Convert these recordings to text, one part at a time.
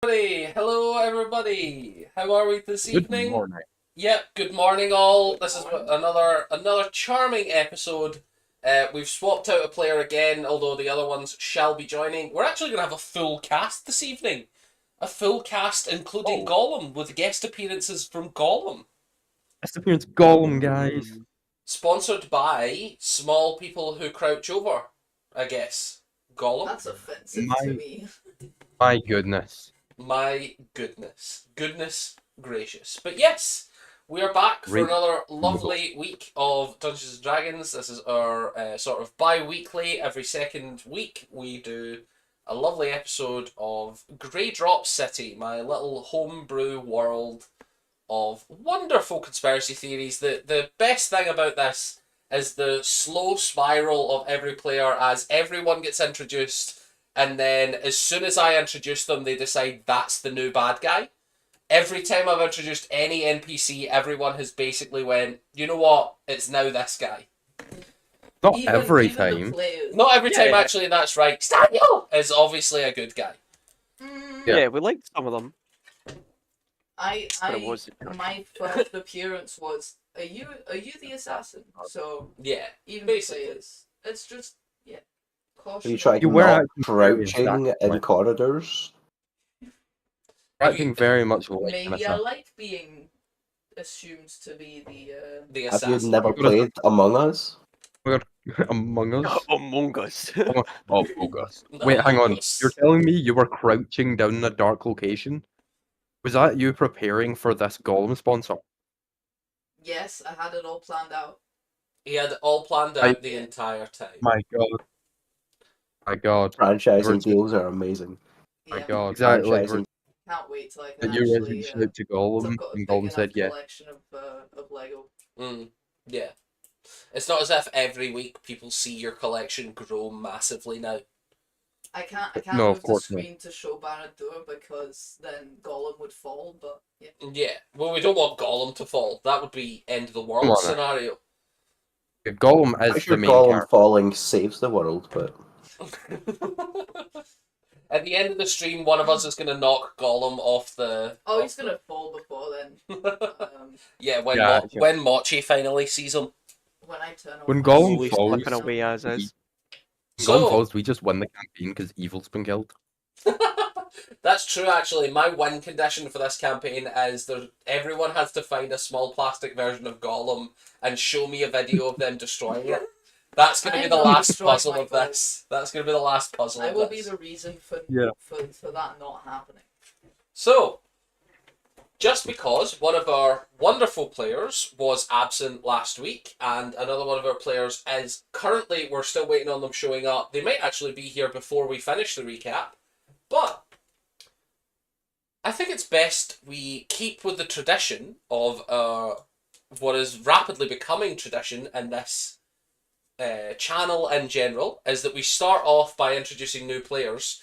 Hello everybody. How are we this Good evening? morning. Yep. Good morning, all. This is another charming episode. We've swapped out a player again, although the other ones shall be joining. We're actually going to have a full cast this evening. A full cast including Gollum, with guest appearances from Gollum. Guest appearance Gollum, guys. Sponsored by Small People Who Crouch Over, I guess. Gollum? That's offensive to me. My goodness. My goodness. Goodness gracious. But yes, we are back for another lovely week of Dungeons and Dragons. This is our sort of bi-weekly, every second week, we do a lovely episode of Greydrop City, my little homebrew world of wonderful conspiracy theories. The best thing about this is the slow spiral of every player as everyone gets introduced, and then as soon as I introduce them, they decide that's the new bad guy. Every time I've introduced any NPC, everyone has basically went, you know what, it's now this guy. Not every time. Not every time, actually, that's right. Daniel is obviously a good guy. Yeah, we liked some of them. My first appearance was, are you the assassin? So yeah, even basically. players, it's just caution. Are you trying You were not acting crouching very in corridors? Acting very much like an Maybe I assassin. like being assumed to be the Have assassin. you never played Among Us? Among Us? Among Us. Oh, Among Us. Wait, hang on. You're telling me you were crouching down in a dark location? Was that you preparing for this Gollum sponsor? Yes, I had it all planned out. He had it all planned out the entire time. My God. My God. Franchising deals are amazing. My Yeah. God. Exactly. Franchising. Can't wait till I can You actually. reached out to Gollum, I've got a and big Gollum enough said yeah. collection of Lego. Yeah. It's not as if every week people see your collection grow massively now. I can't No, move of course the screen to show Baradur because then Gollum would fall, but yeah. Yeah. Well, we don't want Gollum to fall. That would be end of the Come world on, scenario. Gollum I'm is sure the main Gollum character. falling saves the world, but At the end of the stream, one of us is going to knock Gollum off the... Oh, he's gonna fall before then. Yeah, Yeah, when Mochi finally sees him. When I turn off When my Gollum Slowly falls, slipping away as is. Gollum falls, we just win the campaign because evil's been killed. That's true, actually. My win condition for this campaign is everyone has to find a small plastic version of Gollum and show me a video of them destroying it. That's going to be the last puzzle of this. That's going to be the last puzzle of this. I will be the reason for that not happening. So, just because one of our wonderful players was absent last week, and another one of our players is currently, we're still waiting on them showing up. They might actually be here before we finish the recap, but I think it's best we keep with the tradition of what is rapidly becoming tradition in this channel in general, is that we start off by introducing new players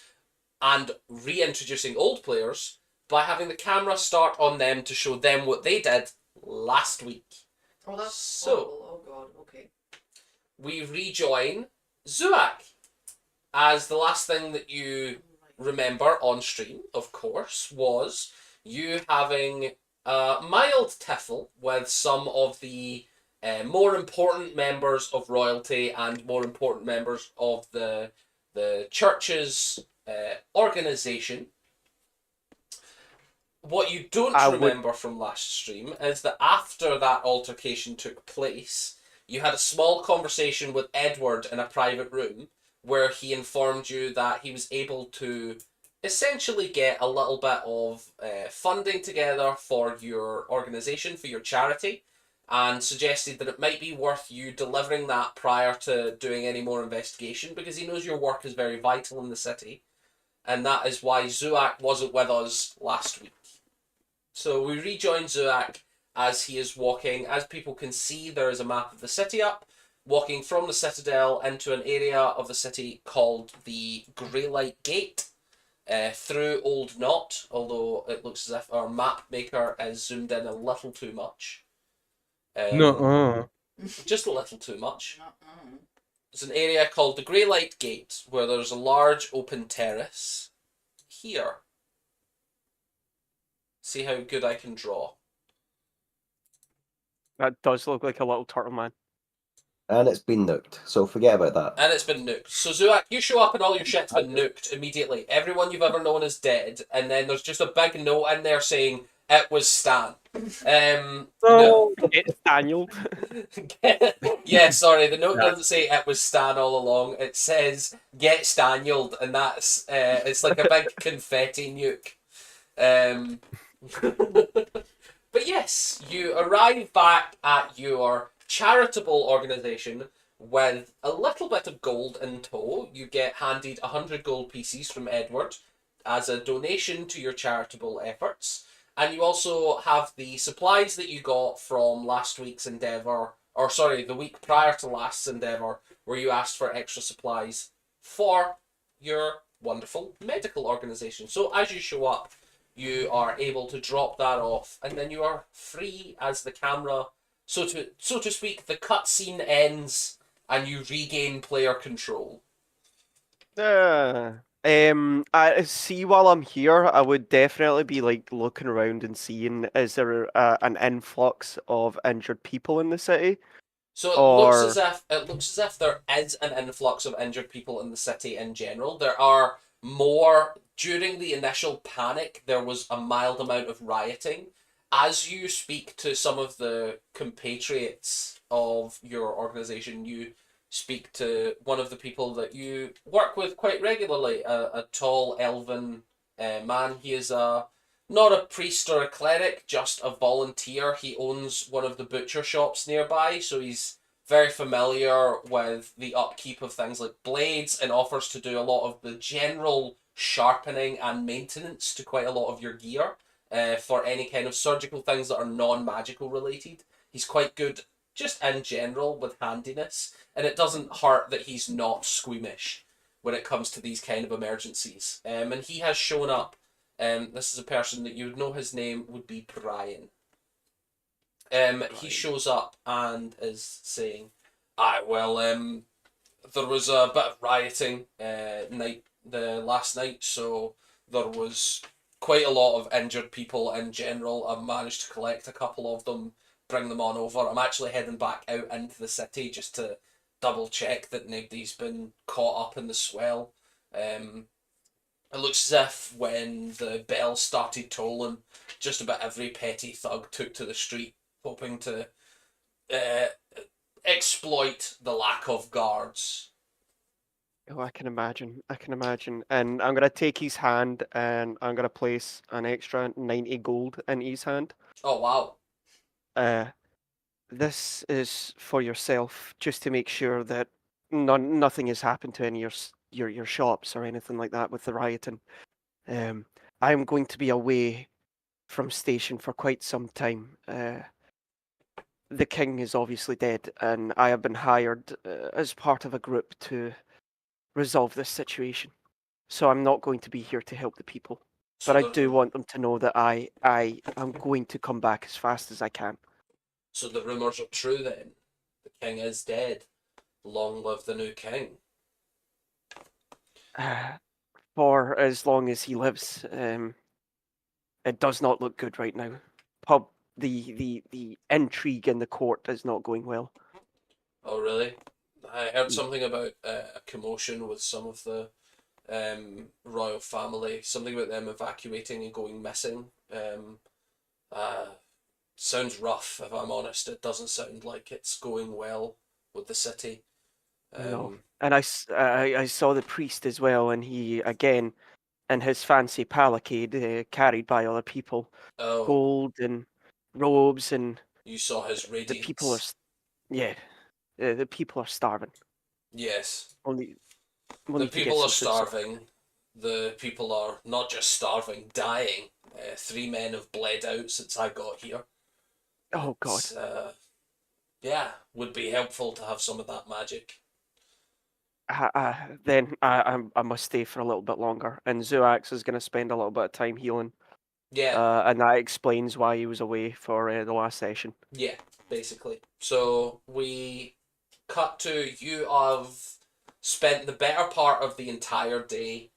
and reintroducing old players by having the camera start on them to show them what they did last week. Oh, that's so. horrible. Oh god. Okay. We rejoin Zuak as the last thing that you remember on stream, of course, was you having a mild tiffle with some of the more important members of royalty and more important members of the church's organisation. What you don't remember from last stream is that after that altercation took place, you had a small conversation with Edward in a private room where he informed you that he was able to essentially get a little bit of funding together for your organisation, for your charity, and suggested that it might be worth you delivering that prior to doing any more investigation, because he knows your work is very vital in the city, and that is why Zuak wasn't with us last week. So we rejoin Zuak as he is walking. As people can see, there is a map of the city up, walking from the Citadel into an area of the city called the Greylight Gate, through Old Knot, although it looks as if our map maker is zoomed in a little too much. Just a little too much. There's an area called the Greylight Gate where there's a large open terrace here. See how good I can draw. That does look like a little turtle man. And it's been nuked, so forget about that. And it's been nuked. So Zuak, you show up and all your shit's been nuked immediately. Everyone you've ever known is dead, and then there's just a big note in there saying it was Stan. No. It's Daniel. Yeah, sorry, the note doesn't say it was Stan all along. It says get Stanieled, and that's it's like a big confetti nuke. But yes, you arrive back at your charitable organisation with a little bit of gold in tow. You get handed 100 gold pieces from Edward as a donation to your charitable efforts. And you also have the supplies that you got from last week's endeavour, or sorry, the week prior to last's endeavour, where you asked for extra supplies for your wonderful medical organisation. So as you show up, you are able to drop that off, and then you are free as the camera, so to speak, the cutscene ends, and you regain player control. I see. While I'm here, I would definitely be like looking around and seeing, is there an influx of injured people in the city? So it looks as if there is an influx of injured people in the city in general. There are more during the initial panic. There was a mild amount of rioting. As you speak to some of the compatriots of your organization, you speak to one of the people that you work with quite regularly, a tall elven man. He is not a priest or a cleric, just a volunteer. He owns one of the butcher shops nearby, so he's very familiar with the upkeep of things like blades and offers to do a lot of the general sharpening and maintenance to quite a lot of your gear for any kind of surgical things that are non-magical related. He's quite good just in general with handiness, and it doesn't hurt that he's not squeamish when it comes to these kind of emergencies. And he has shown up. This is a person that you would know. His name would be Brian. He shows up and is saying, "Aye, well, there was a bit of rioting last night, so there was quite a lot of injured people in general. I've managed to collect a couple of them, bring them on over. I'm actually heading back out into the city just to double check that nobody's been caught up in the swell. It looks as if when the bell started tolling, just about every petty thug took to the street, hoping to exploit the lack of guards." Oh, I can imagine. I can imagine. And I'm gonna take his hand and I'm gonna place an extra 90 gold in his hand. Oh, wow. This is for yourself, just to make sure that nothing has happened to any of your shops or anything like that with the rioting. I'm going to be away from station for quite some time. The king is obviously dead, and I have been hired as part of a group to resolve this situation. So I'm not going to be here to help the people. So But I do want them to know that I am going to come back as fast as I can. So the rumours are true then. The king is dead. Long live the new king. For as long as he lives, it does not look good right now. The intrigue in the court is not going well. Oh, really? I heard something about a commotion with some of the royal family. Something about them evacuating and going missing. Sounds rough, if I'm honest. It doesn't sound like it's going well with the city. No. And I saw the priest as well, and he, again, in his fancy palanquin, carried by other people, Oh, gold and robes, and you saw his the people are, radiance. yeah, the people are starving. Yes. Only, we'll The need to get people are some food. starving. The people are not just starving, dying. 3 men have bled out since I got here. Oh God. It's, yeah, would be helpful to have some of that magic. Then I must stay for a little bit longer, and Zuax is going to spend a little bit of time healing. Yeah, And that explains why he was away for the last session. yeah, basically. So we cut to you have spent the better part of the entire day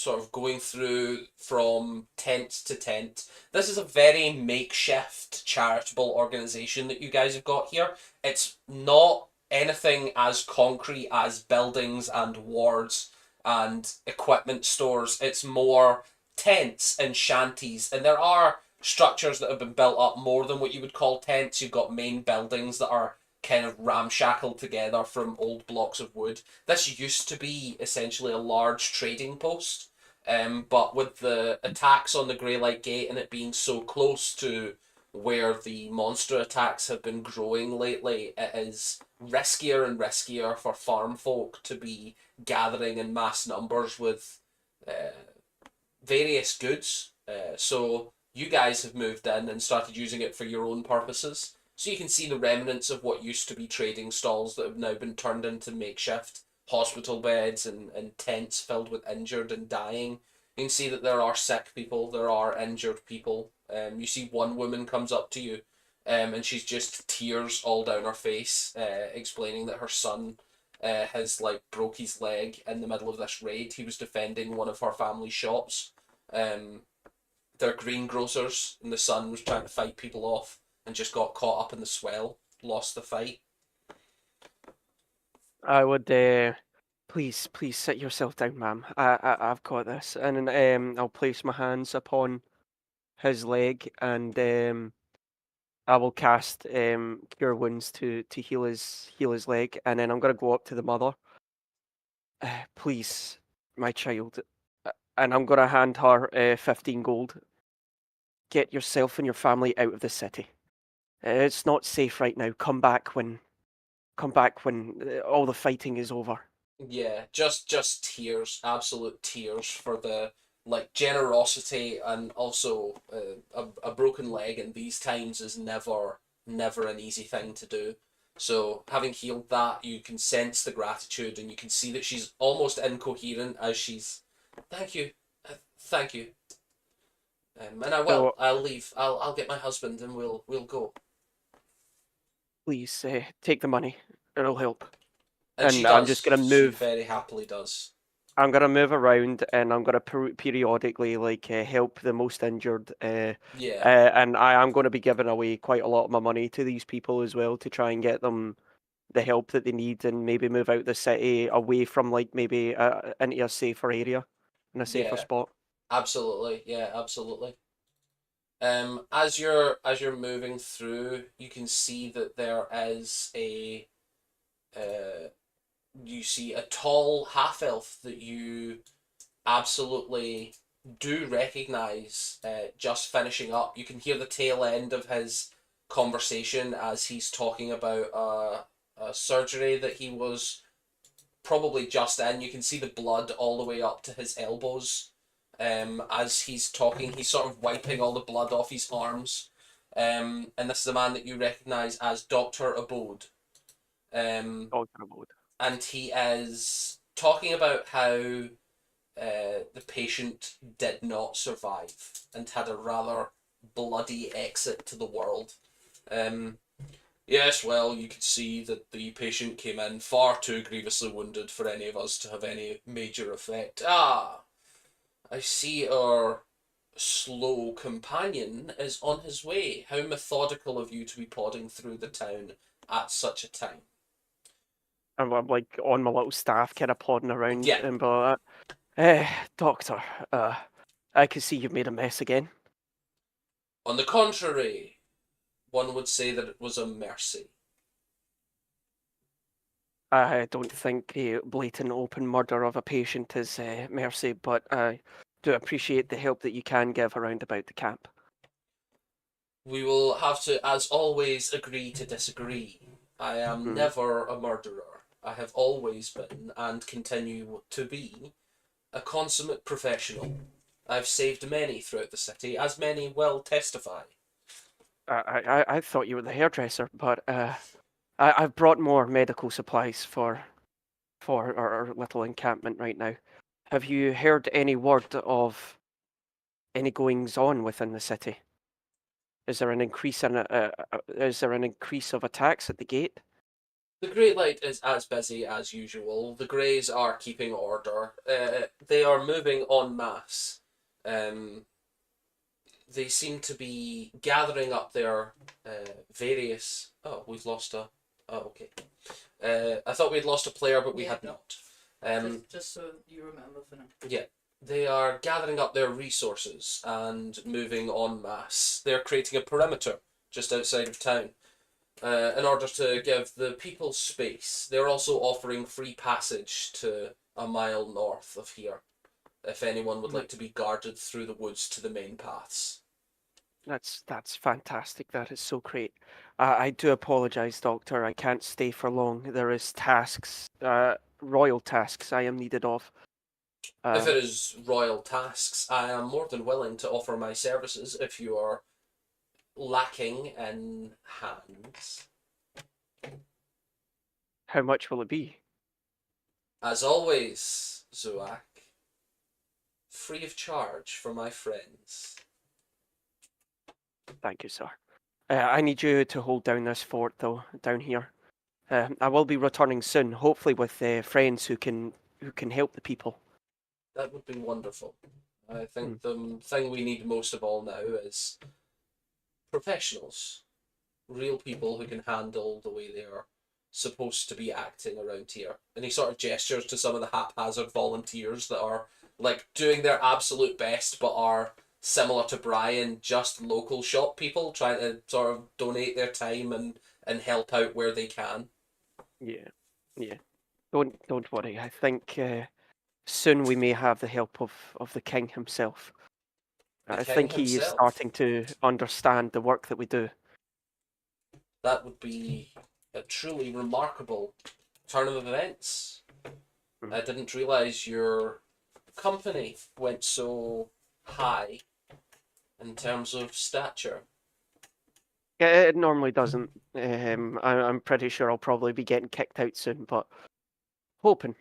sort of going through from tent to tent. This is a very makeshift charitable organisation that you guys have got here. It's not anything as concrete as buildings and wards and equipment stores. It's more tents and shanties, and there are structures that have been built up more than what you would call tents. You've got main buildings that are kind of ramshackled together from old blocks of wood. This used to be essentially a large trading post, but with the attacks on the Greylight Gate and it being so close to where the monster attacks have been growing lately, it is riskier and riskier for farm folk to be gathering in mass numbers with various goods. So you guys have moved in and started using it for your own purposes. So you can see the remnants of what used to be trading stalls that have now been turned into makeshift hospital beds and tents filled with injured and dying. You can see that there are sick people, there are injured people. You see one woman comes up to you, and she's just tears all down her face, explaining that her son has like broke his leg in the middle of this raid. He was defending one of her family's shops. They're greengrocers, and the son was trying to fight people off and just got caught up in the swell, lost the fight. I would please sit yourself down, ma'am. I've got this, and I'll place my hands upon his leg, and I will cast Cure Wounds to heal his leg, and then I'm gonna go up to the mother. Please, my child, and I'm gonna hand her 15 gold. Get yourself and your family out of the city. It's not safe right now. Come back when all the fighting is over. Yeah, just tears, absolute tears for the like generosity, and also a broken leg in these times is never an easy thing to do. So having healed that, you can sense the gratitude, and you can see that she's almost incoherent as she's, thank you, thank you, and I'll leave. I'll get my husband, and we'll go. Please take the money. It'll help. And she I'm does. just gonna She move. very happily does. I'm gonna move around, and I'm gonna periodically help the most injured. Yeah. And I'm going to be giving away quite a lot of my money to these people as well to try and get them the help that they need, and maybe move out the city away from maybe into a safer area, in a safer Yeah. spot. Absolutely. Yeah, absolutely. As you're moving through, you can see that there is you see a tall half elf that you absolutely do recognize. Just finishing up, you can hear the tail end of his conversation as he's talking about a surgery that he was probably just in. You can see the blood all the way up to his elbows. As he's talking, he's sort of wiping all the blood off his arms. And this is a man that you recognise as Dr. Abode. And he is talking about how the patient did not survive and had a rather bloody exit to the world. Yes, well, you could see that the patient came in far too grievously wounded for any of us to have any major effect. Ah, I see our slow companion is on his way. How methodical of you to be plodding through the town at such a time. I'm like on my little staff, kind of plodding around, Yeah. and doctor, I can see you've made a mess again. On the contrary, one would say that it was a mercy. I don't think a blatant open murder of a patient is mercy, but I do appreciate the help that you can give around about the camp. We will have to, as always, agree to disagree. I am never a murderer. I have always been, and continue to be, a consummate professional. I've saved many throughout the city, as many will testify. I thought you were the hairdresser, but I've brought more medical supplies for our little encampment right now. Have you heard any word of any goings on within the city? Is there an increase of attacks at the gate? The Great Light is as busy as usual. The Greys are keeping order. They are moving en masse. They seem to be gathering up their various... Oh, we've lost a... Oh, okay. I thought we'd lost a player, but we had not. Just so you remember for now. Yeah. They are gathering up their resources and moving en masse. They're creating a perimeter just outside of town in order to give the people space. They're also offering free passage to a mile north of here, if anyone would like to be guarded through the woods to the main paths. That's fantastic. That is so great. I do apologize, Doctor. I can't stay for long. There is tasks, royal tasks I am needed of. If it is royal tasks, I am more than willing to offer my services if you are lacking in hands. How much will it be? As always, Zuak, free of charge for my friends. Thank you, sir. I need you to hold down this fort, though, down here. I will be returning soon, hopefully with friends who can help the people. That would be wonderful. I think the thing we need most of all now is professionals. Real people who can handle the way they are supposed to be acting around here. And he sort of gestures to some of the haphazard volunteers that are like doing their absolute best but are similar to Brian, just local shop people trying to sort of donate their time and help out where they can. Yeah. Don't worry. I think soon we may have the help of the king himself. I think he is starting to understand the work that we do. That would be a truly remarkable turn of events. I didn't realise your company went so high in terms of stature. It normally doesn't. I'm pretty sure I'll probably be getting kicked out soon, but hoping.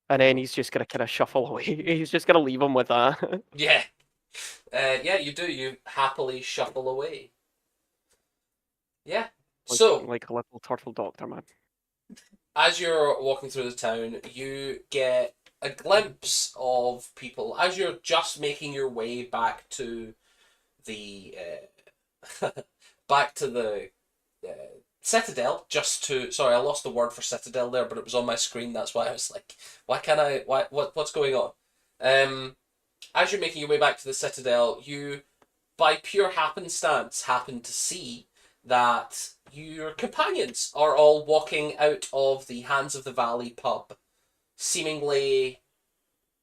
And then he's just gonna kind of shuffle away. He's just gonna leave him with that. Yeah. Yeah, you do. You happily shuffle away. Yeah. Like a little turtle doctor, man. As you're walking through the town, you get a glimpse of people. As you're just making your way back to the back to the citadel, sorry, I lost the word for citadel there, but it was on my screen. That's why I was like, what's going on? As you're making your way back to the citadel, you, by pure happenstance, happen to see that your companions are all walking out of the Hands of the Valley pub, seemingly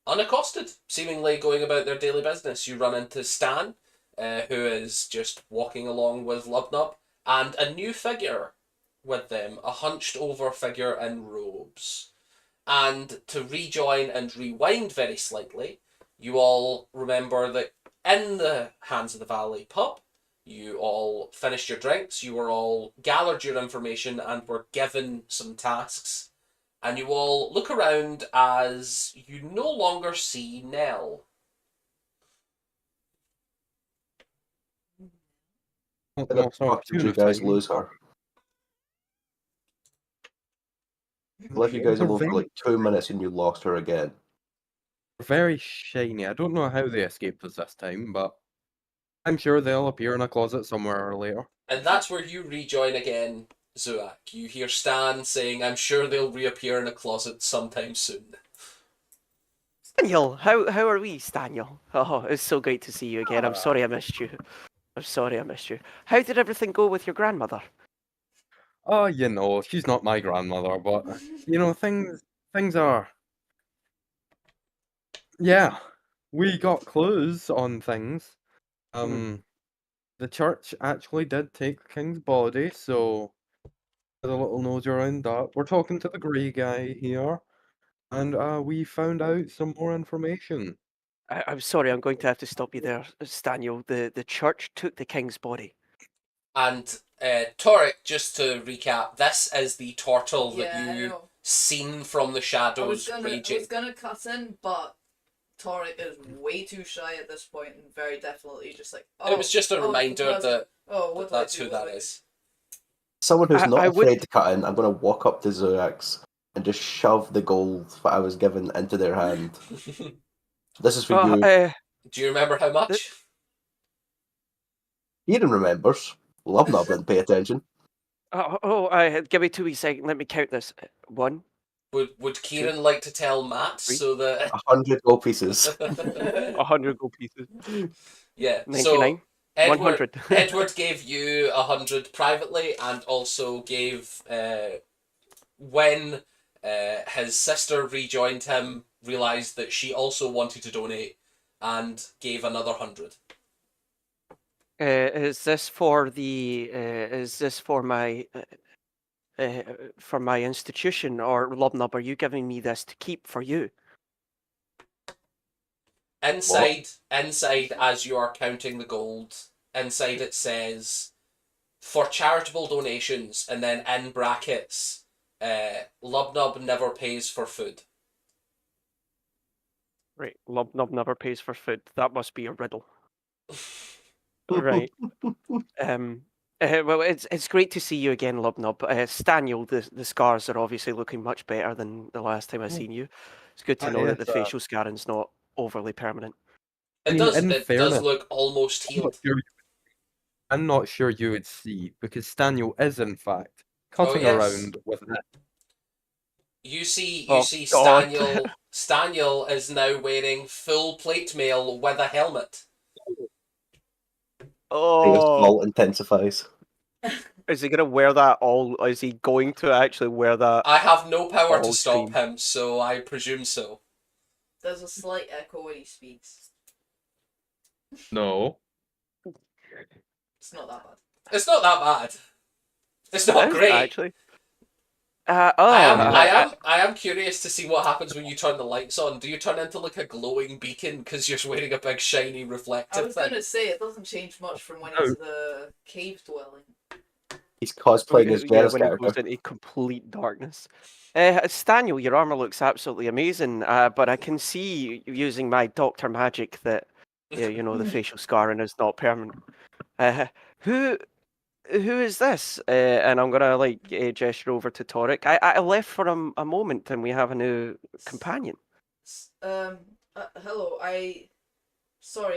unaccosted, seemingly going about their daily business. You run into Stan, who is just walking along with Lubnub, and a new figure with them, a hunched over figure in robes. And to rejoin and rewind very slightly, you all remember that in the Hands of the Valley pub, you all finished your drinks, you were all gathered your information and were given some tasks, and you all look around as you no longer see Nell. How did you guys lose her? Left you guys alone for like 2 minutes and you lost her again. Very shiny. I don't know how they escaped us this time, but I'm sure they'll appear in a closet somewhere later. And that's where you rejoin again, Zuak. You hear Stan saying, I'm sure they'll reappear in a closet sometime soon. Daniel, how are we, Daniel? Oh, it's so great to see you again. I'm sorry I missed you. How did everything go with your grandmother? Oh, she's not my grandmother, but things are. Yeah, we got clues on things. The church actually did take the king's body, so there's a little nose around that. We're talking to the grey guy here, and we found out some more information. I'm sorry, I'm going to have to stop you there, Daniel. The church took the king's body. And Torek, just to recap, this is the turtle that I you know. seen from the shadows I raging. was gonna cut in, but Torek is way too shy at this point and very definitely just like, It was just a reminder that what that's who that is. Someone who's not I would- afraid to cut in, I'm going to walk up to Zoax and just shove the gold that I was given into their hand. This is for you. Do you remember how much? Ian remembers. Lubnub didn't pay attention. Give me 2 wee seconds. Let me count this. 1. Would Kieran like to tell Matt Three. so that 100 gold pieces. 100 gold pieces. yeah? 99. So Edward 100. Edward gave you 100 privately, and also gave when his sister rejoined him, realized that she also wanted to donate, and gave another 100. Is this for the? Is this for my? For my institution, or Lubnub? Are you giving me this to keep for you? Inside, as you are counting the gold, inside it says, for charitable donations, and then in brackets, Lubnub never pays for food. Right, Lubnub never pays for food. That must be a riddle. Right. Well, it's great to see you again, Lubnub. Staniel, the scars are obviously looking much better than the last time I seen you. It's good to know that the Yes, facial scarring's not overly permanent. It I mean, in does fairness, look almost I'm not healed. sure I'm not sure you would see, because Staniel is, in fact, cutting yes. around with it. You see Oh, God. Staniel is now wearing full plate mail with a helmet. His Oh, fault intensifies. is he gonna wear that all? Is he going to actually wear that? I have no power to All stop stream. him, so I presume so. There's a slight echo when he speaks. No. It's not that bad. It's not that bad. It's not Is it, great. actually. I am curious to see what happens when you turn the lights on. Do you turn into like a glowing beacon because you're wearing a big shiny I reflective was thing? gonna say it doesn't change much from when he's the cave dwelling. He's cosplaying his Jez when he character. goes into complete darkness. Staniel, your armor looks absolutely amazing, but I can see using my doctor magic that the facial scarring is not permanent. Who is this? And I'm gonna gesture over to Torek. I left for a moment, and we have a new companion. Hello. I saw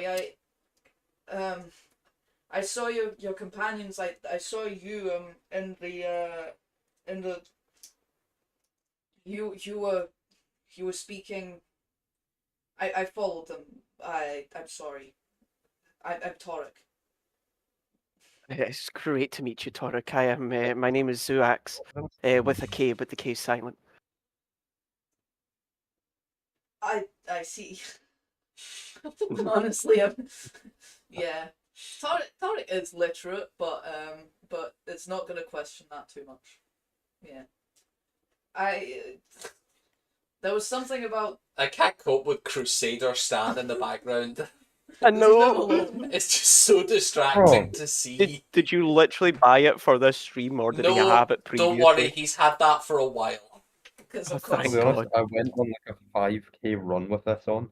your companions. I saw you in the you were speaking. I followed them. I'm sorry. I'm Torek. It's great to meet you, Torek. I am. My name is Zoax, with a K, but the K is silent. I see. Honestly, yeah. Tarek is literate, but it's not gonna question that too much. Yeah. There was something about. I can't cope with Crusader stand in the background. I Leave him know. alone. It's just so distracting to see. Did you literally buy it for this stream, or did you No, have it previously? don't worry, he's had that for a while. Because Oh, of To thank course. be honest, God. I went on like a 5k run with this on.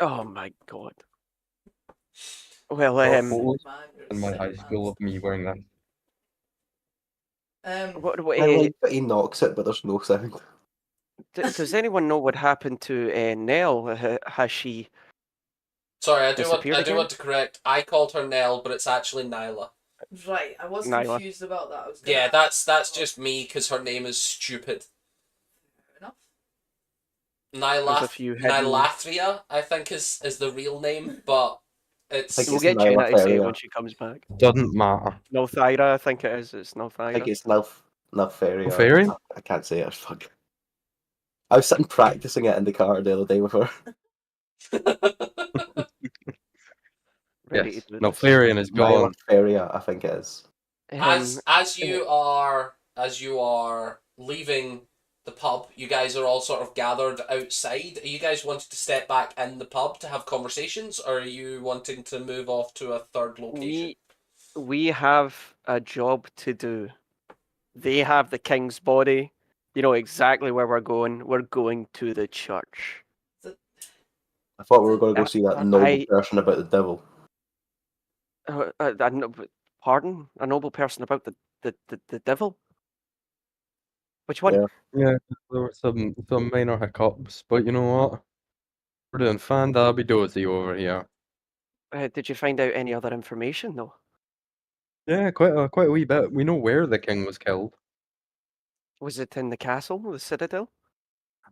Oh my God. Well, Got Man, photos you're in my sick high man. school of me wearing this. what, I like that he knocks it, but there's no sound. does anyone know what happened to Nell? Has she? Sorry, I do Disappeared again? want to correct. I called her Nell, but it's actually Nyla. Right, I was Nyla. confused about that. I was gonna Yeah, ask. that's just me because her name is stupid. Fair enough. There's a few hidden. Nylathria, I think is the real name, but it's I think We'll it's get Jenna to say it Nyla when she comes back. Doesn't matter. Nothyra, I think it is. It's I Nothyra. think it's Nalfaria. Fairy? I can't say it. Fuck. I was sitting practicing it in the car the other day with her. Ready Yes. to do No, this. Farian is gone. Nylafaria, I think it is. as you are leaving the pub, you guys are all sort of gathered outside. Are you guys wanting to step back in the pub to have conversations, or are you wanting to move off to a third location? We have a job to do. They have the king's body. You know exactly where we're going. We're going to the church. I thought we were going to go see that noble person about the devil. Pardon? A noble person about the the devil? Which one? Yeah. Yeah, there were some minor hiccups, but you know what? We're doing fan-dabby-dozy over here. Did you find out any other information though? Yeah, quite a wee bit. We know where the king was killed. Was it in the castle, the citadel?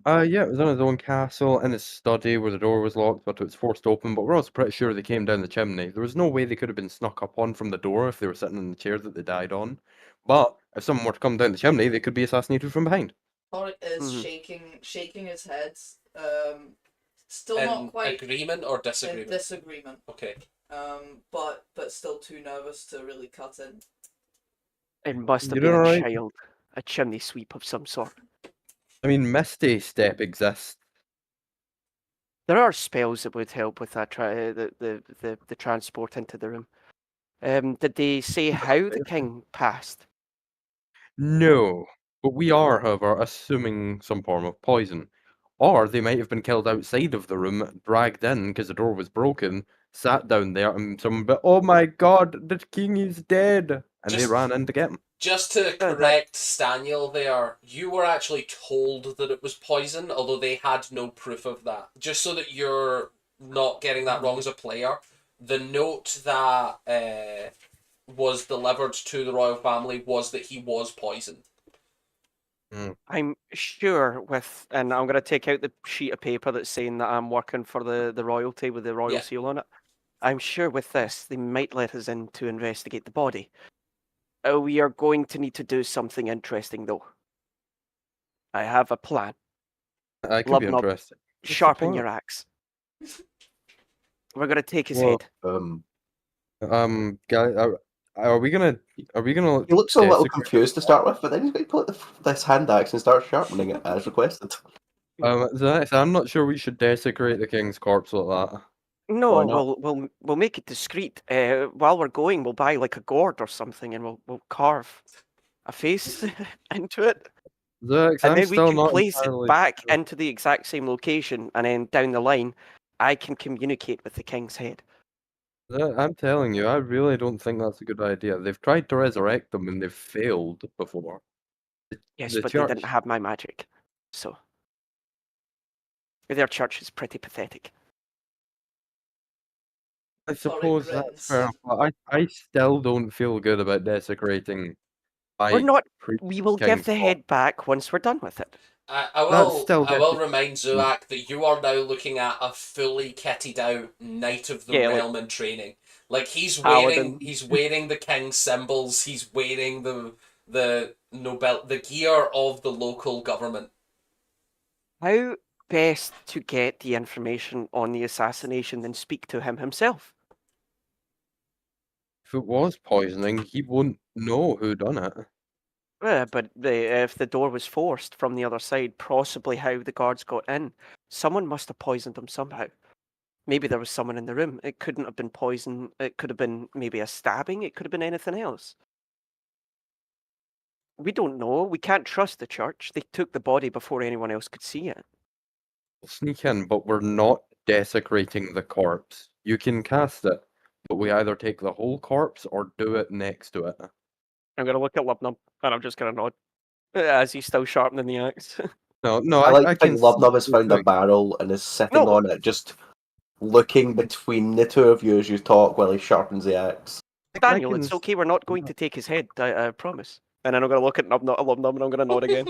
Yeah, it was in his own castle, in his study where the door was locked, but it was forced open. But we're also pretty sure they came down the chimney. There was no way they could have been snuck up on from the door if they were sitting in the chair that they died on. But if someone were to come down the chimney, they could be assassinated from behind. Tarek is Mhm. shaking his head. Still In not quite agreement or in disagreement? disagreement. Okay. But still too nervous to really cut in. It must You have doing been a alright? child, a chimney sweep of some sort. I mean, Misty Step exists. There are spells that would help with that the transport into the room. Did they say how the king passed? No, but we are, however, assuming some form of poison. Or they might have been killed outside of the room, dragged in because the door was broken, sat down there, and someone but oh my god, the king is dead! And they Just ran in to get him. Just to That correct Staniel there, you were actually told that it was poison, although they had no proof of that. Just so that you're not getting that wrong as a player, the note that was delivered to the royal family was that he was poisoned. I'm sure with, and I'm going to take out the sheet of paper that's saying that I'm working for the royalty with the royal Yeah. seal on it. I'm sure with this, they might let us in to investigate the body. We are going to need to do something interesting, though. I have a plan. I could be Lubnob, interested. What's the sharpen plan? your axe. We're going to take his Well, head. Guy, are we gonna He looks a little desecrate? confused to start with, but then he's going to pull out this hand axe and start sharpening it as requested. So I'm not sure we should desecrate the king's corpse like that. No, Why not? we'll make it discreet. While we're going, we'll buy like a gourd or something, and we'll carve a face into it, Zax, and I'm then we still can not place it entirely back sure. into the exact same location, and then down the line, I can communicate with the king's head. I'm telling you, I really don't think that's a good idea. They've tried to resurrect them and they've failed before. Yes, The but they didn't church, have my magic, so their church is pretty pathetic. I Tarek suppose that's grins. fair enough. But I still don't feel good about desecrating We're my not. pre We will give king's the corpse. head back once we're done with it. That's still I will desecration. remind Zuak that you are now looking at a fully kitted out Knight of the Yeah, like Realm in training. Like paladin. he's wearing the king's symbols, he's wearing the gear of the local government. How best to get the information on the assassination than speak to him himself? If it was poisoning, he won't know who done it. But if the door was forced from the other side, possibly how the guards got in, someone must have poisoned them somehow. Maybe there was someone in the room. It couldn't have been poison. It could have been maybe a stabbing. It could have been anything else. We don't know. We can't trust the church. They took the body before anyone else could see it. We'll sneak in, but we're not desecrating the corpse. You can cast it, but we either take the whole corpse or do it next to it. I'm going to look at Lubnum and I'm just going to nod as he's still sharpening the axe. No, I like I to think can see Lubnub has you found a doing. barrel and is sitting No, on it, just looking between the two of you as you talk while he sharpens the axe. I Daniel, can. it's okay. We're not going to take his head. I promise. And then I'm going to look at Lubnum and I'm going to nod again.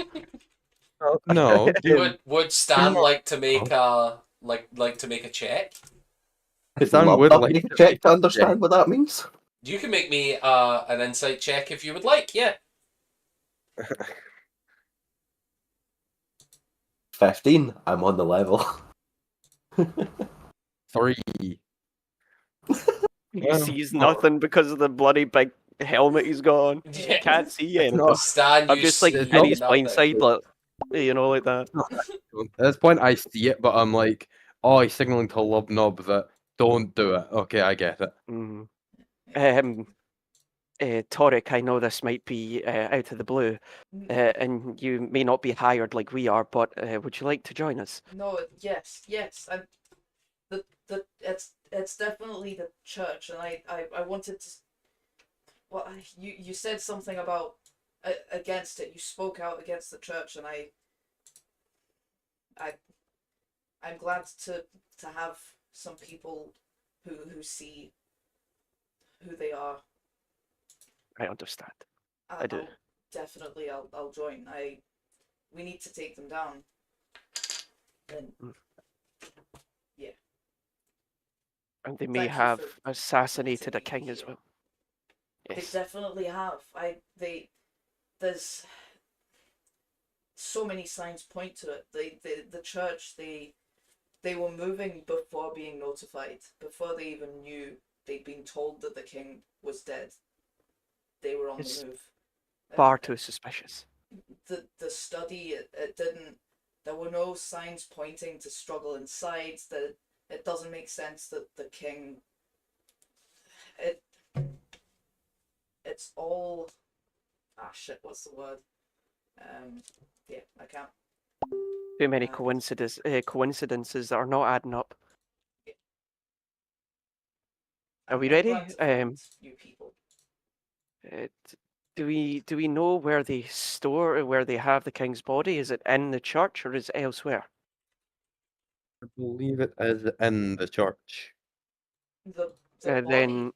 No, Would you're Stan not like to make wrong. a check? Could Stan would Lubnub like make a to check make to a understand what that means? You can make me an insight check if you would like. Yeah. 15. I'm on the level. 3. He Well, sees nothing because of the bloody big helmet he's got on. He Yeah. can't see anything. No, Stan, I'm you just like it's see in not. his blind nothing. side, like, like that. At this point, I see it, but I'm like, oh, he's signaling to Lubnob that don't do it. Okay, I get it. Mm. Torek, I know this might be out of the blue, and you may not be hired like we are, but would you like to join us? No, yes. It's definitely the church, and I wanted to. well, you said something about against it. You spoke out against the church, and I I'm glad to have some people who see who they are. I understand. I do. I'll join. We need to take them down. And yeah, And they may thank you have for assassinated a letting me king as hear. well. They Yes. definitely have. There's so many signs point to it. The church they were moving before being notified, before they even knew they'd been told that the king was dead. They were on It's the move. far too suspicious. The study it didn't. There were no signs pointing to struggle inside. That it doesn't make sense that the king. It it's all. Ah shit! What's the word? Yeah, I can't. Too many Uh, coincidences that are not adding up. Are we I'm ready? glad to find you people. Uh, do we know where they where they have the king's body? Is it in the church or is it elsewhere? I believe it is in the church. The body. Then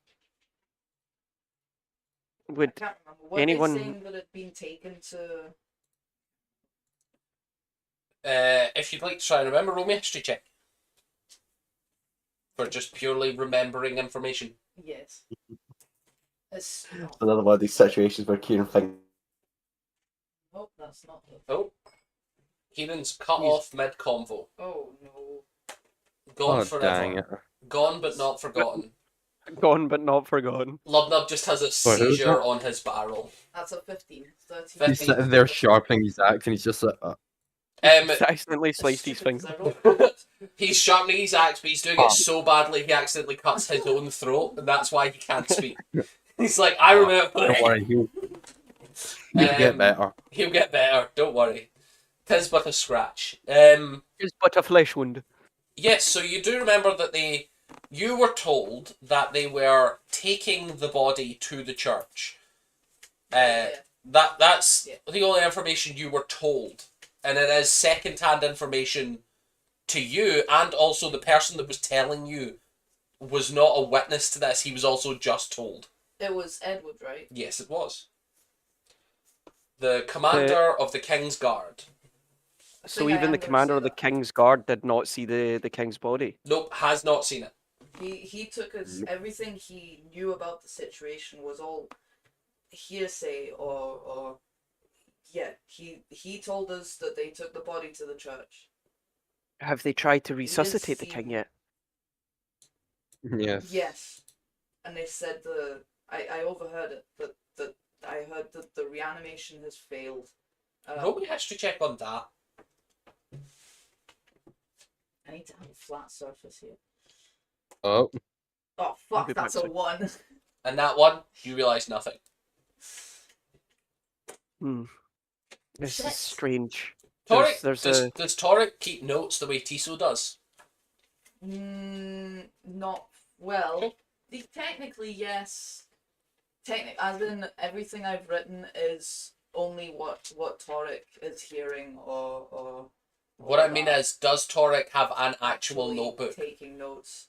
I would can't remember. Were they anyone? saying that it'd been taken to? If you'd like to try and remember, roll me a history check for just purely remembering information. Yes. It's, Another one of these situations where Kieran thinks. oh, that's not it. Oh, Kieran's cut He's- off mid-convo. Oh no. Gone Oh, forever. dang it. Gone but not forgotten. Gone but not forgotten. Lubnub just has a Wait, who's seizure that? on his barrel. That's a 15. 13. He's 15. sitting there sharpening his axe and he's just like, He's accidentally It's sliced his stupid 'cause finger. I rolled He's sharpening his axe, but he's doing it so badly he accidentally cuts his own throat, and that's why he can't speak. He's like, I remember don't it. worry, he'll get better. He'll get better, don't worry. 'Tis but a scratch. It's but a flesh wound. Yes, so you do remember that you were told that they were taking the body to the church. yeah. That's Yeah. the only information you were told. And it is second-hand information to you, and also the person that was telling you was not a witness to this. He was also just told. It was Edward, right? Yes, it was. The commander of the King's Guard. So think I even am the gonna commander say of the that. king's guard did not see the king's body. Nope, has not seen it. He took us everything he knew about the situation was all hearsay or yeah, he told us that they took the body to the church. Have they tried to resuscitate the see- king yet? Yes. Yes. And they said I overheard it that I heard that the reanimation has failed. Roll me a history check on that. I need to have a flat surface here. Oh, Oh I'll fuck, be that's back a soon. 1. And that one, you realise nothing. This Shit. is strange. Torek, There's does Torek keep notes the way Tiso does? Not well. Okay. Technically, yes. As in everything I've written is only what Torek is hearing or What I mean is, does Torek have an actual actually notebook? taking notes.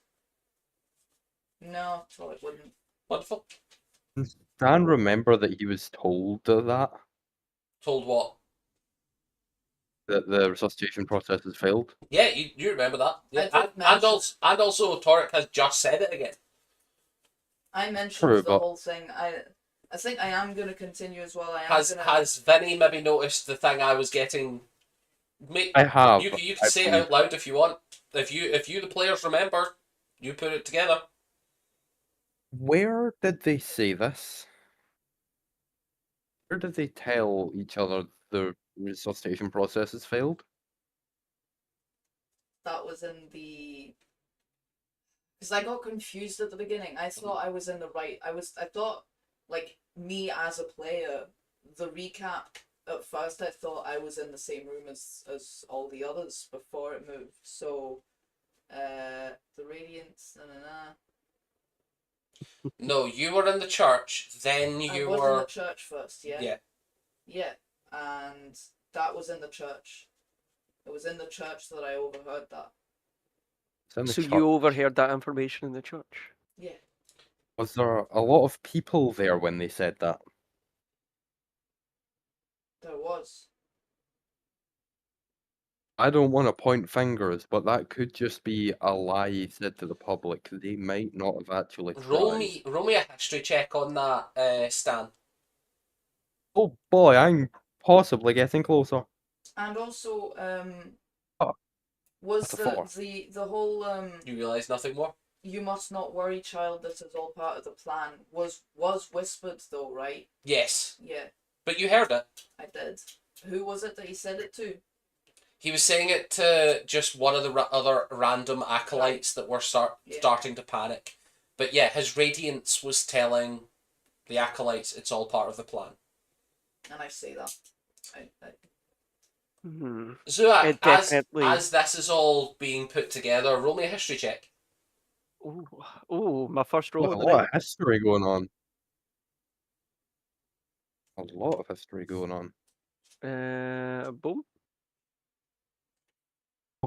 No, Torek wouldn't. Wonderful. Dan remember that he was told that Told what? the resuscitation process has failed. Yeah, you remember that. Yeah, I did and mention also Torek has just said it again. I mentioned True, the but- whole thing. I think I am gonna continue as well. Has Vinny maybe noticed the thing I was getting? I have. You can I say it believe- out loud if you want. If you the players remember, you put it together. Where did they say this? Where did they tell each other the resuscitation process has failed? that was in the. Because I got confused at the beginning. I thought I was in the right. I thought, like, me as a player, the recap, at first I thought I was in the same room as all the others before it moved. So, the Radiance, No, you were in the church, then I you was in the were... church first, yeah? Yeah. Yeah, and that was in the church. It was in the church that I overheard that. It's in the So church. you overheard that information in the church? Yeah. Was there a lot of people there when they said that? There was. I don't want to point fingers, but that could just be a lie said to the public. They might not have actually tried. Roll me a history check on that, Stan. Oh boy, I'm possibly getting closer. And also, Oh, was that's a 4. the whole You realise nothing more? you must not worry, child, this is all part of the plan was whispered though, right? Yes. Yeah, But you heard it. I did. Who was it that he said it to? He was saying it to just one of the other random acolytes that were starting to panic. But yeah, his radiance was telling the acolytes it's all part of the plan. And I say that. Zuak, It definitely. as this is all being put together, roll me a history check. Ooh, my first roll A of the lot night. of history going on. A lot of history going on. Boom.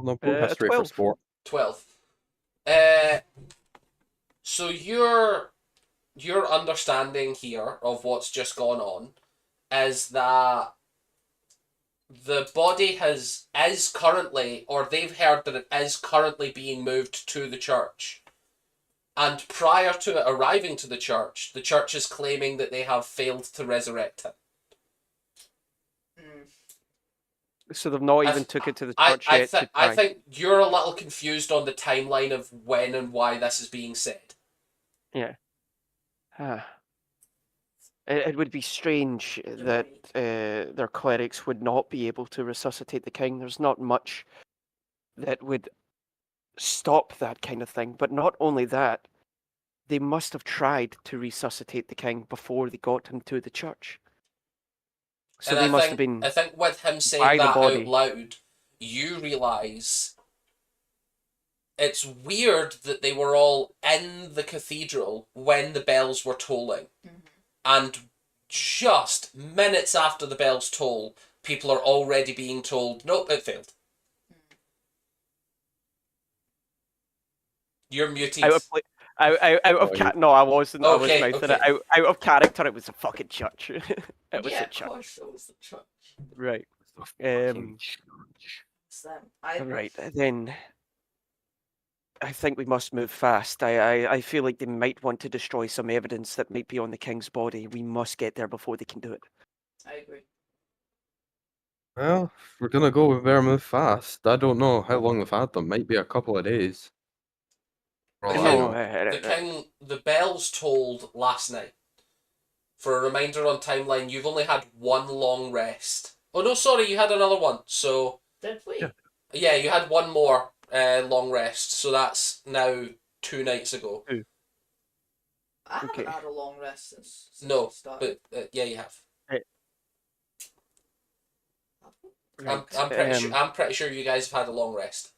No, pro history for 12. sport. 12. So your understanding here of what's just gone on is that the body is currently, or they've heard that it is currently being moved to the church. And prior to it arriving to the church is claiming that they have failed to resurrect him. So they've not even took it to the church yet to I try. think you're a little confused on the timeline of when and why this is being said. Yeah. It would be strange that their clerics would not be able to resuscitate the king. There's not much that would stop that kind of thing. But not only that, they must have tried to resuscitate the king before they got him to the church. So And they must have been I think with him by saying the that out body. loud, you realise it's weird that they were all in the cathedral when the bells were tolling. And just minutes after the bells toll, people are already being told, nope, it failed. You're muted. No, I wasn't. I was Okay, mouthing okay. it. Out of character, it was a fucking church. It was Yeah, a of church. course it was the church. Right. Fucking church. It's them. Right, then I think we must move fast. I feel like they might want to destroy some evidence that might be on the king's body. We must get there before they can do it. I agree. Well, if we're gonna go, we better move fast. I don't know how long we've had them. Might be a couple of days. For all I know. The bells tolled last night. For a reminder on timeline, you've only had one long rest. Oh no, sorry, you had another one. So Did we? yeah, you had one more long rest. So that's now 2 nights ago. I haven't Okay. had a long rest since No, we started. but yeah, you have. Right. I'm pretty sure you guys have had a long rest.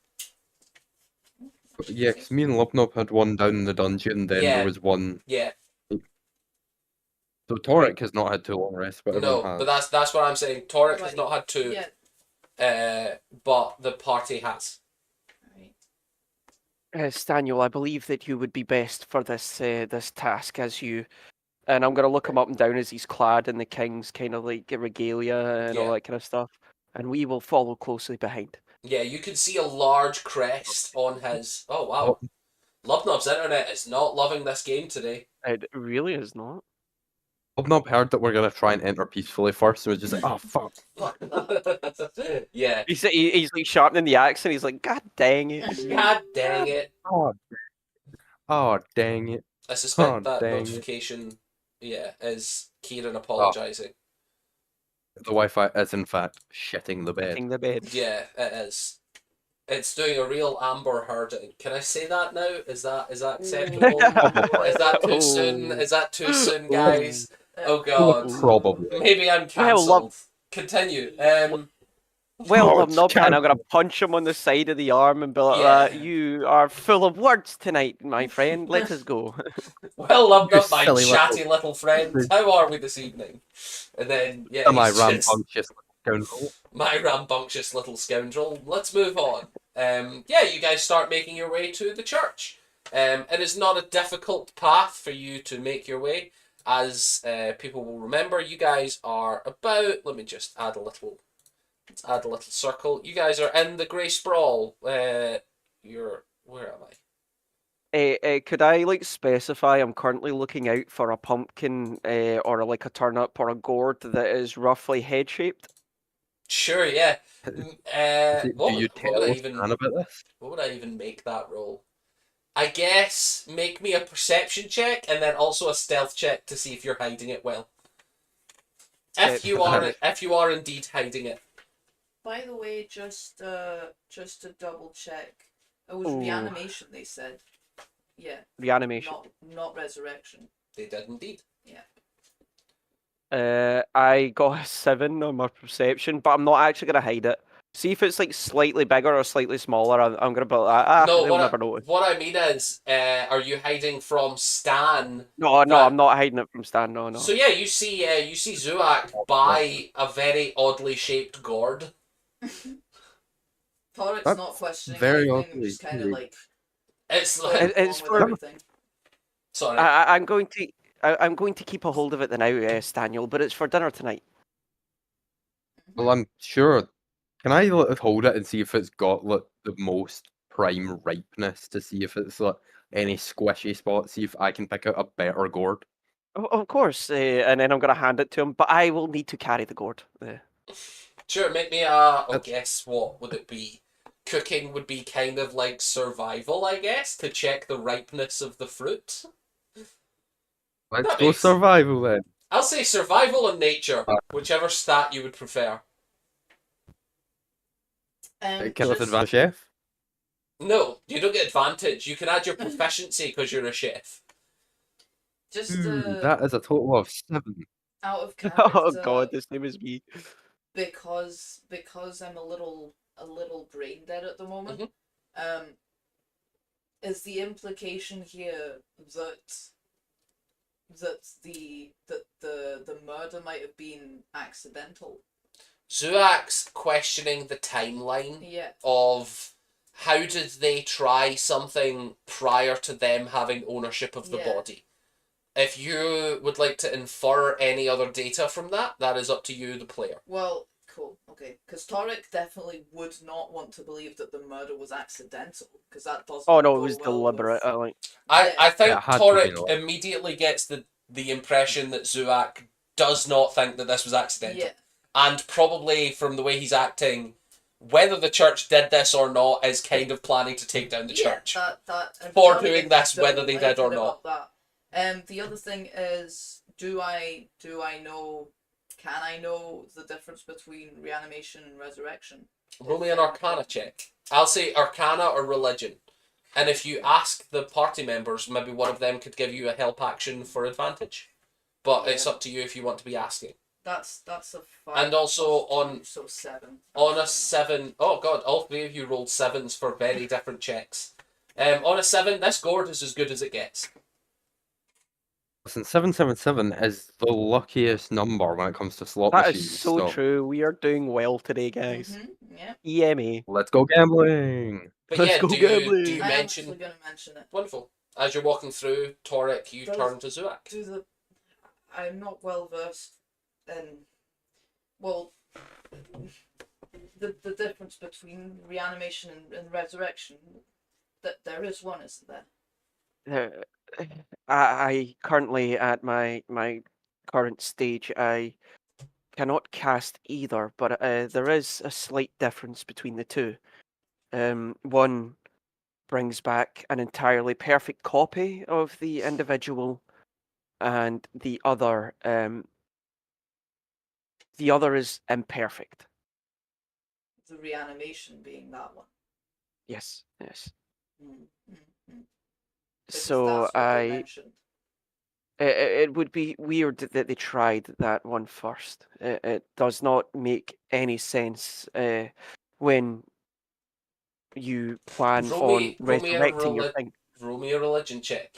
Yeah, because me and Lubnob had one down in the dungeon, then Yeah. there was one. Yeah. So Torek has not had too long rest, but everyone No, has. but that's what I'm saying. Torek has not had 2. Yeah. But the party has. Right. Staniel, I believe that you would be best for this this task as you. And I'm gonna look him up and down as he's clad in the king's kind of like regalia and all Yeah. that kind of stuff, and we will follow closely behind. Yeah, you can see a large crest on his... Oh, wow. Lubnob's internet is not loving this game today. It really is not. Lubnob heard that we're gonna try and enter peacefully first, and was just like, oh fuck. Yeah. He's like sharpening the axe, and he's like, God dang it! God dang it. Oh dang it. I suspect Oh, that dang it. notification, is Kieran apologising. The Wi-Fi is in fact shitting the bed. Shitting the bed. Yeah, it is. It's doing a real Amber Hearding. Can I say that now? Is that acceptable? Is that too soon? Is that too soon, guys? Oh god. Probably. Maybe I'm cancelled. Continue. Well, I'm not, and I'm gonna cancelled. punch him on the side of the arm and be like, Yeah. "You are full of words tonight, my friend. Let us go." Well, I'm You not my silly chatty little friend. bastard. How are we this evening? And then, yeah, My he's just rambunctious scoundrel. my rambunctious little scoundrel. Let's move on. Yeah, you guys start making your way to the church. It is not a difficult path for you to make your way, as people will remember. You guys are about. Let me just add a little. Let's add a little circle. You guys are in the Grey Sprawl. You're. Where am I? Could I like specify I'm currently looking out for a pumpkin, or like a turnip or a gourd that is roughly head shaped? Sure, yeah. Do you What would I tell even Stan about this? what would I even make that roll? I guess make me a perception check and then also a stealth check to see if you're hiding it well. Perception. If you are indeed hiding it. By the way, just to double check, it was Ooh. reanimation. They said, yeah, Reanimation. not resurrection. They did indeed. I got a 7 on my perception, but I'm not actually gonna hide it. See if it's like slightly bigger or slightly smaller. I'm gonna be like, No, they'll never notice. what I mean is, are you hiding from Stan? No, That- I'm not hiding it from Stan. No. So yeah, you see Zuak buy a very oddly shaped gourd. Torik's That's not questioning very anything. I'm oddly just kind of shaped. like It's going like It's along with for- everything. sorry. I'm going to. I'm going to keep a hold of it now, Staniel. But it's for dinner tonight. Well, I'm sure. Can I hold it and see if it's got like the most prime ripeness to see if it's like any squishy spots? See if I can pick out a better gourd. Of course, and then I'm gonna hand it to him. But I will need to carry the gourd. Sure, make me guess what would it be? Cooking would be kind of like survival, I guess, to check the ripeness of the fruit. Let's That go makes- survival then. I'll say survival and nature, whichever stat you would prefer. Kill with Just, advantage, chef. No, you don't get advantage. You can add your proficiency because you're a chef. just That is a total of 7. out of character. Oh God, this name is me. because I'm a little brain dead at the moment. Is the implication here that the murder might have been accidental? Zuak's questioning the timeline Yeah. of how did they try something prior to them having ownership of the Yeah. body. If you would like to infer any other data from that, that is up to you, the player. Well, cool. Okay, because Torik definitely would not want to believe that the murder was accidental, because that doesn't. Oh no, it go was well deliberate. with- I think Yeah, it had to be Torik like- immediately gets the impression that Zuak does not think that this was accidental. Yeah. And probably from the way he's acting, whether the church did this or not is kind of planning to take down the church. That and For Torik doing is this, whether they did or delighted not. about that. The other thing is, do I know? Can I know the difference between reanimation and resurrection? Roll me an Arcana check. I'll say Arcana or Religion. And if you ask the party members, maybe one of them could give you a help action for advantage. But it's Yeah. up to you if you want to be asking. That's a 5. And also plus on- 2, so 7. On a 7, oh god, all three of you rolled 7s for very different checks. On a 7, this gourd is as good as it gets. Listen, 777 is the luckiest number when it comes to slot That machines. is so true. We are doing well today, guys. Yeah. EMA. Let's go gambling. But Let's yeah, go do gambling. you I am mention... actually going to mention it. Wonderful. As you're walking through Torik, you Does- turn to Zuak. I'm not well versed in, well, the difference between reanimation and resurrection. That there is one, isn't there? I currently at my current stage, I cannot cast either, but there is a slight difference between the two. One brings back an entirely perfect copy of the individual, and the other is imperfect. The reanimation being that one. Yes. Mm, mm, mm. Because So that's what they I mentioned. It would be weird that they tried that one first. It does not make any sense when you plan on Roll me a resurrecting your thing. roll me a religion check.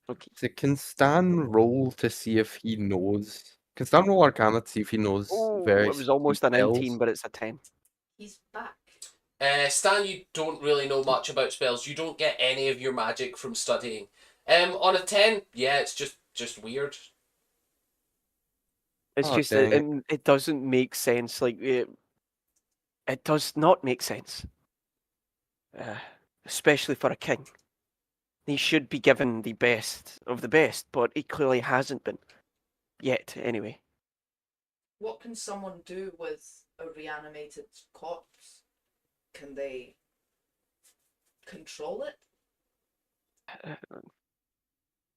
Okay. So can Stan roll to see if he knows? Can Stan roll Arcana to see if he knows Oh, various it was almost a 19, spells? but it's a 10. He's back. Stan, you don't really know much about spells. You don't get any of your magic from studying. On a 10, yeah, it's just weird. It's Oh, just dang that it. it doesn't make sense. Like it does not make sense, especially for a king. He should be given the best of the best, but he clearly hasn't been yet. Anyway, What can someone do with a reanimated corpse? Can they control it?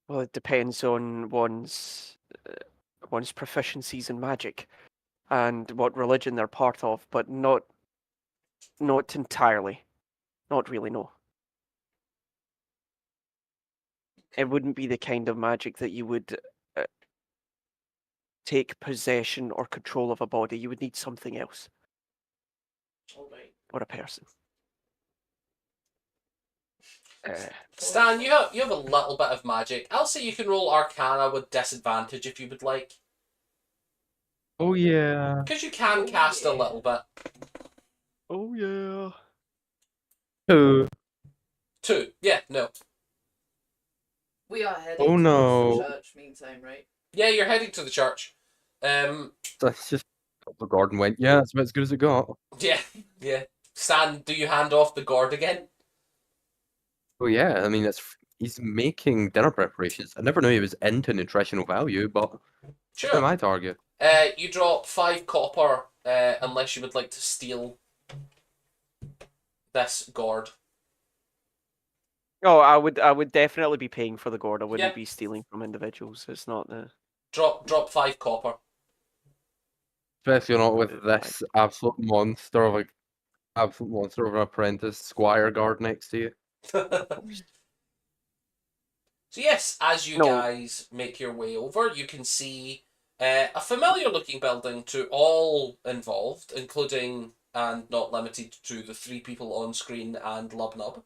well, it depends on one's proficiencies in magic and what religion they're part of, but not entirely. Not really, no. It wouldn't be the kind of magic that you would take possession or control of a body. You would need something else All right. or a person. Stan, you have a little bit of magic. I'll say you can roll Arcana with disadvantage if you would like. Oh yeah. Because you can Oh, cast yeah. a little bit. Oh yeah. Oh, 2. Yeah, no. We are heading Oh, towards no. the church meantime, right? Yeah, you're heading to the church. that's just the Gordon went. Yeah, that's about as good as it got. Yeah. Stan, do you hand off the gourd again? Oh yeah, I mean he's making dinner preparations. I never knew he was into nutritional value, but he's Sure. my target. You drop 5 copper, unless you would like to steal this gourd. Oh, I would definitely be paying for the gourd. I wouldn't Yeah. be stealing from individuals. It's not the Drop 5 copper. Especially not with this absolute monster of an apprentice squire guard next to you. So yes, as you No. guys make your way over, you can see a familiar looking building to all involved, including and not limited to the 3 people on screen and Lubnub.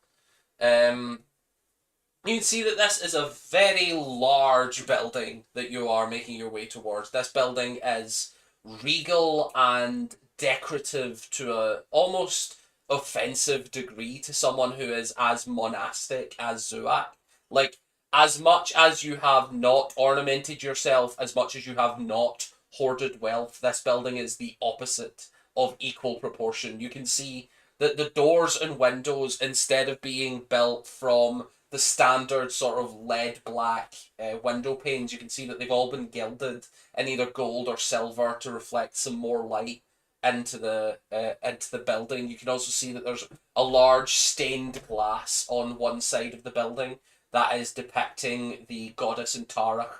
You can see that this is a very large building that you are making your way towards. This building is regal and decorative to a almost offensive degree to someone who is as monastic as Zuak. Like, as much as you have not ornamented yourself, as much as you have not hoarded wealth, this building is the opposite of equal proportion. You can see that the doors and windows, instead of being built from the standard sort of lead black window panes, you can see that they've all been gilded in either gold or silver to reflect some more light into the building. You can also see that there's a large stained glass on one side of the building that is depicting the goddess Antarach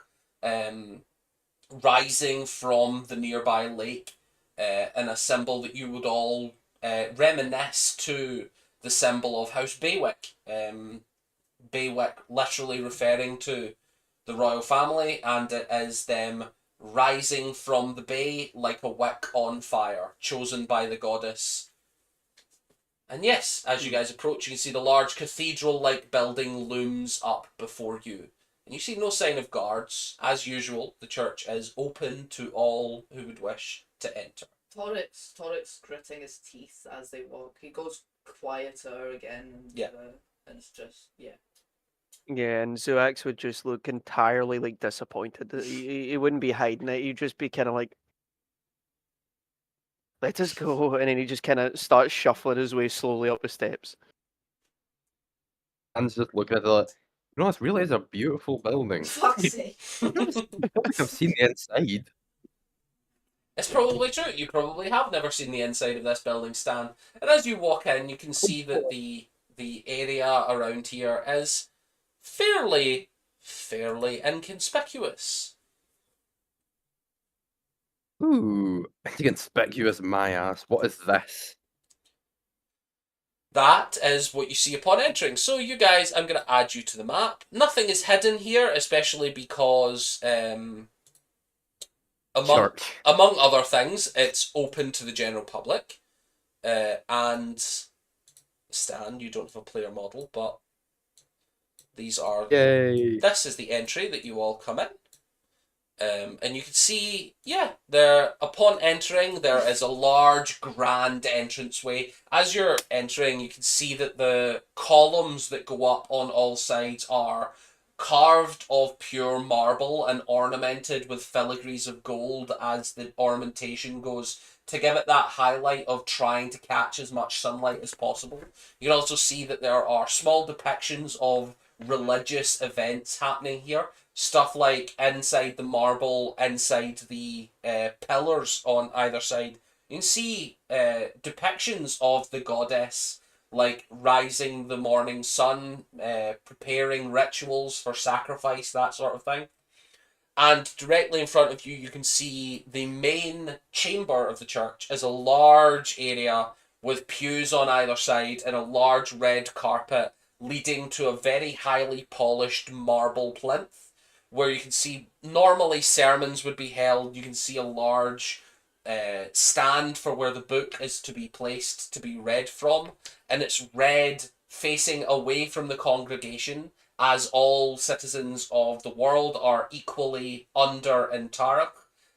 rising from the nearby lake in a symbol that you would all reminisce to the symbol of House Baywick. Baywick literally referring to the royal family, and it is them rising from the bay like a wick on fire, chosen by the goddess. And yes, as you guys approach, you can see the large cathedral-like building looms up before you. And you see no sign of guards. As usual, the church is open to all who would wish to enter. Torix gritting his teeth as they walk. He goes quieter again. And, Yeah. and it's just, yeah. Yeah, and Zuax would just look entirely like disappointed. He wouldn't be hiding it. He'd just be kind of like, "Let us go," and then he just kind of starts shuffling his way slowly up the steps. And just looking at it like, this really is a beautiful building. Fuck's sake. I think I've seen the inside. It's probably true. You probably have never seen the inside of this building, Stan. And as you walk in, you can see that the area around here is fairly inconspicuous. Ooh, inconspicuous my ass. What is this? that is what you see upon entering. So you guys, I'm going to add you to the map. Nothing is hidden here, especially because among Church. other things, it's open to the general public. And Stan, you don't have a player model, but these are Yay. this is the entry that you all come in. And you can see, there upon entering, there is a large, grand entranceway. As you're entering, you can see that the columns that go up on all sides are carved of pure marble and ornamented with filigrees of gold as the ornamentation goes to give it that highlight of trying to catch as much sunlight as possible. You can also see that there are small depictions of religious events happening here. Stuff like inside the marble, inside the pillars on either side. You can see depictions of the goddess, like rising the morning sun, preparing rituals for sacrifice, that sort of thing. And directly in front of you, you can see the main chamber of the church is a large area with pews on either side and a large red carpet leading to a very highly polished marble plinth where you can see normally sermons would be held. You can see a large stand for where the book is to be placed to be read from, and it's read facing away from the congregation as all citizens of the world are equally under in Tarok.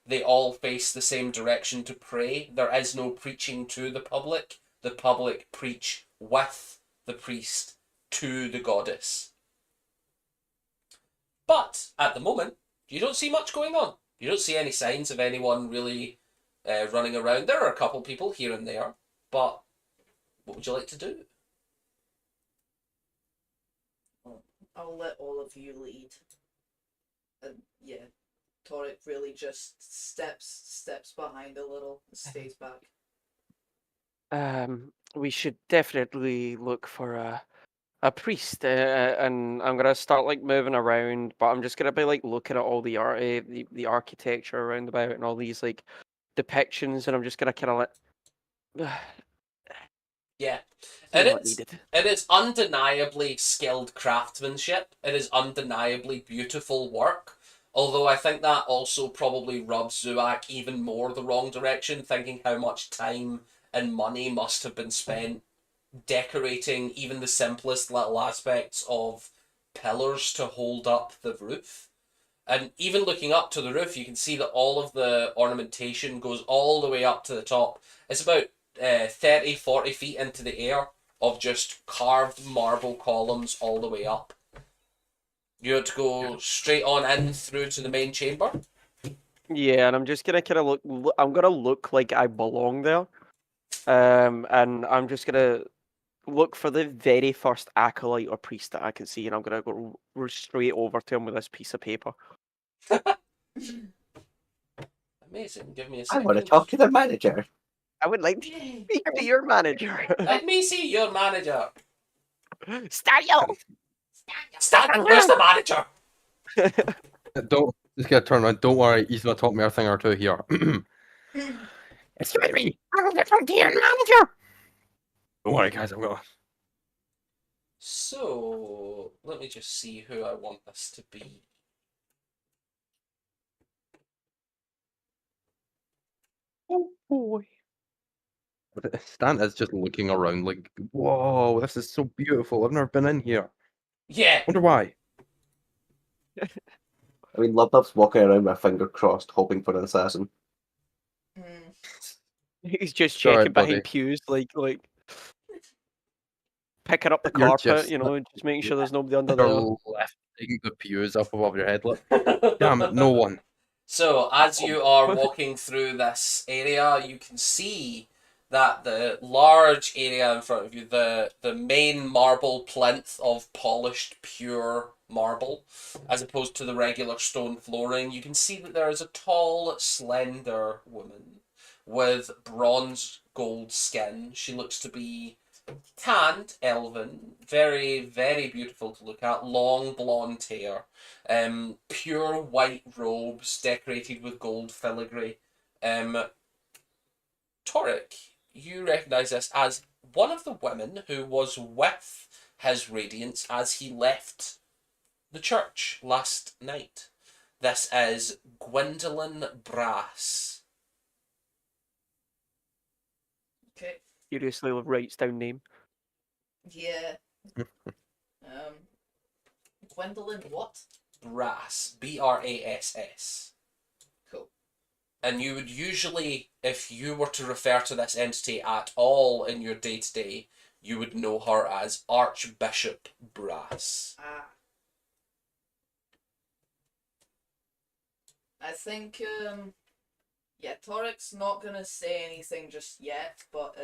They all face the same direction to pray. There is no preaching to the public. The public preach with the priest to the goddess. But at the moment, you don't see much going on. You don't see any signs of anyone really running around. There are a couple people here and there, but what would you like to do? I'll let all of you lead. And yeah, Torek really just steps behind a little and stays back. We should definitely look for a priest, and I'm gonna start like moving around, but I'm just gonna be like looking at all the art, the architecture around about, and all these like depictions, and I'm just gonna kind of like Yeah. see And what needed. it is undeniably skilled craftsmanship. It is undeniably beautiful work. Although I think that also probably rubs Zuak even more the wrong direction, thinking how much time and money must have been spent decorating even the simplest little aspects of pillars to hold up the roof. And even looking up to the roof, you can see that all of the ornamentation goes all the way up to the top. It's about 30, 40 feet into the air of just carved marble columns all the way up. You have to go straight on in through to the main chamber. Yeah, and I'm just gonna kind of I'm gonna look like I belong there, and I'm just gonna look for the very first acolyte or priest that I can see, and I'm gonna go straight over to him with this piece of paper. Amazing. Give me a I second. want to talk to the manager. I would like to speak to your manager. Let me see your manager. Style. Stan, where's the manager? Don't just get turned around. Don't worry, he's gonna talk me a thing or two here. Excuse me, I want to talk to your manager. Don't worry, guys, I'm gonna. So, let me just see who I want this to be. Oh boy. Stan is just looking around like, whoa, this is so beautiful. I've never been in here. Yeah. Wonder why. I mean, Lubnub's walking around with a finger crossed, hoping for an assassin. He's just Sorry, checking buddy. behind pews, like picking up the You're carpet, just just making sure there's nobody under You're there. lifting the pews up above your head. Look. Damn it, no one. So, as you are walking through this area, you can see that the large area in front of you, the main marble plinth of polished pure marble, as opposed to the regular stone flooring, you can see that there is a tall, slender woman with bronze gold skin. She looks to be tanned, elven, very, very beautiful to look at, long blonde hair, pure white robes decorated with gold filigree. Torek, you recognise this as one of the women who was with his radiance as he left the church last night. This is Gwendolyn Brass. Okay. Curiously writes down name. Yeah. Gwendolyn what? Brass. Brass. Cool. And you would usually, if you were to refer to this entity at all in your day-to-day, you would know her as Archbishop Brass. Ah. I think, yeah, Torik's not gonna say anything just yet, but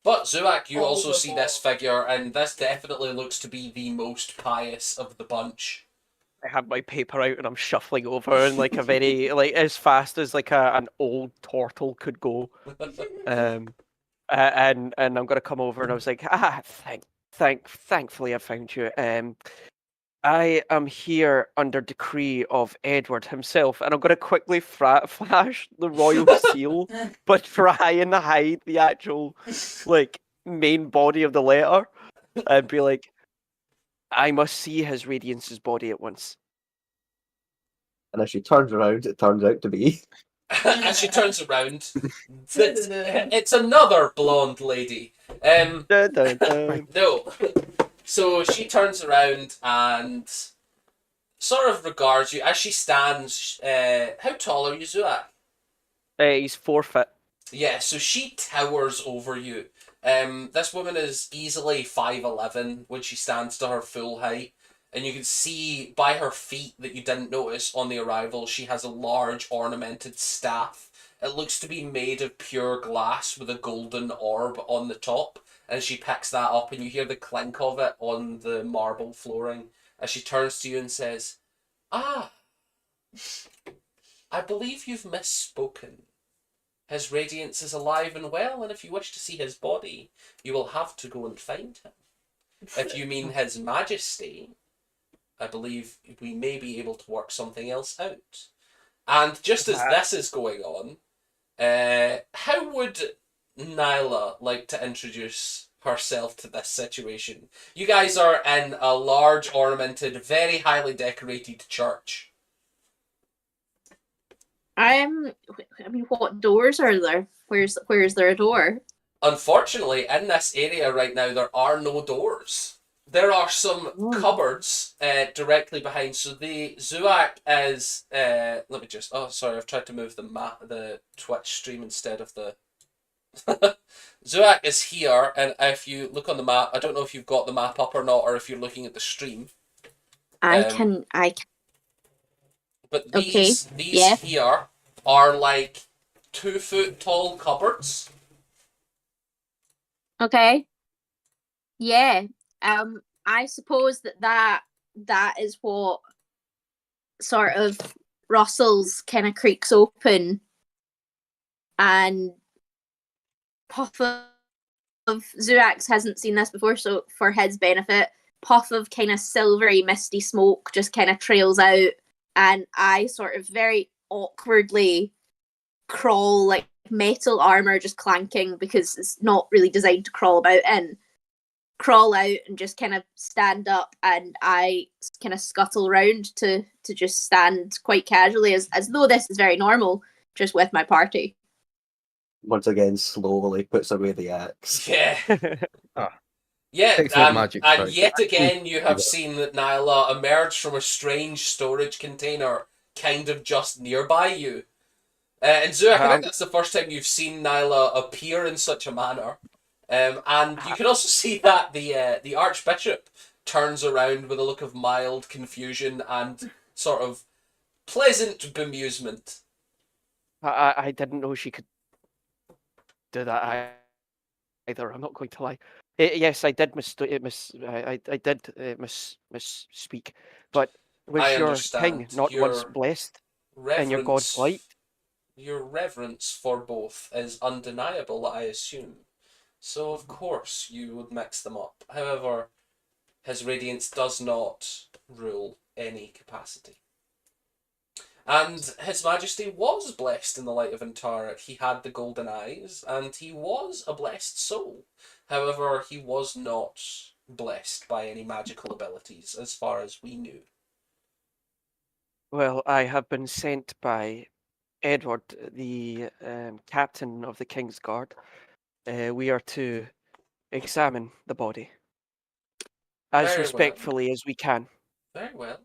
But Zuak, you All also the see this more. figure, and this definitely looks to be the most pious of the bunch. I have my paper out and I'm shuffling over in like a very like as fast as like an old turtle could go. And I'm gonna come over and I was like, thankfully I found you. I am here under decree of Edward himself, and I'm gonna quickly flash the royal seal, but try and hide the actual like main body of the letter, and be like, I must see His Radiance's body at once. And as she turns around, it turns out to be. As she turns around, it's another blonde lady. Dun, dun, dun. No. So she turns around and sort of regards you as she stands. How tall are you, Zuak? He's 4 foot. Yeah, so she towers over you. This woman is easily 5'11" when she stands to her full height. And you can see by her feet that you didn't notice on the arrival, she has a large ornamented staff. It looks to be made of pure glass with a golden orb on the top. And she picks that up and you hear the clink of it on the marble flooring as she turns to you and says, "Ah, I believe you've misspoken. His radiance is alive and well, and if you wish to see his body, you will have to go and find him. If you mean his majesty, I believe we may be able to work something else out." And just as this is going on, how would Nyla like to introduce herself to this situation? You guys are in a large, ornamented, very highly decorated church. I mean, what doors are there? Where's there a door? Unfortunately, in this area right now, there are no doors. There are some cupboards directly behind. So the Zuak is. Let me just. Oh, sorry, I've tried to move the Twitch stream instead of the. Zuak is here, and if you look on the map, I don't know if you've got the map up or not, or if you're looking at the stream. I can. But Okay, these yeah. here are like 2 foot tall cupboards. Okay. Yeah. I suppose that is what sort of rustles kind of creaks open, and puff of Zuax hasn't seen this before, so for his benefit, puff of kind of silvery misty smoke just kind of trails out, and I sort of very awkwardly crawl, like metal armor just clanking because it's not really designed to crawl about in, crawl out and just kind of stand up, and I kind of scuttle round to just stand quite casually as though this is very normal, just with my party. Once again, slowly puts away the axe. Yeah. Ah. Yeah, Excellent magic and strike. yet again you have seen that Nyla emerge from a strange storage container kind of just nearby you. And Zuak, I think that's the first time you've seen Nyla appear in such a manner. And you can also see that the Archbishop turns around with a look of mild confusion and sort of pleasant bemusement. I didn't know she could do that either. I'm not going to lie. Yes, I did I did misspeak, but was I your understand. king not once blessed and your god flight? Your reverence for both is undeniable, I assume. So of course you would mix them up. However, his radiance does not rule any capacity. And His Majesty was blessed in the light of Antares. He had the golden eyes, and he was a blessed soul. However, he was not blessed by any magical abilities, as far as we knew. Well, I have been sent by Edward, the captain of the King's Guard. We are to examine the body as Very well. respectfully as we can. Very well.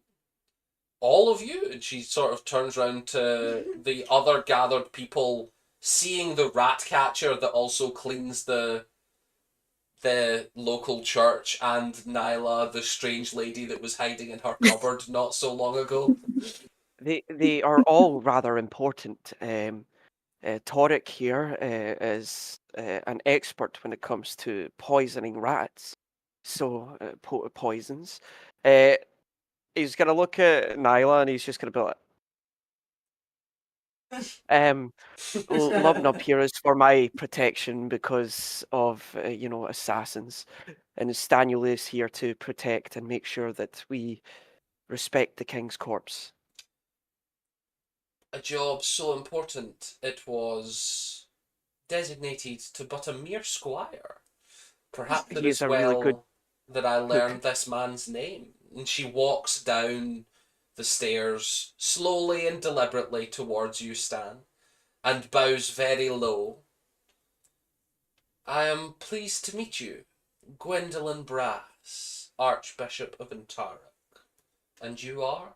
All of you, and she sort of turns round to the other gathered people, seeing the rat catcher that also cleans the local church, and Nyla, the strange lady that was hiding in her cupboard not so long ago. They are all rather important. Torek here is an expert when it comes to poisoning rats, so poisons. He's gonna look at Nyla and he's just gonna be like, Lubnub here is for my protection because of assassins, and Stanul is here to protect and make sure that we respect the king's corpse. A job so important it was designated to but a mere squire. Perhaps it He is is a really good well that I cook. learned this man's name. And she walks down the stairs slowly and deliberately towards you, Stan, and bows very low. I am pleased to meet you, Gwendolyn Brass, Archbishop of Antares. And you are?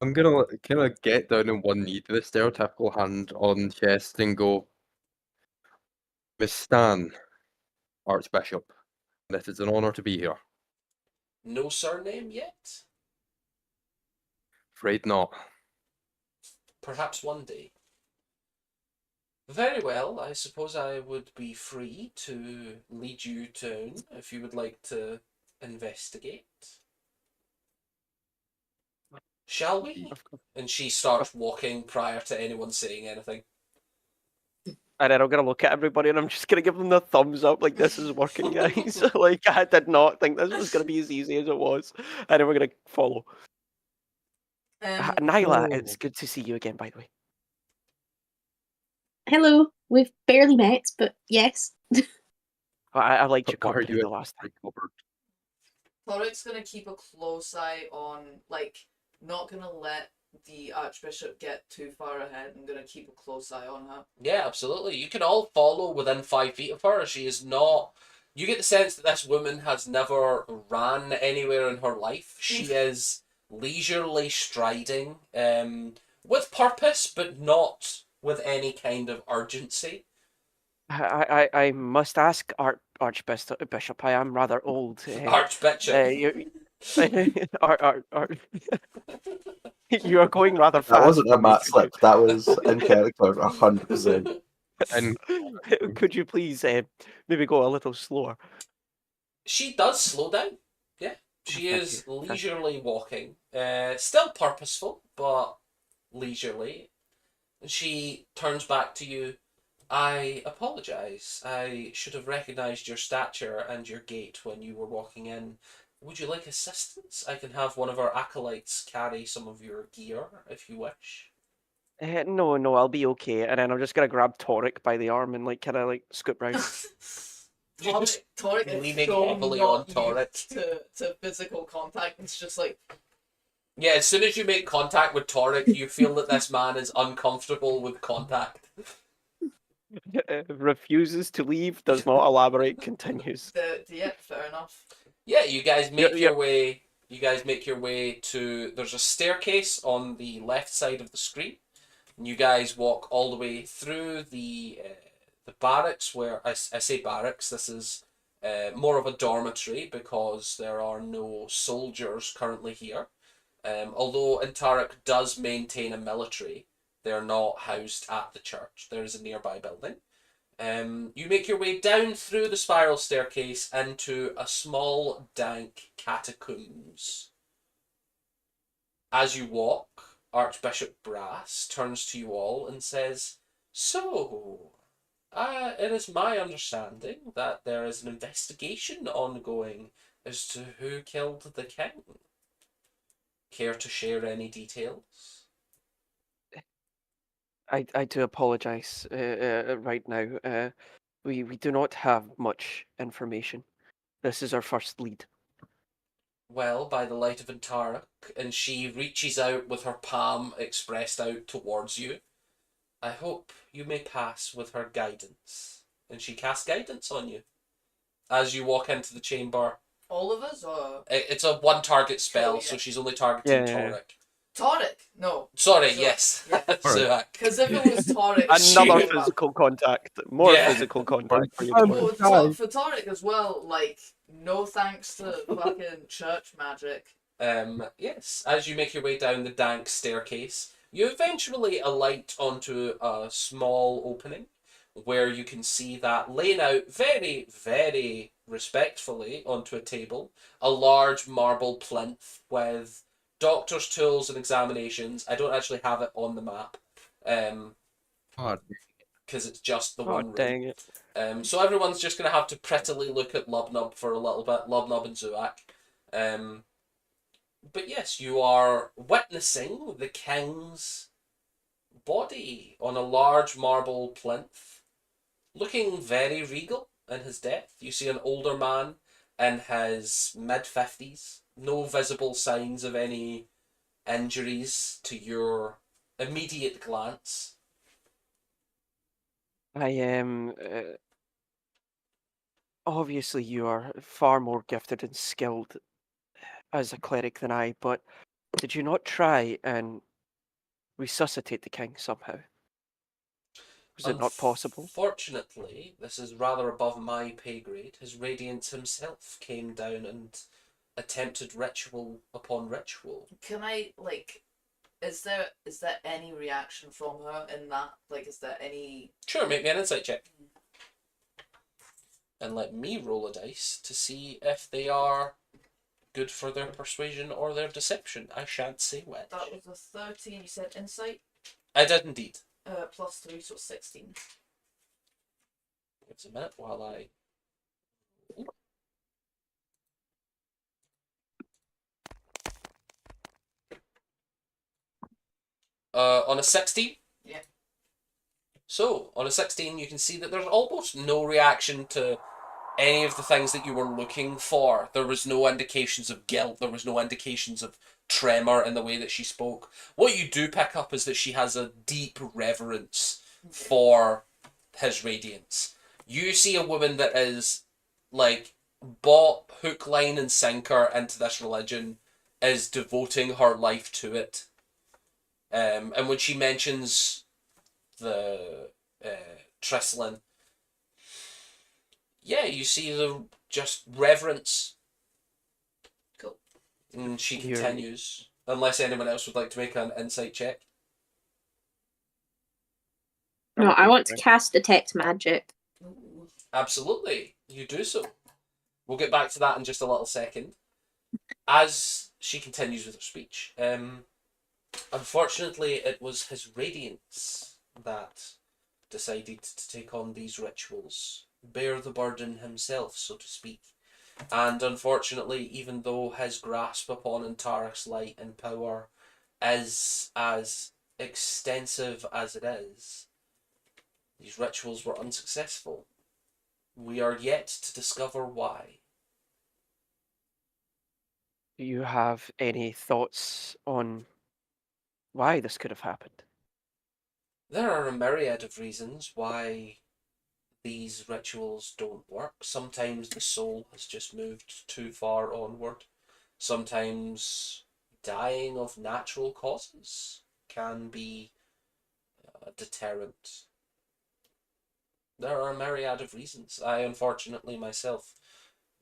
I'm gonna kind of get down on one knee to the stereotypical hand on chest and go, Miss Stan, Archbishop, and it is an honor to be here. No surname yet? Afraid not. Perhaps one day. Very well, I suppose I would be free to lead you down if you would like to investigate. Shall we? Of course. And she starts walking prior to anyone saying anything. And then I'm gonna look at everybody and I'm just gonna give them the thumbs up, like this is working, guys. Like I did not think this was gonna be as easy as it was, and then we're gonna follow. Nyla, it's good to see you again, by the way. Hello. We've barely met, but yes. I liked your Are company you the last time. recovered? Torek's gonna keep a close eye on, like, not gonna let the Archbishop get too far ahead. I'm gonna keep a close eye on her. Yeah, absolutely. You can all follow within 5 feet of her. She is not. You get the sense that this woman has never ran anywhere in her life. She is leisurely striding, with purpose, but not with any kind of urgency. I must ask, Archbishop, I am rather old. Archbishop. You are going rather fast. That wasn't for a me, mat could slip. That was in character, 100%. And Could you please maybe go a little slower? She does slow down. Yeah. She Thank is you. leisurely walking. Still purposeful, but leisurely. And she turns back to you. I apologise. I should have recognised your stature and your gait when you were walking in. Would you like assistance? I can have one of our acolytes carry some of your gear, if you wish. No, I'll be okay. And then I'm just gonna grab Torek by the arm and like kind of like scoop round. Torek is Leaning so heavily not on Torek. used to physical contact. It's just like, Yeah, as soon as you make contact with Torek, you feel that this man is uncomfortable with contact. Refuses to leave, does not elaborate, continues. yeah, fair enough. Yeah, you guys make Yeah, your way. You guys make your way to. There's a staircase on the left side of the screen. And you guys walk all the way through the barracks. Where I say barracks, this is more of a dormitory because there are no soldiers currently here. Although Antares does maintain a military, they're not housed at the church. There is a nearby building. You make your way down through the spiral staircase into a small, dank catacombs. As you walk, Archbishop Brass turns to you all and says, So, it is my understanding that there is an investigation ongoing as to who killed the king. Care to share any details? I do apologise right now. We do not have much information. This is our first lead. Well, by the light of Antarak, and she reaches out with her palm expressed out towards you. I hope you may pass with her guidance. And she casts guidance on you. As you walk into the chamber, All of us, or it's a one target spell, yeah. so she's only targeting Yeah. Torek. Torek? No, Sorry, So- yes. yeah. Zuak. because if it was Torek, Another She- physical contact. More Yeah. physical contact for you. Um, Torek. Well, Guys. for Torek as well, like, no thanks to fucking church magic. Yes, as you make your way down the dank staircase, you eventually alight onto a small opening where you can see that laying out very, very respectfully onto a table, a large marble plinth with doctor's tools and examinations. I don't actually have it on the map, God. because it's just the Oh, one room. dang it. So everyone's just going to have to prettily look at Lubnub for a little bit, Lubnub and Zuak. But yes, you are witnessing the king's body on a large marble plinth, looking very regal in his death. You see an older man in his mid-50s, no visible signs of any injuries to your immediate glance. I am. Obviously, you are far more gifted and skilled as a cleric than I, but did you not try and resuscitate the king somehow? Was it not possible? Unfortunately, this is rather above my pay grade. His Radiance himself came down and attempted ritual upon ritual. Can I, like, is there any reaction from her in that? Like, is there any? Sure, make me an insight check. And let me roll a dice to see if they are good for their persuasion or their deception. I shan't say which. That was a 13. You said insight. I did indeed. +3, so 16. Give us a minute while I... On a 16? Yeah. So, on a 16, you can see that there's almost no reaction to any of the things that you were looking for. There was no indications of guilt. There was no indications of tremor in the way that she spoke. What you do pick up is that she has a deep reverence for his radiance. You see a woman that is, like, bought hook, line, and sinker into this religion, is devoting her life to it. And when she mentions the Trislin, yeah, you see the just reverence. Cool. And she You're- continues, unless anyone else would like to make an insight check. No, I want to cast Detect Magic. Ooh. Absolutely, you do so. We'll get back to that in just a little second. As she continues with her speech, unfortunately, it was his radiance that decided to take on these rituals, bear the burden himself, so to speak. And unfortunately, even though his grasp upon Antarek's light and power is as extensive as it is, these rituals were unsuccessful. We are yet to discover why. Do you have any thoughts on why this could have happened? There are a myriad of reasons why these rituals don't work. Sometimes the soul has just moved too far onward. Sometimes dying of natural causes can be a deterrent. There are a myriad of reasons. I, unfortunately, myself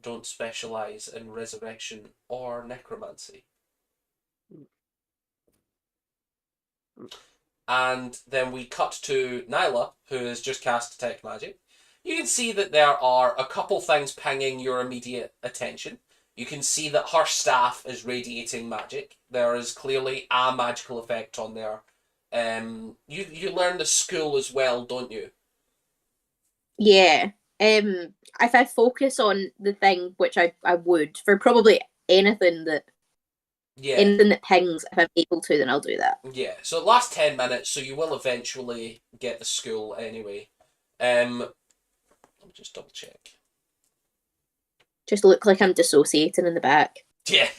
don't specialise in resurrection or necromancy. And then we cut to Nyla, who has just cast Detect Magic. You can see that there are a couple things pinging your immediate attention. You can see that her staff is radiating magic. There is clearly a magical effect on there. You learn the school as well, don't you? Yeah. If I focus on the thing, which I would, for probably anything that Yeah. Anything that pings, if I'm able to, then I'll do that. Yeah, so it lasts 10 minutes, so you will eventually get the school anyway. Let me just double check. Just look like I'm dissociating in the back. Yeah.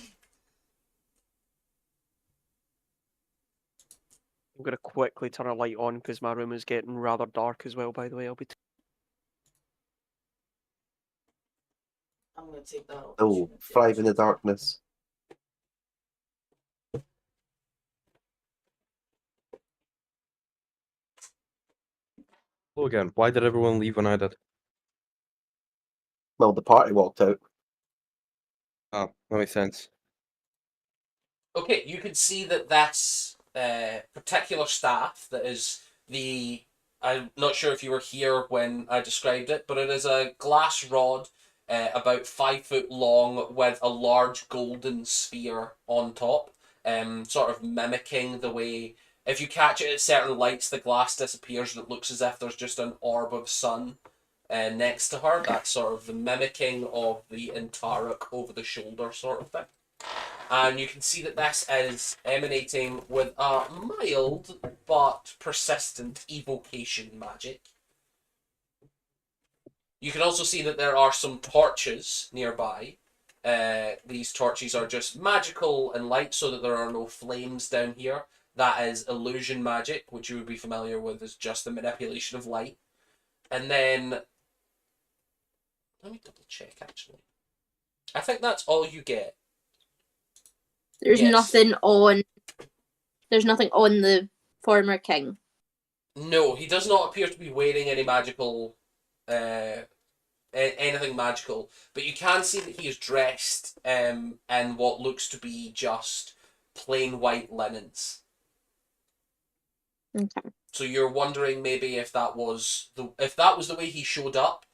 I'm going to quickly turn a light on because my room is getting rather dark as well, by the way. I'm gonna take that Oh, opportunity. thrive in the darkness. Hello again. Why did everyone leave when I did? Well, the party walked out. Ah, that makes sense. Okay, you can see that that's particular staff that is the... I'm not sure if you were here when I described it, but it is a glass rod about 5 foot long with a large golden sphere on top, sort of mimicking the way... If you catch it at certain lights, the glass disappears and it looks as if there's just an orb of sun next to her. That's sort of the mimicking of the Intarok over the shoulder sort of thing. And you can see that this is emanating with a mild but persistent evocation magic. You can also see that there are some torches nearby. These torches are just magical and light so that there are no flames down here. That is illusion magic, which you would be familiar with as just the manipulation of light. And then, let me double check actually. I think that's all you get. There's Yes. nothing on. There's nothing on the former king. No, he does not appear to be wearing any magical, anything magical. But you can see that he is dressed in what looks to be just plain white linens. Okay. So you're wondering maybe if that was the way he showed up,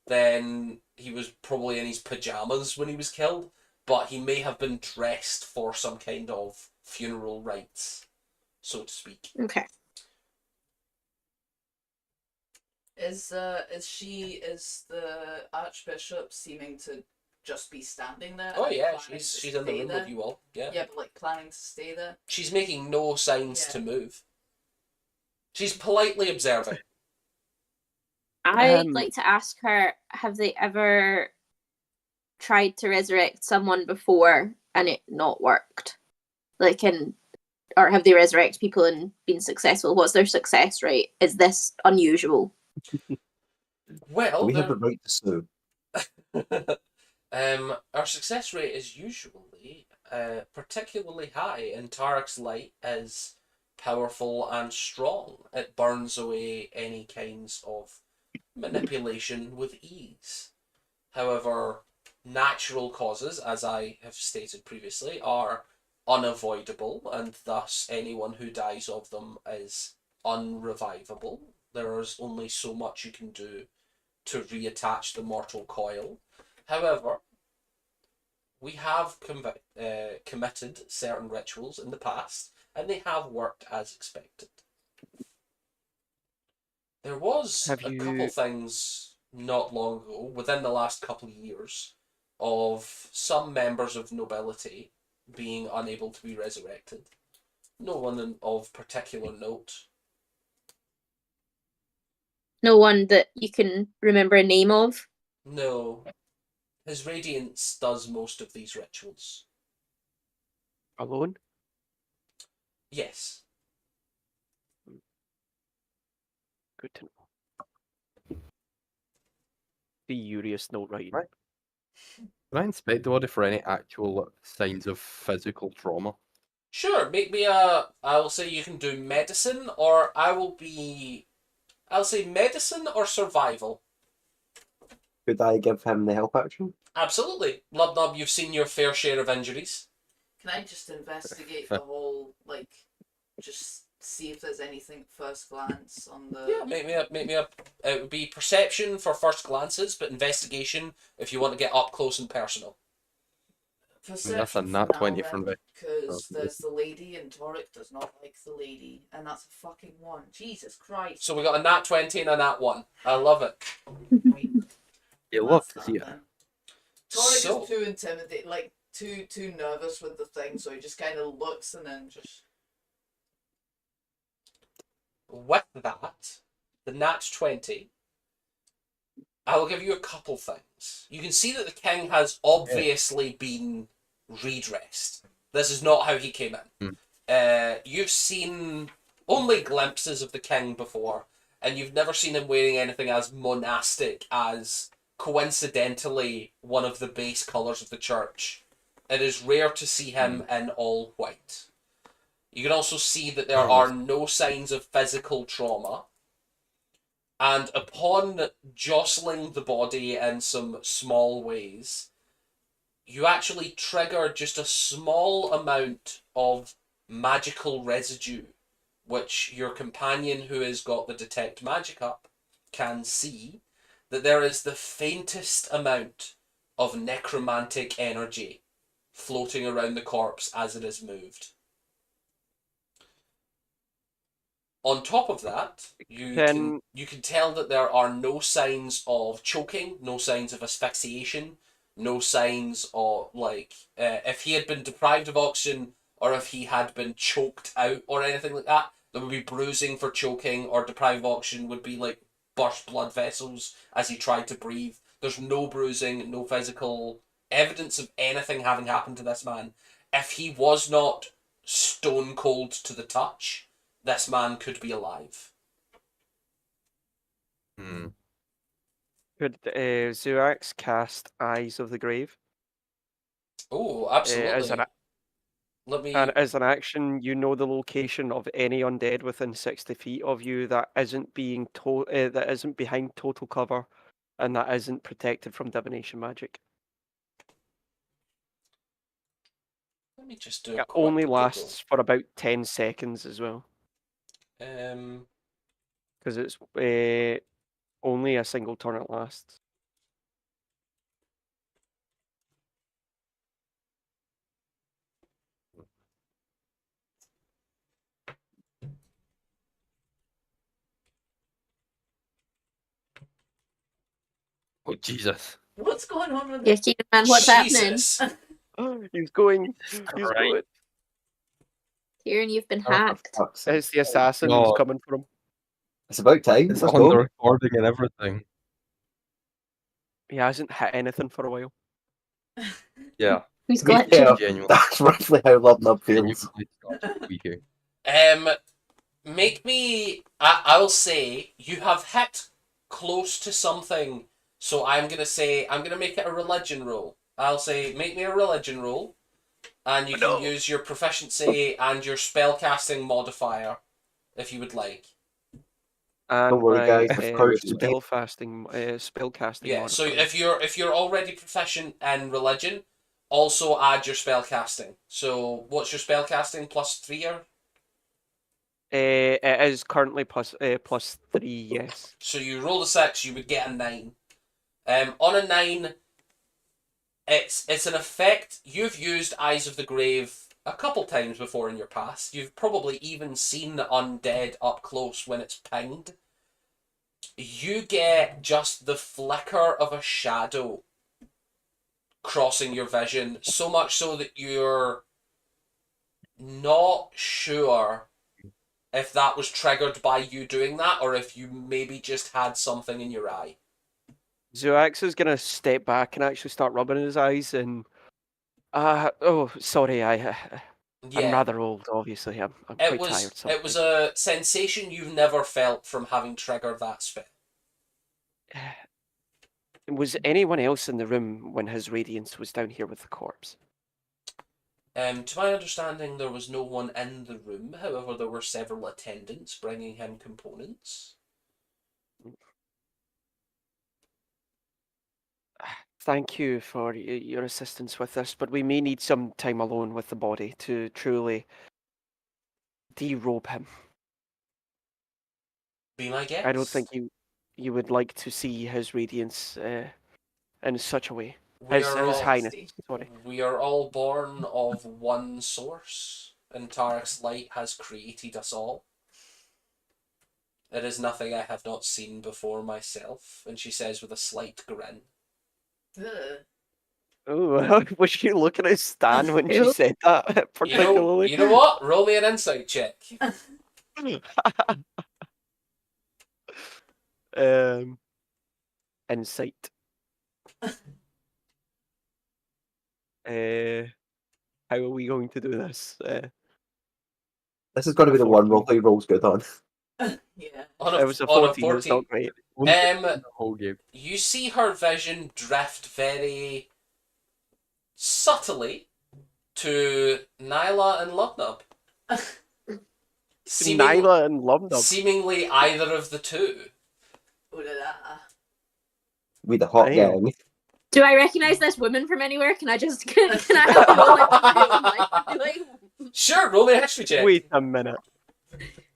then he was probably in his pajamas when he was killed. But he may have been dressed for some kind of funeral rites, so to speak. Okay. Is the Archbishop seeming to just be standing there? Oh and yeah, planning to she's in the stay room there? with you all. Yeah. Yeah, but like planning to stay there. She's making no signs Yeah. to move. She's politely observing. I'd like to ask her, have they ever tried to resurrect someone before and it not worked? Or have they resurrected people and been successful? What's their success rate? Is this unusual? Well, We have the right to sue. our success rate is usually particularly high, and Tarek's light is powerful and strong. It burns away any kinds of manipulation with ease. However, natural causes, as I have stated previously, are unavoidable, and thus anyone who dies of them is unrevivable. There is only so much you can do to reattach the mortal coil. However, we have committed certain rituals in the past, and they have worked as expected. There was a couple things not long ago, within the last couple of years, of some members of nobility being unable to be resurrected. No one of particular note. No one that you can remember a name of? No. His radiance does most of these rituals. Alone? Yes. Good to know. The Urius note writing. Right. Can I inspect the body for any actual signs of physical trauma? Sure, make me a... I'll say you can do medicine, or I'll say medicine or survival. Could I give him the help action? Absolutely. Lubnub, you've seen your fair share of injuries. Can I just investigate the whole, like, just see if there's anything at first glance on the... Yeah, make me a... It would be perception for first glances, but investigation if you want to get up close and personal. Perception That's a for nat now, 20 then, from me. because there's the lady and Torek does not like the lady, and that's a fucking 1. Jesus Christ. So we got a nat 20 and a nat 1. I love it. Right. You Well, love that's to see that it. then. Torek So- is too intimidated. Like, too nervous with the thing, so he just kind of looks and then just. With that, the nat 20, I will give you a couple things. You can see that the king has obviously been redressed. This is not how he came in. You've seen only glimpses of the king before, and you've never seen him wearing anything as monastic as, coincidentally, one of the base colours of the church. It is rare to see him in all white. You can also see that there are no signs of physical trauma. And upon jostling the body in some small ways, you actually trigger just a small amount of magical residue, which your companion who has got the detect magic up can see, that there is the faintest amount of necromantic energy floating around the corpse as it is moved. On top of that, you can tell that there are no signs of choking, no signs of asphyxiation, no signs of, like, if he had been deprived of oxygen or if he had been choked out or anything like that, there would be bruising for choking, or deprived of oxygen would be like burst blood vessels as he tried to breathe. There's no bruising, no physical evidence of anything having happened to this man. If he was not stone cold to the touch, this man could be alive. Could Zurax cast Eyes of the Grave? Oh, absolutely. Let me. And as an action, you know the location of any undead within 60 feet of you that isn't that isn't behind total cover, and that isn't protected from divination magic. Let me just do a quick only Google. lasts for about 10 seconds as well. Because it's only a single turn it lasts. Oh, Jesus. What's going on with Yes, man, what's Jesus. He's going. Jesus He's Christ. going. Kieran, you've been Oh, for hacked. fuck's sake. It's the assassin No. who's coming for him. It's about time. It's Let's on the go. recording and everything. He hasn't hit anything for a while. Yeah. Who's To be glitching? fair, Genuinely. that's roughly how Lubnub feels. Genuinely started squeaking. Make me. I will say you have hit close to something, so I'm gonna make it a religion roll. I'll say make me a religion roll, and you can use your proficiency and your spellcasting modifier if you would like. And Don't worry, my guys, of course you do. spellcasting Yeah. So modifier. if you're already proficient in religion, also add your spellcasting. So what's your spellcasting +3 or? It is currently +3, yes. So you roll a 6, you would get a 9. On a 9, it's an effect. You've used Eyes of the Grave a couple times before in your past. You've probably even seen the undead up close when it's pinged. You get just the flicker of a shadow crossing your vision, so much so that you're not sure if that was triggered by you doing that or if you maybe just had something in your eye. Zurax is gonna step back and actually start rubbing his eyes and sorry, I'm Yeah. rather old, obviously. I'm quite tired sometimes. It was a sensation you've never felt from having triggered that spell. Was anyone else in the room when his radiance was down here with the corpse? To my understanding, there was no one in the room. However, there were several attendants bringing him components. Thank you for your assistance with this, but we may need some time alone with the body to truly derobe him. Be my guest. I don't think you would like to see his radiance in such a way. His Highness, sorry. We are all born of one source, and Tarek's light has created us all. It is nothing I have not seen before myself, and she says with a slight grin. Ugh. Oh, was you looking at Stan when she Ew. said that particularly? You know what? Roll me an insight check. Insight. How are we going to do this? This is going to be the one 14. roleplay rolls good on. Yeah. It was a On a 14. It's not great. The whole game. You see her vision drift very subtly to Nyla and Lubnub. Nyla and Lumdub. Seemingly either of the two. Ooh la la. We the hot Damn. gang. Do I recognize this woman from anywhere? Can I just can I have a moment of my own life and be like, Sure, roll me a history check. Wait a minute.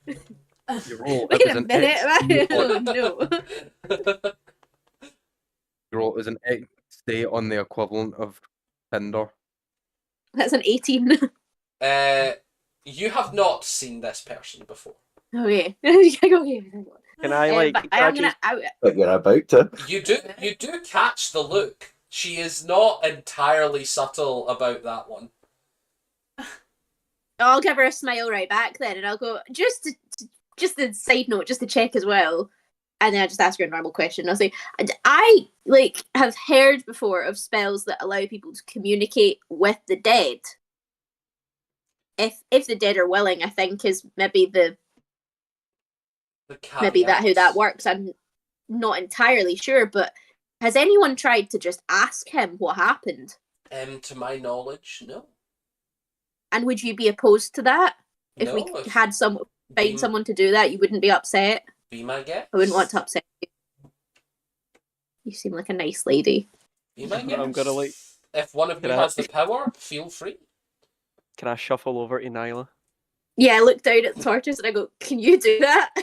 You roll. wait It was a an minute, XD oh on- no. you roll. It was an XD on the equivalent of Tinder. That's an 18. You have not seen this person before. Okay. Can I like? but Can I I am gonna. just- But you're about to. You do catch the look. She is not entirely subtle about that one. I'll give her a smile right back then, and I'll go just a side note, just to check as well, and then I just ask her a normal question. I'll say, I like have heard before of spells that allow people to communicate with the dead. If the dead are willing, I think is maybe that how that works. I'm not entirely sure, but has anyone tried to just ask him what happened? To my knowledge, no. And would you be opposed to that? If No, we if- had Be- find someone to do that, you wouldn't be upset? Be my guest. I wouldn't want to upset you. You seem like a nice lady. Be my guest. I'm gonna like. If one of you Can I- has the power, feel free. Can I shuffle over to Nyla? Yeah, I look down at the tortoise and I go, can you do that?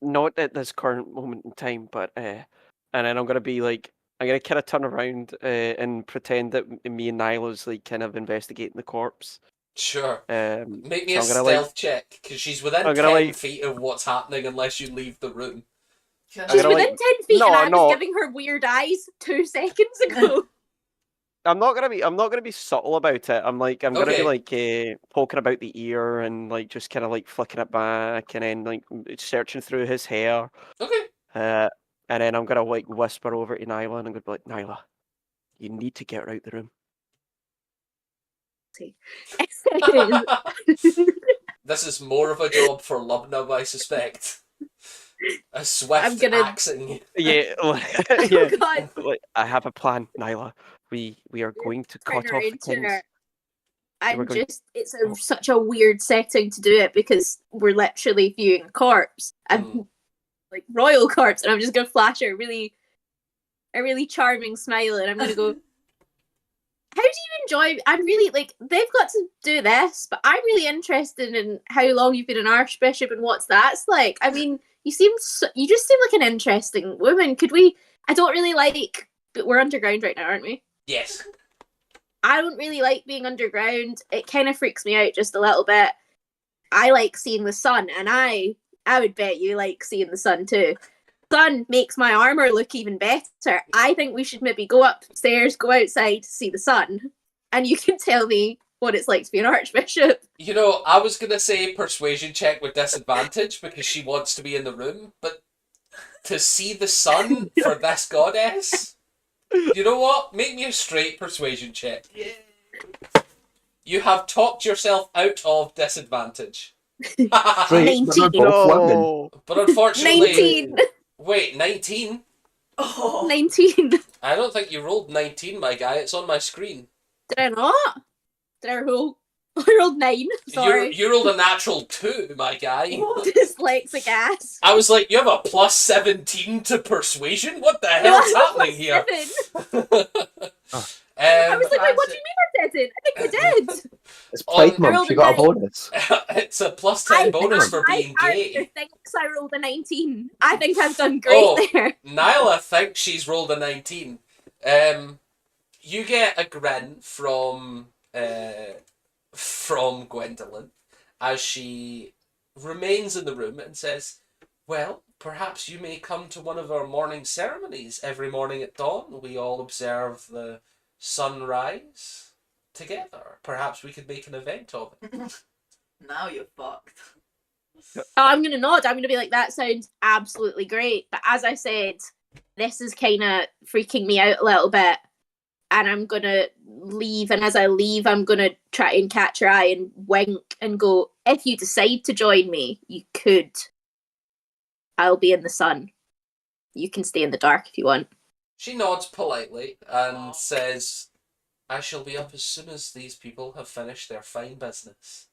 Not at this current moment in time, but and then I'm gonna be like, I'm gonna kind of turn around and pretend that me and Nyla's like kind of investigating the corpse. Sure. Make me so a I'm gonna, stealth check, because she's within I'm 10 gonna, feet of what's happening unless you leave the room. Can She's gonna, within like- 10 feet No, and I no. was giving her weird eyes 2 seconds ago. I'm not gonna be subtle about it. I'm gonna Okay. be like poking about the ear and like just kind of like flicking it back and then like searching through his hair. Okay. And then I'm gonna like whisper over to Nyla and I'm gonna be like, Nyla, you need to get her out the room. This is more of a job for Lubnub, I suspect. A swift I'm gonna- axing. Yeah, Oh yeah. god. Like, I have a plan, Nyla. We are going to Turn cut her off the into kings. her. We're I'm going- just, such a weird setting to do it because we're literally viewing a corpse. And like royal corpse, and I'm just gonna flash her a really charming smile, and I'm gonna go, how do you enjoy? I'm really like, they've got to do this, but I'm really interested in how long you've been an archbishop and what's that's like. I mean, you just seem like an interesting woman. Could we? I don't really like, but we're underground right now, aren't we? Yes. I don't really like being underground. It kind of freaks me out just a little bit. I like seeing the sun, and I would bet you like seeing the sun too. Sun makes my armor look even better. I think we should maybe go upstairs, go outside to see the sun, and you can tell me what it's like to be an archbishop. You know, I was going to say persuasion check with disadvantage because she wants to be in the room, but to see the sun for this goddess? You know what? Make me a straight persuasion check. Yeah. You have talked yourself out of disadvantage. Straight, but they're 19. both women. No. But unfortunately... 19! Wait, 19? Oh. 19! Did I don't think you rolled 19, my guy. It's on my screen. I not? Did I roll? I rolled 9. Sorry. You rolled a natural 2, my guy. Dyslexic ass. I was like, you have a plus 17 to persuasion? What the No, hell's I have a happening here? +7. I was like, wait, what do Um, you mean I didn't? I think I did. It's Pride On- Month, you got a bonus. it's a plus 10 bonus for being My gay. partner thinks I rolled a 19. I think I've done great Oh. there. Nyla thinks she's rolled a 19. You get a grin from Gwendolyn as she remains in the room and says, well, perhaps you may come to one of our morning ceremonies. Every morning at dawn, we all observe the sunrise together. Perhaps we could make an event of it. Now you're fucked. Oh, I'm gonna nod. I'm gonna be like, that sounds absolutely great. But as I said, this is kind of freaking me out a little bit, and I'm gonna leave. And as I leave, I'm gonna try and catch her eye and wink and go, if you decide to join me, you could. I'll be in the sun. You can stay in the dark if you want. She nods politely and says, I shall be up as soon as these people have finished their fine business.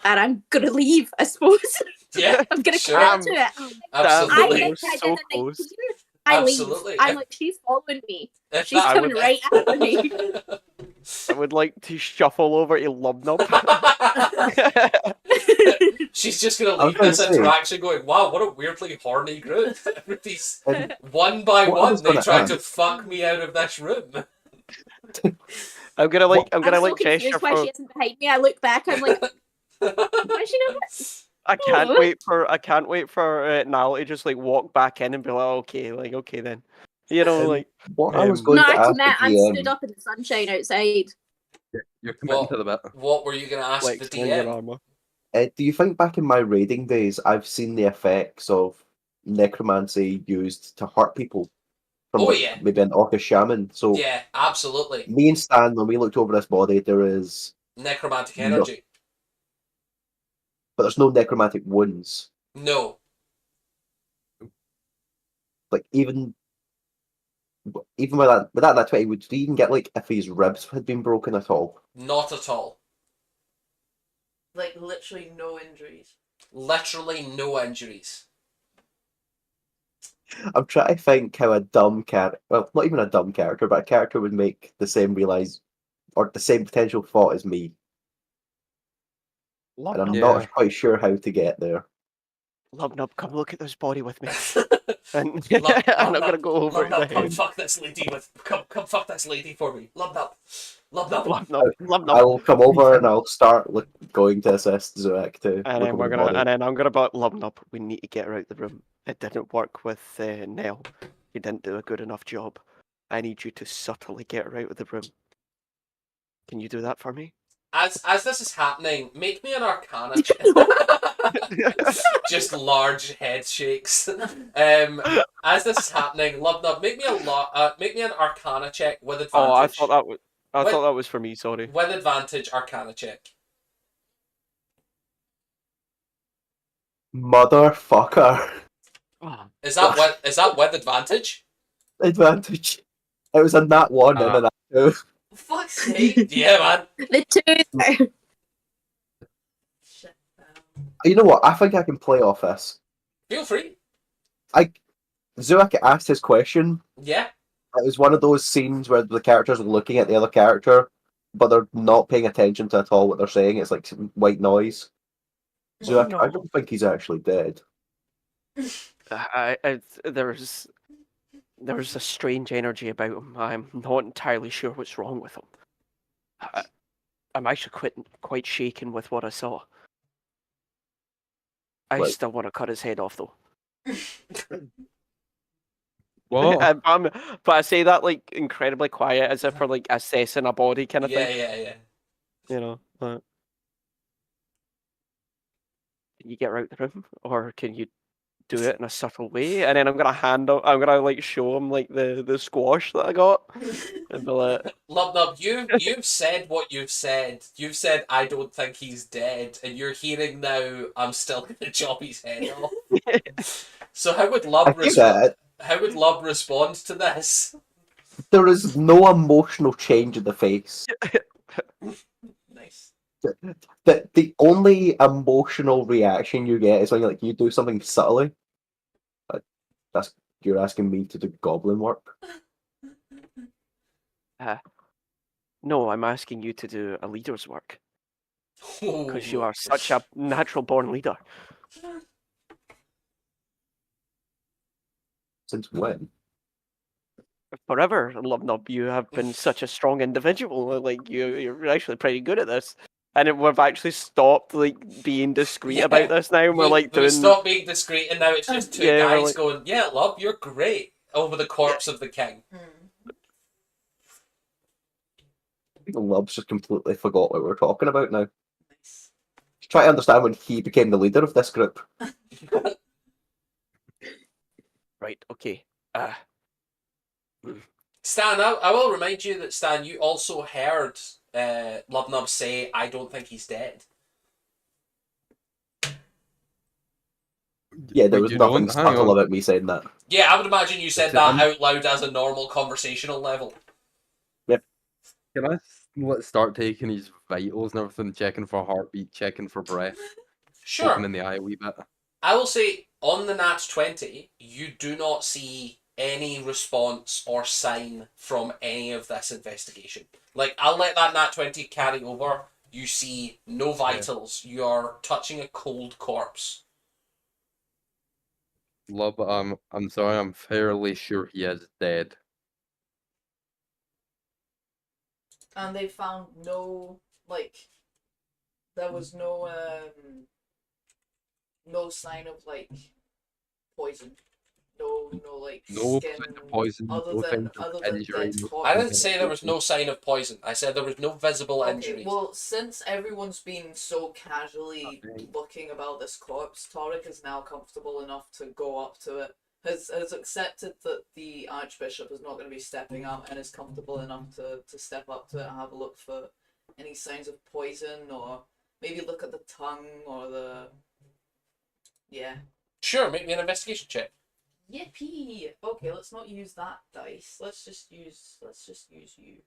And I'm gonna leave, I suppose. Yeah, I'm gonna sure. commit to it. I Absolutely. think I So did the close. 19. I Absolutely. leave. I'm like, she's following me. If She's that- coming right after me. I would like to shuffle over to Lubnub. She's just going I to was leave gonna this say- interaction going, wow, what a weirdly horny group. Everybody's And one by What I one, was they gonna tried to ask- fuck me out of this room. I'm gonna I'm gesture so confused why for. she isn't behind me. I look back, I'm like, why is she not? I can't Oh. wait for Niall to just like walk back in and be like, okay then. You know, Um, like what I was Um, going No, to I ask commit. the I'm DM, stood up in the sunshine outside. You're committing What? to the bit. What were you going to ask flex the on your DM? armor. do you think back in my raiding days, I've seen the effects of necromancy used to hurt people from Oh, like, yeah. maybe an orcish shaman? So Yeah, absolutely. me and Stan, when we looked over this body, there is, Necromantic No. energy. but there's no necromantic wounds. No. Like even with that nat 20, would you even get like if his ribs had been broken at all? Not at all. Like literally no injuries. Literally no injuries. I'm trying to think how a dumb character, well, not even a dumb character, but a character would make the same realize or the same potential thought as me, and I'm Lubnub, Yeah. not quite sure how to get there. Lubnub, come look at this body with me. And, Lub- and I'm Lubnub, gonna go over Lubnub, to come him. fuck this lady come fuck this lady for me. Lubnub. Lubnub. Lubnub. I will come over and I'll start going to assist Zoak to And look then over the body. and then I'm gonna be like, Lubnub, we need to get her out the room. It didn't work with Nell. You didn't do a good enough job. I need you to subtly get her out of the room. Can you do that for me? As this is happening, make me an Arcana check. Just large head shakes. As this is happening, Lubnub, make me an Arcana check with advantage. Oh, I thought Wait. that was for me. Sorry. With advantage, Arcana check. Motherfucker. Oh, Is that with advantage? Advantage. It was a nat 1 and a nat 2. Fuck's sake. Yeah, man. The two. Shit. You know what? I think I can play off this. Feel free. Zoak asked his question. Yeah. It was one of those scenes where the character's looking at the other character, but they're not paying attention to at all what they're saying. It's like some white noise. Zoak, no. I don't think he's actually dead. There's a strange energy about him. I'm not entirely sure what's wrong with him. I'm actually quite shaken with what I saw. I Right. still want to cut his head off though. What? But I say that like incredibly quiet, as if we're like assessing a body kind of Yeah, thing. yeah, yeah. You know. But... Can you get her out the room, or can you do it in a subtle way? And then I'm gonna like show him like the squash that I got, and be like, Lubnub, you've said what you've said. You've said I don't think he's dead, and you're hearing now I'm still gonna chop his head off. So how would I Lub think that respond to this? there is no emotional change in the face. Nice. The only emotional reaction you get is when you do something subtly. You're asking me to do goblin work. no, I'm asking you to do a leader's work because you are such a natural born leader. Since when? Forever, Lubnub, you have been such a strong individual. Like you're actually pretty good at this. And we've actually stopped like being discreet Yeah. about this now. And we're like we doing. stop being discreet, and now it's just two Yeah, we're guys like- going, "Yeah, Lub, you're great," over the corpse of the king. Mm. The Lub's just completely forgot what we were talking about now. Nice. Just try to understand when he became the leader of this group. Right. Okay. Stan, I will remind you that, Stan, you also heard Lubnub say, "I don't think he's dead." Yeah, there Wait, was you nothing don't? Hang subtle on. about me saying that. Yeah, I would imagine you said Stan? that out loud as a normal conversational level. Can let's start taking his vitals and everything, checking for heartbeat, checking for breath, Sure. poking in the eye a wee bit. I will say, on the Nat 20, you do not see any response or sign from any of this investigation. Like, I'll let that Nat 20 carry over. You see no vitals. You are touching a cold corpse. Lub, I'm sorry, I'm fairly sure he is dead. And they found no, like, there was no sign of, like, poison. No, like, No skin, sign of poison, other no than signs of injury, dead no corpse. I signs didn't of say there was no sign of poison. I said there was no visible Okay, injuries. well, since everyone's been so casually Okay. looking about this corpse, Torek is now comfortable enough to go up to it. Has accepted that the Archbishop is not going to be stepping out and is comfortable enough to step up to it and have a look for any signs of poison, or maybe look at the tongue or the... Yeah. Sure, make me an investigation check. Yippee! Okay, let's not use that dice. Let's just use you.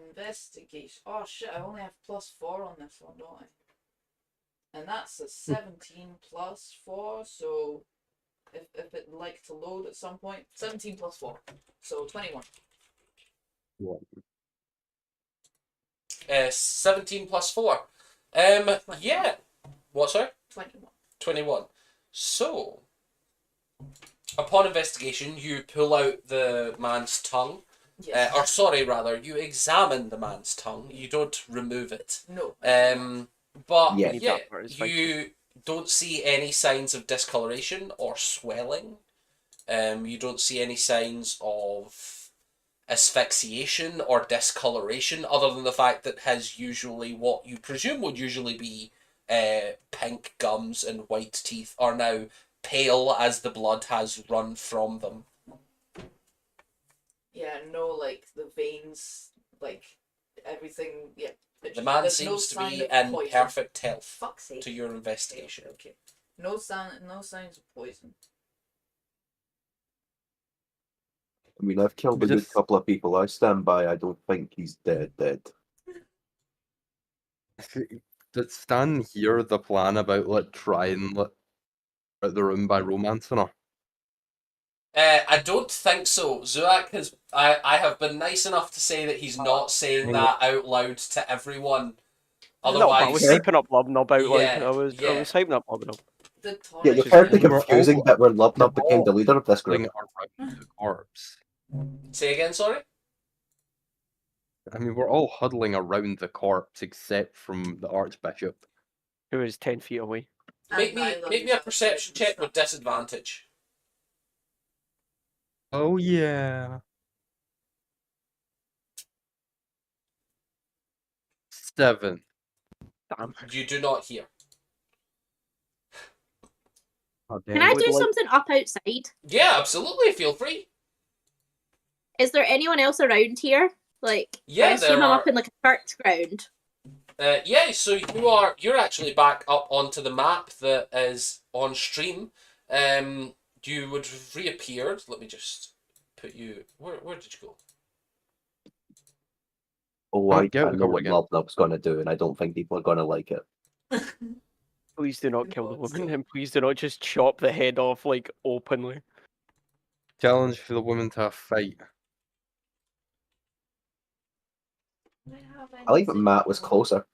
Investigation. Oh shit, I only have +4 on this one, don't I? And that's a 17 +4, so if it'd like to load at some point, 17 +4, so 21. 17 plus 4. Yeah. What, sorry? 21. 21. So, upon investigation, you pull out the man's tongue. Yes. Or sorry, rather, you examine the man's tongue. You don't remove it. No. But Yeah. yeah, That part is fine. you don't see any signs of discoloration or swelling. You don't see any signs of asphyxiation or discoloration, other than the fact that his usually what you presume would usually be pink gums and white teeth are now pale as the blood has run from them. Yeah, no, like, the veins, like, everything, yeah. The man There's seems no to sign be of in poison. perfect health Fuck's sake. to your investigation. Okay. No signs of poison. I mean, I've killed We a good just- couple of people. I stand by. I don't think he's dead. Did Stan hear the plan about trying out the room by romancing her? I don't think so. Zuak has. I have been nice enough to say that he's not saying that out loud to everyone. No, but I was Otherwise, hyping up Lubnub out. Like Yeah, I was hyping up Lubnub. The Yeah, tonic you've Just heard the We were confusing all- bit where Lubnub we're became all the leader of this Fling group. around the corpse. say again. Sorry. I mean, we're all huddling around the corpse except from the Archbishop. Who is 10 feet away. Make me a perception check with disadvantage. Oh yeah. 7. Damn. You do not hear. Oh, Can damn. I would do like- something up outside? Yeah, absolutely. Feel free. Is there anyone else around here? Like, Yeah, I assume there I'm are. up in like a church ground. Yeah, so you're actually back up onto the map that is on stream. You would have reappeared. Let me just put you. Where did you go? Oh, Oh, I get out the know cover what again. Lubnub's going to do, and I don't think people are going to like it. Please do not kill the No, it's woman, still- and please do not just chop the head off like openly. Challenge for the woman to a fight. I like that Matt was closer.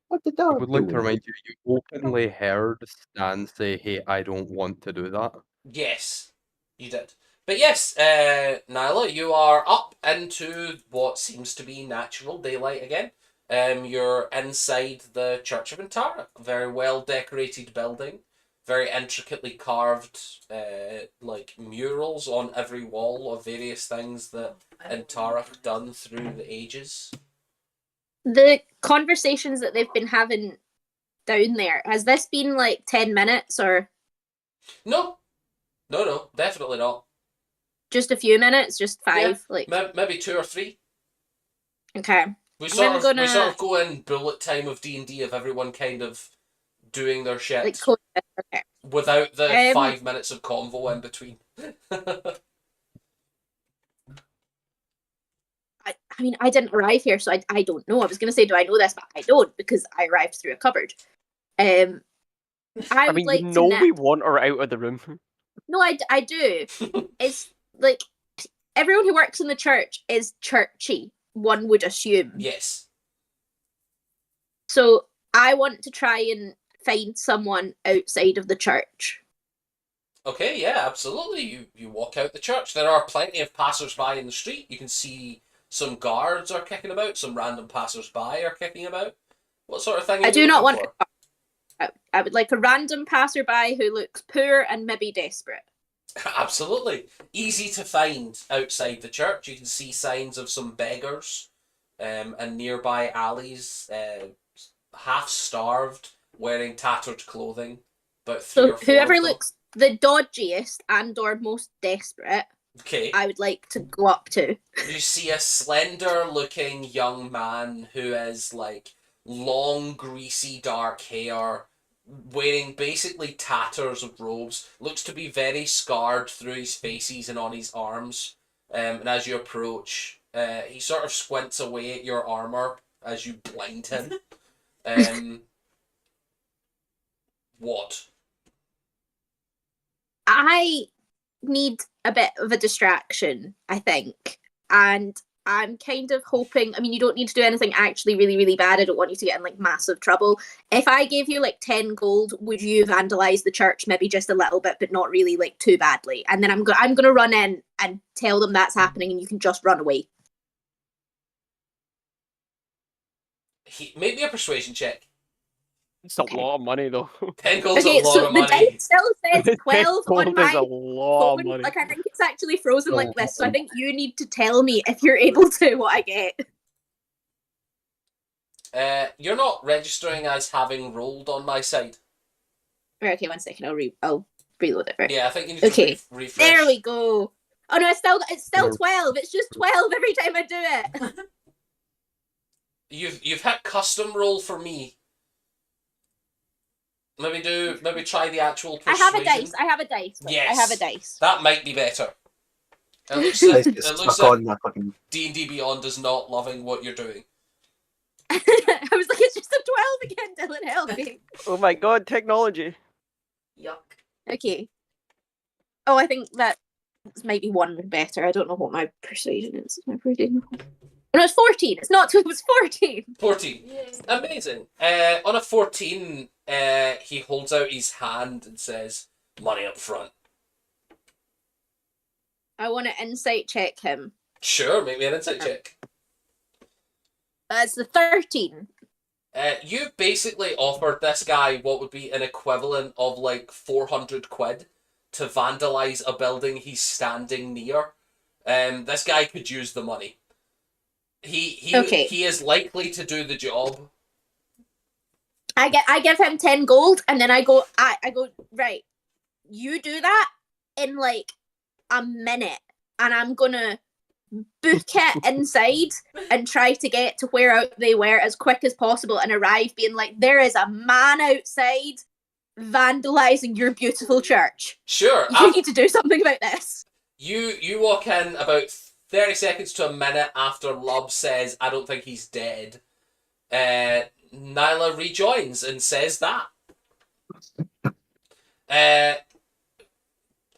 What did I that would like to do? remind you, you openly heard Stan say, "Hey, I don't want to do that." Yes, you did. But yes, Nyla, you are up into what seems to be natural daylight again. You're inside the Church of Antara, a very well decorated building, very intricately carved like murals on every wall of various things that Intarach done through the ages. The conversations that they've been having down there, has this been like 10 minutes or No, definitely not. just a few minutes? Just 5? Like, Maybe 2 or 3. okay. We I'm sort of gonna go in bullet time of D&D of everyone kind of doing their shit like code this. Okay. without the 5 Um, minutes of convo in between. I mean, I didn't arrive here, so I don't know. I was gonna say, do I know this, but I don't because I arrived through a cupboard. I I would mean, like you to know know. we want her out of the room. No, I do. It's like everyone who works in the church is churchy. One would assume. Yes. So I want to try and find someone outside of the church. Okay, yeah, absolutely. You walk out the church. There are plenty of passers-by in the street. You can see some guards are kicking about. Some random passers-by are kicking about. What sort of thing are I you do not looking want. for? I would like a random passerby who looks poor and maybe desperate. Absolutely. Easy to find outside the church. You can see signs of some beggars and nearby alleys, half-starved, wearing tattered clothing. About 3 So or 4 whoever of them. looks the dodgiest and or most desperate, Okay. I would like to go up to. You see a slender-looking young man who is like long, greasy, dark hair, wearing basically tatters of robes. Looks to be very scarred through his faces and on his arms. And as you approach, he sort of squints away at your armor as you blind him. What? I need a bit of a distraction, I think. And I'm kind of hoping, I mean, you don't need to do anything actually really, really bad. I don't want you to get in like massive trouble. If I gave you like 10 gold, would you vandalize the church maybe just a little bit, but not really like too badly? And then I'm going to run in and tell them that's happening and you can just run away. Make me a persuasion check. It's a Okay. lot of money, though. 10 gold's Okay, a lot so of the money. dice still says 12 on Gold is my a lot of phone. money. Like, I think it's actually frozen like this, so I think you need to tell me if you're able to what I get. You're not registering as having rolled on my side. Right, okay, 1 second. I'll reload it. Right. Yeah, I think you need Okay. to refresh. There we go. Oh no, it's still 12. It's just 12 every time I do it. You've hit custom roll for me. Maybe try the actual I persuasion. have a dice. Yes. I have a dice. That might be better. It looks Nice like, to stuck on that fucking. D&D Beyond is not loving what you're doing. I was like, it's just a 12 again, Dylan, help me. Oh my god, technology. Yuck. Okay. Oh, I think that might be one better. I don't know what my persuasion is. My persuasion. No, it's 14. It's not 2, it was 14. 14. Yay. Amazing. On a 14, he holds out his hand and says, "Money up front." I want to insight check him. Sure, make me an insight check. It's the 13. You basically offered this guy what would be an equivalent of like 400 quid to vandalize a building he's standing near. This guy could use the money. He is likely to do the job. I give him 10 gold and then I go right. You do that in like a minute and I'm gonna book it inside and try to get to where they were as quick as possible and arrive being like, there is a man outside vandalizing your beautiful church. Sure. You need to do something about this. You walk in about 30 seconds to a minute after Lub says, "I don't think he's dead." Nyla rejoins and says that.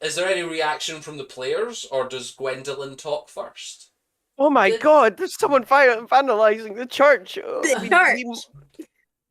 Is there any reaction from the players, or does Gwendolyn talk first? Oh my god, there's someone vandalizing the church. The church.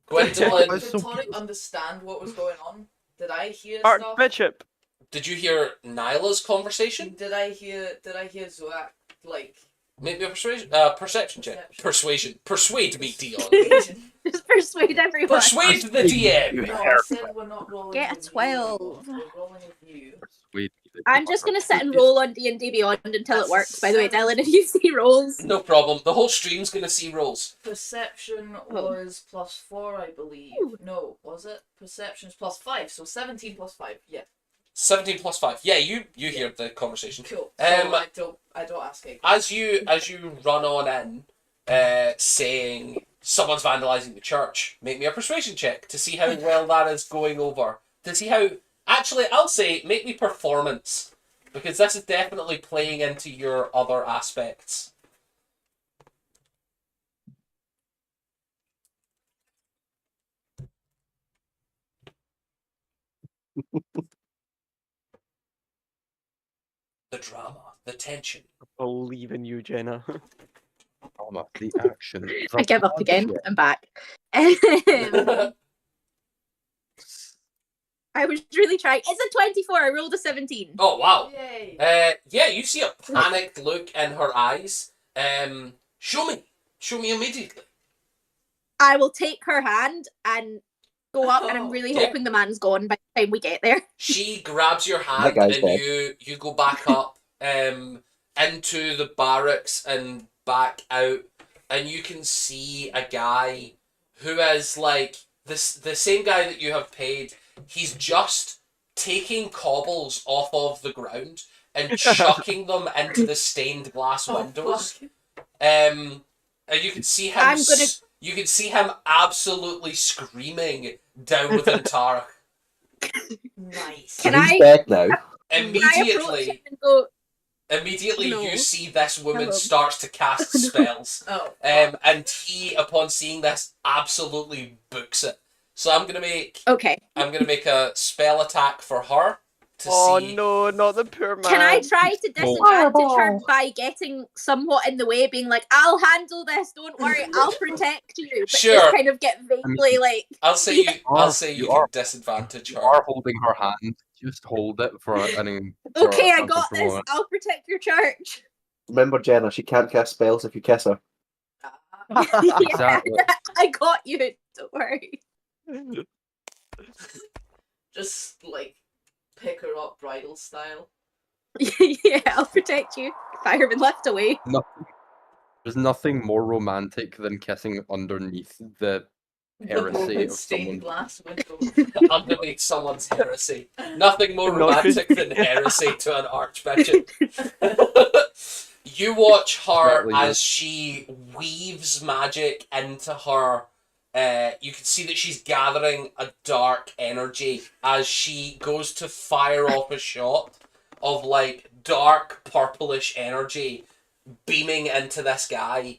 Gwendolyn, That's Did so Tonic understand what was going on? Did I hear stuff? Archbishop. did you hear Nyla's conversation? Did I hear Zoak like Make me a perception check. Perception. Persuade me, Dion. Persuasion. Just persuade everyone. Persuade the DM. You No, I hair. said we're not rolling Get a with you 12. anymore. We're rolling with you. Persuade me that I'm you just are gonna sit and cookies. roll on D&D Beyond until That's it works. By the way, 7. Dylan, if you see rolls. No problem. The whole stream's gonna see rolls. Perception Oh. was +4, I believe. Ooh. No, was it? Perception's +5, so 17 +5. Yeah, 17 plus 5. Yeah, you hear the conversation. cool. Um, So I don't ask again. As you run on in, saying someone's vandalizing the church, make me a persuasion check to see how well that is going over. To see how. Actually, I'll say make me performance, because this is definitely playing into your other aspects. The drama, the tension. Believe in you, Jenna. Drama, the action. I the give up again. bloodshed. I'm back. I was really trying. It's a 24. I rolled a 17. Oh wow. Yay! Yeah, you see a panicked look in her eyes. Show me immediately. I will take her hand and go up, and I'm really Yeah. hoping the man's gone by the time we get there. She grabs your hand guy's and dead. you go back up into the barracks and back out, and you can see a guy who is like the same guy that you have paid. He's just taking cobbles off of the ground and chucking them into the stained glass windows. Fuck. And you can see him. I'm gonna- You can see him absolutely screaming down within Tarek. Nice. Can He's I- dead now. Can I approach Immediately, him and go, you No. see this woman Hello. starts to cast spells. Oh. And he, upon seeing this, absolutely books it. So I'm gonna make a spell attack for her to Oh see. no, not the poor man. Can I try to disadvantage her by getting somewhat in the way, being like, I'll handle this, don't worry, I'll protect you. But Sure. just kind of get vaguely like, I'll say you. I'll say you You can are- disadvantage You her. are holding her hand. Just hold it for any. okay, I got this, I'll protect your church. Remember, Jenna, she can't cast spells if you kiss her. Yeah, Exactly. I got you, don't worry. Just like pick her up bridal style. Yeah, I'll protect you. Fireman left away. There's nothing more romantic than kissing underneath the heresy of Stained someone. glass window. Underneath someone's heresy. Nothing more Not romantic than heresy to an archbishop. You watch her Exactly, as she weaves magic into her. You can see that she's gathering a dark energy as she goes to fire off a shot of like dark purplish energy beaming into this guy.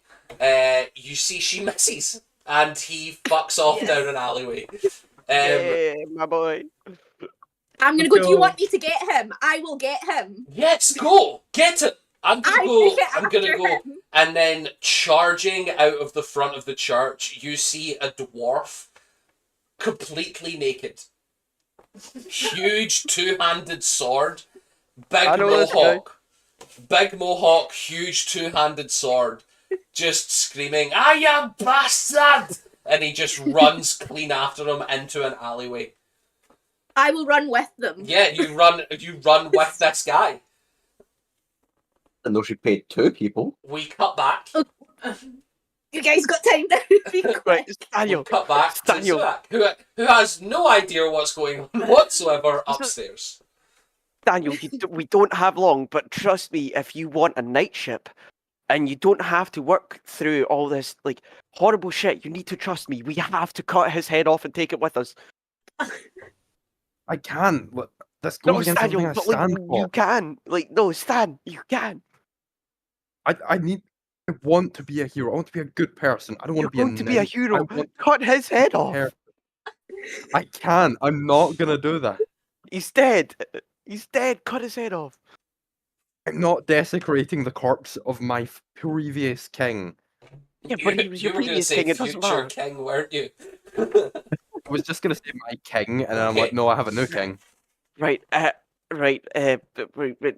You see she misses and he fucks off Yes. down an alleyway. Yeah, my boy. I'm gonna go, do you want me to get him? I will get him. Yes, go! Get it! I'm gonna I go. get I'm gonna after go. him. And then charging out of the front of the church, you see a dwarf completely naked. Huge two-handed sword. Big I know this guy. mohawk. Big mohawk, huge two-handed sword. Just screaming, "I am bastard!" And he just runs clean after him into an alleyway. I will run with them. Yeah, you run with this guy. And though she paid 2 people. We cut back. You guys got time to be Right, quick. it's Daniel. Cut back to Daniel. Zuak, who has no idea what's going on whatsoever upstairs. Daniel, we don't have long, but trust me, if you want a night ship and you don't have to work through all this like horrible shit, you need to trust me. We have to cut his head off and take it with us. I can. Look, this No, goes against everything Daniel, I but like stand you for. can. Like, no, Stan, you can. I want to be a hero. I want to be a good person. I don't You're want to be a going to be a knight. hero. I want Cut his head to off. care. I can. I'm not gonna do that. He's dead. He's dead. Cut his head off. I'm not desecrating the corpse of my previous king. Yeah, but he was your you were going to previous say king. It doesn't future matter. king, weren't you? I was just gonna say my king, and then I'm Okay. like, no, I have a new king. Right. Right.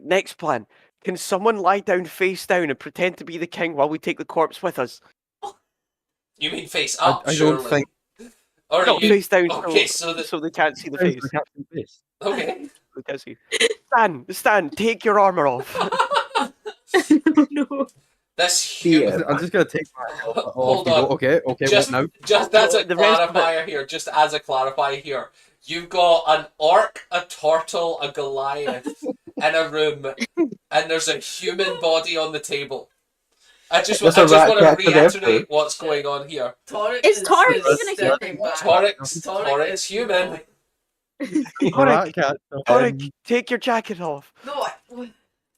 Next plan. Can someone lie down face down and pretend to be the king while we take the corpse with us? You mean face I up, don't surely. think- Or No, you... face down Okay, so so they can't see the Thanks face. for catching face. Okay. They can't see. Stan, take your armor off. No. This human... I'm just gonna take my helmet off Hold and on. go, okay, Just, what now? just as a The rest of it- clarifier here, just as a clarifier here, you've got an orc, a turtle, a Goliath in a room, and there's a human body on the table. I just There's a want rat to catcher there, reiterate too. what's going on here. Torek Is Torek is even a stepping human? back. Torrek's human. The Torek, rat cat. Torek, take your jacket off. No,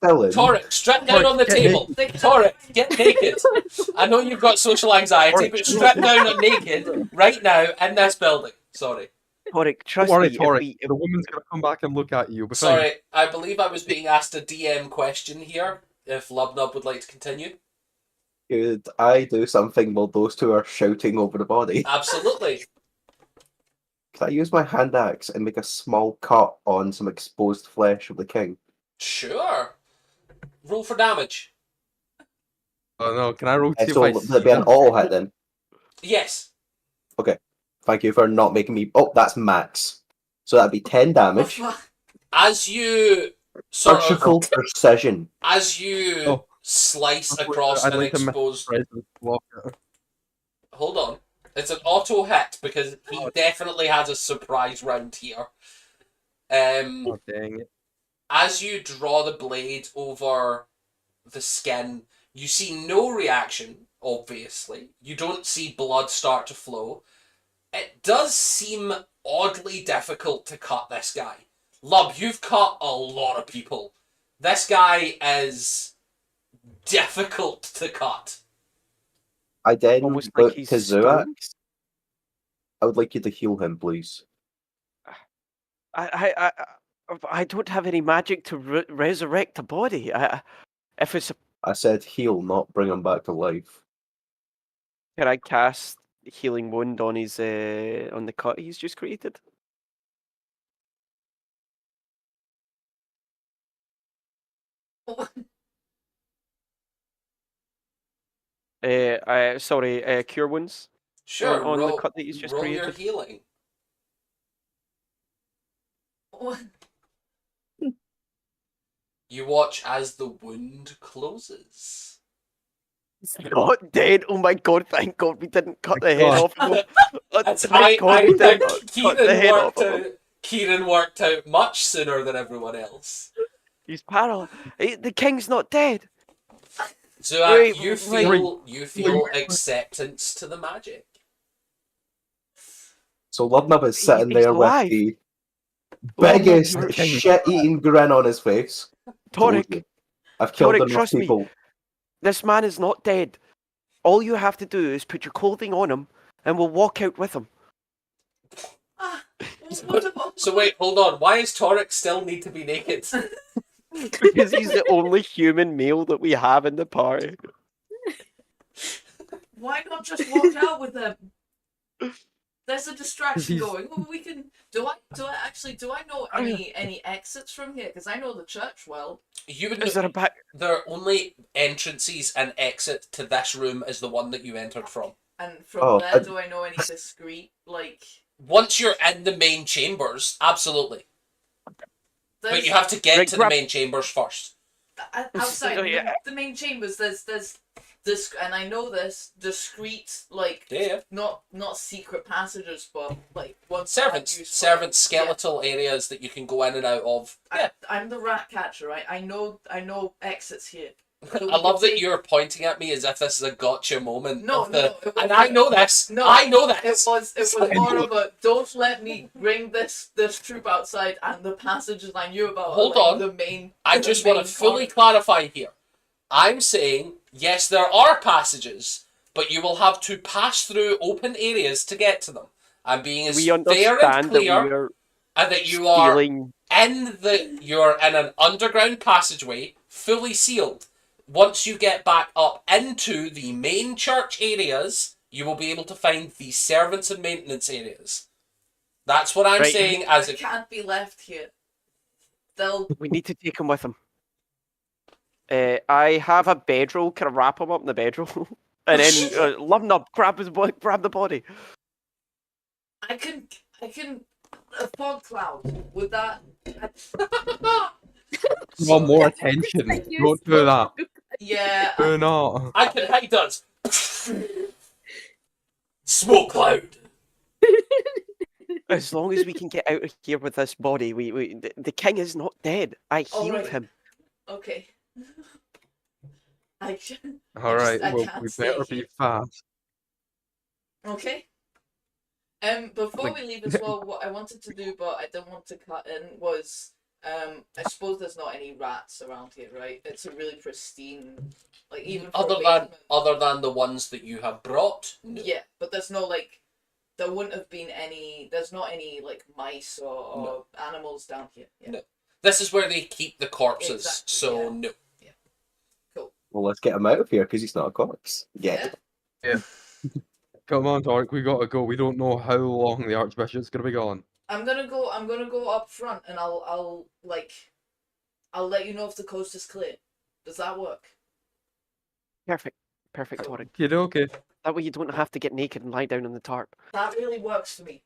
Dylan, Torek, strip down Torek, on the get table. naked. Torek, get naked. I know you've got social anxiety, Torek. but strip down on naked right now in this building. Sorry. Torek, trust Don't worry, me. Torek. The woman's gonna come back and look at you. You'll be fine. Sorry, I believe I was being asked a DM question here. If Lubnub would like to continue. could I do something while those two are shouting over the body? Absolutely. Can I use my hand axe and make a small cut on some exposed flesh of the king? Sure. Roll for damage. Oh no, can I roll to see So if I that'd be an auto hit then. Yes. Thank you for not making me. Oh, that's max. So that'd be 10 damage. As you sort of, Surgical precision. as you Oh. slice across I'd an like to miss exposed... present walker. Hold on. It's an auto hit because he definitely has a surprise round here. Oh dang it. As you draw the blade over the skin, you see no reaction, obviously. You don't see blood start to flow. It does seem oddly difficult to cut this guy. Lub, you've cut a lot of people. This guy is difficult to cut. I then Almost like look he's to Zuak. I would like you to heal him, please. I don't have any magic to resurrect a body. If it's I said heal, not bring him back to life. can I cast healing wound on his on the cut he's just created? Cure wounds Sure, on roll, the cut that he's just roll your created. healing. You watch as the wound closes. He's not dead. Oh my god! Thank God we didn't cut the head God. off of him. That's Thank God I we did think not cut the head off of him. Kieran worked out much sooner than everyone else. He's paralyzed. The king's not dead. Zuak, Wait, you feel acceptance to the magic. So Lubnub is sitting He's there alive. with the Lubnub, biggest you're- shit-eating grin on his face. Told Torek, you. I've killed Torek, enough trust me. people. this man is not dead. All you have to do is put your clothing on him, and we'll walk out with him. So wait, hold on. Why does Torek still need to be naked? Because he's the only human male that we have in the party. Why not just walk out with them? There's a distraction He's- going. Well, we can. Do I know any exits from here? Because I know the church well. You would Is there a back? There are only entrances and exit to this room is the one that you entered from. And from Oh, there, do I know any discreet Once you're in the main chambers, absolutely. There's, But you have to get Right, to grab- the main chambers first. outside Oh, yeah. the main chambers. There's this, and I know this discreet Yeah. not secret passages, but once Servants, skeletal areas that you can go in and out of. Yeah. I'm the rat catcher, right? I know exits here. So we I love can that take- you're pointing at me as if this is a gotcha moment. No, of no, the, it was- and I know this. No, I know It this. was more of a don't let me bring this troop outside and the passages I knew about. Hold are, on. The main. I the just want main to fully part. clarify here. I'm saying, yes, there are passages, but you will have to pass through open areas to get to them. I'm being as We fair and understand that clear, we are and that you are stealing. you're in an underground passageway, fully sealed. Once you get back up into the main church areas, you will be able to find the servants and maintenance areas. That's what I'm Right. saying as I it. can't be left here. They'll. We need to take him with him. I have a bedroll. Can I wrap him up in the bedroll? And then liven up, grab the body. I can a fog cloud. Would that? Draw more Never attention. seen you Don't do that. Yeah. Do not. I can hide us. Smoke cloud. As long as we can get out of here with this body, the king is not dead. I healed Alright. him. Okay. I can. All right. I Well, can't we stay better be here. fast. Okay. Before we leave as well, what I wanted to do, but I didn't want to cut in, was I suppose there's not any rats around here, right? It's a really pristine, like even for a basement. Other than the ones that you have brought. No. Yeah, but there's no like, there wouldn't have been any. There's not any like mice or animals down here. Yeah. No. This is where they keep the corpses. Exactly, So yeah. no. Well, let's get him out of here because he's not a corpse. Yeah. Come on, Tark. We gotta go. We don't know how long the Archbishop's gonna be gone. I'm gonna go up front, and I'll let you know if the coast is clear. Does that work? Perfect, Torrin. Okay. That way you don't have to get naked and lie down on the tarp. That really works for me.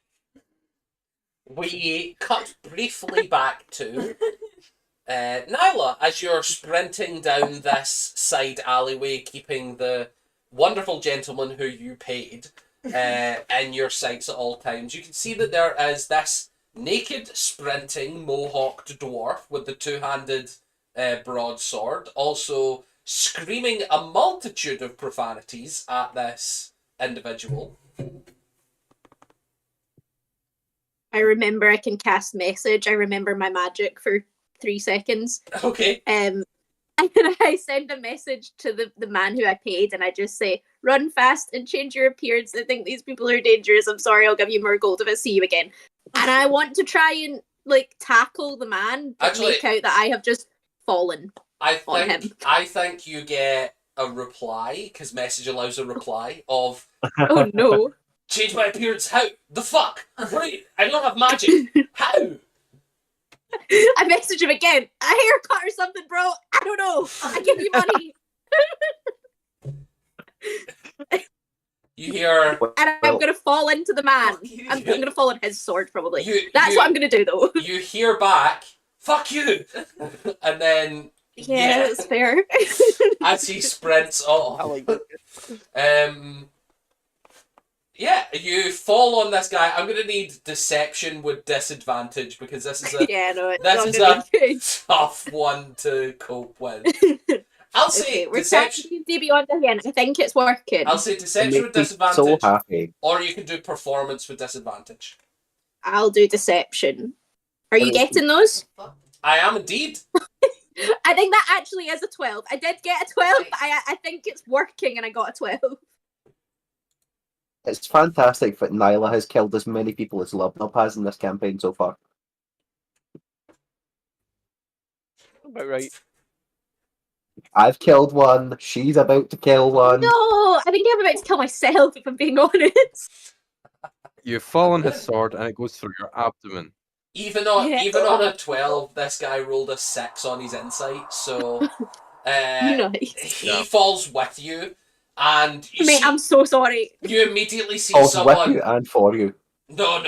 We cut briefly back to Nyla as you're sprinting down this side alleyway, keeping the wonderful gentleman who you paid in your sights at all times. You can see that there is this naked, sprinting, mohawked dwarf with the two-handed broadsword, also screaming a multitude of profanities at this individual. I remember I can cast message. I remember my magic for 3 seconds. Okay. And I send a message to the man who I paid, and I just say, "Run fast and change your appearance. I think these people are dangerous. I'm sorry. I'll give you more gold if I see you again." And I want to try and like tackle the man, but Actually, make out that I have just fallen on him. I think you get a reply, because message allows a reply of, Oh no! change my appearance. How the fuck? Right, I don't have magic. How? I message him again. A haircut or something, bro. I don't know. I give you money. You hear? And I'm gonna fall into the man. Fuck you. I'm gonna fall on his sword, probably. You- That's you- what I'm gonna do, though. You hear back, "Fuck you," and then Yeah, that's fair. as he sprints I off, like that. yeah, you fall on this guy. I'm gonna need deception with disadvantage because this is a Yeah, no, it's this not is gonna a be tough one to cope with. good. I'll say Okay, we're trying deception. to D Beyond again. I think it's working. I'll say It deception with makes me so disadvantage, happy. or you can do performance with disadvantage. I'll do deception. Are you Okay. getting those? I am indeed. I think that actually is a 12. I did get a 12, but I think it's working and I got a 12. It's fantastic that Nyla has killed as many people as Lubnub has in this campaign so far. About right. I've killed one. She's about to kill one. No, I think I'm about to kill myself, if I'm being honest. You fall on his sword and it goes through your abdomen. Even on Yeah. a 12, this guy rolled a 6 on his insight, so Nice. he Yeah. falls with you, and you Mate, see, I'm so sorry. you immediately see Also with someone. you and for you. No,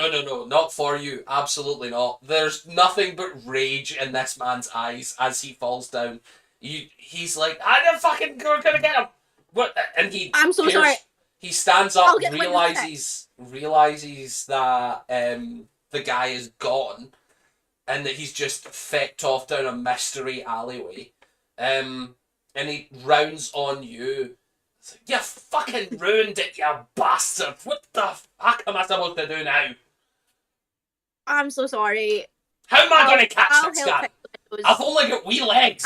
not for you. Absolutely not. There's nothing but rage in this man's eyes as he falls down. He's like, "I didn't fucking gonna get him." What? And I'm so sorry. He stands I'll up, get my realizes that the guy is gone, and that he's just fecked off down a mystery alleyway. And he rounds on you. It's like, "You fucking ruined it, you bastard! What the fuck am I supposed to do now? I'm so sorry. How am I going to catch I'll this help guy? fix the windows. I've only got wee legs."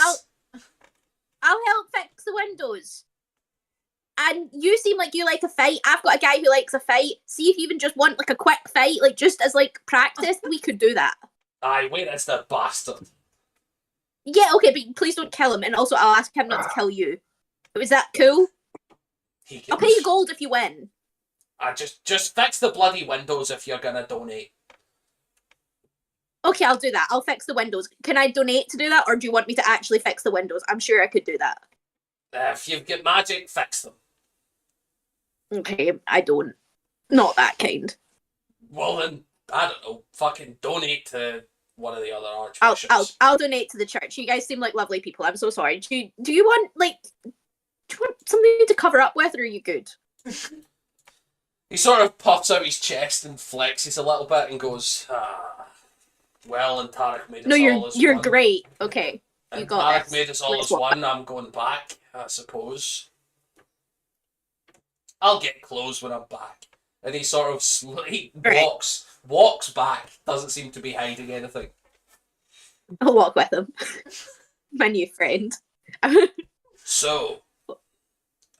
I'll help fix the windows. And you seem like you like a fight. I've got a guy who likes a fight. See if you even just want like a quick fight, like just as like practice, we could do that. Aye, wait, it's the bastard. Yeah, okay, but please don't kill him. And also, I'll ask him not to kill you. Is that cool? He can, I'll pay you gold if you win. just fix the bloody windows if you're gonna donate. Okay, I'll do that. I'll fix the windows. Can I donate to do that, or do you want me to actually fix the windows? I'm sure I could do that. If you've got magic, fix them. Okay, I don't. Not that kind. Well then, I don't know. Fucking donate to one of the other archbishops. I'll donate to the church. You guys seem like lovely people. I'm so sorry. Do you want something to cover up with, or are you good? He sort of puffs out his chest and flexes a little bit and goes, well, and Tarek made us No, all as you're one. great. Okay, you And got Tarek this. made us all Let's as walk one. I'm going back, I suppose. I'll get clothes when I'm back. And he sort of walks back. Doesn't seem to be hiding anything. I'll walk with him. My new friend. So,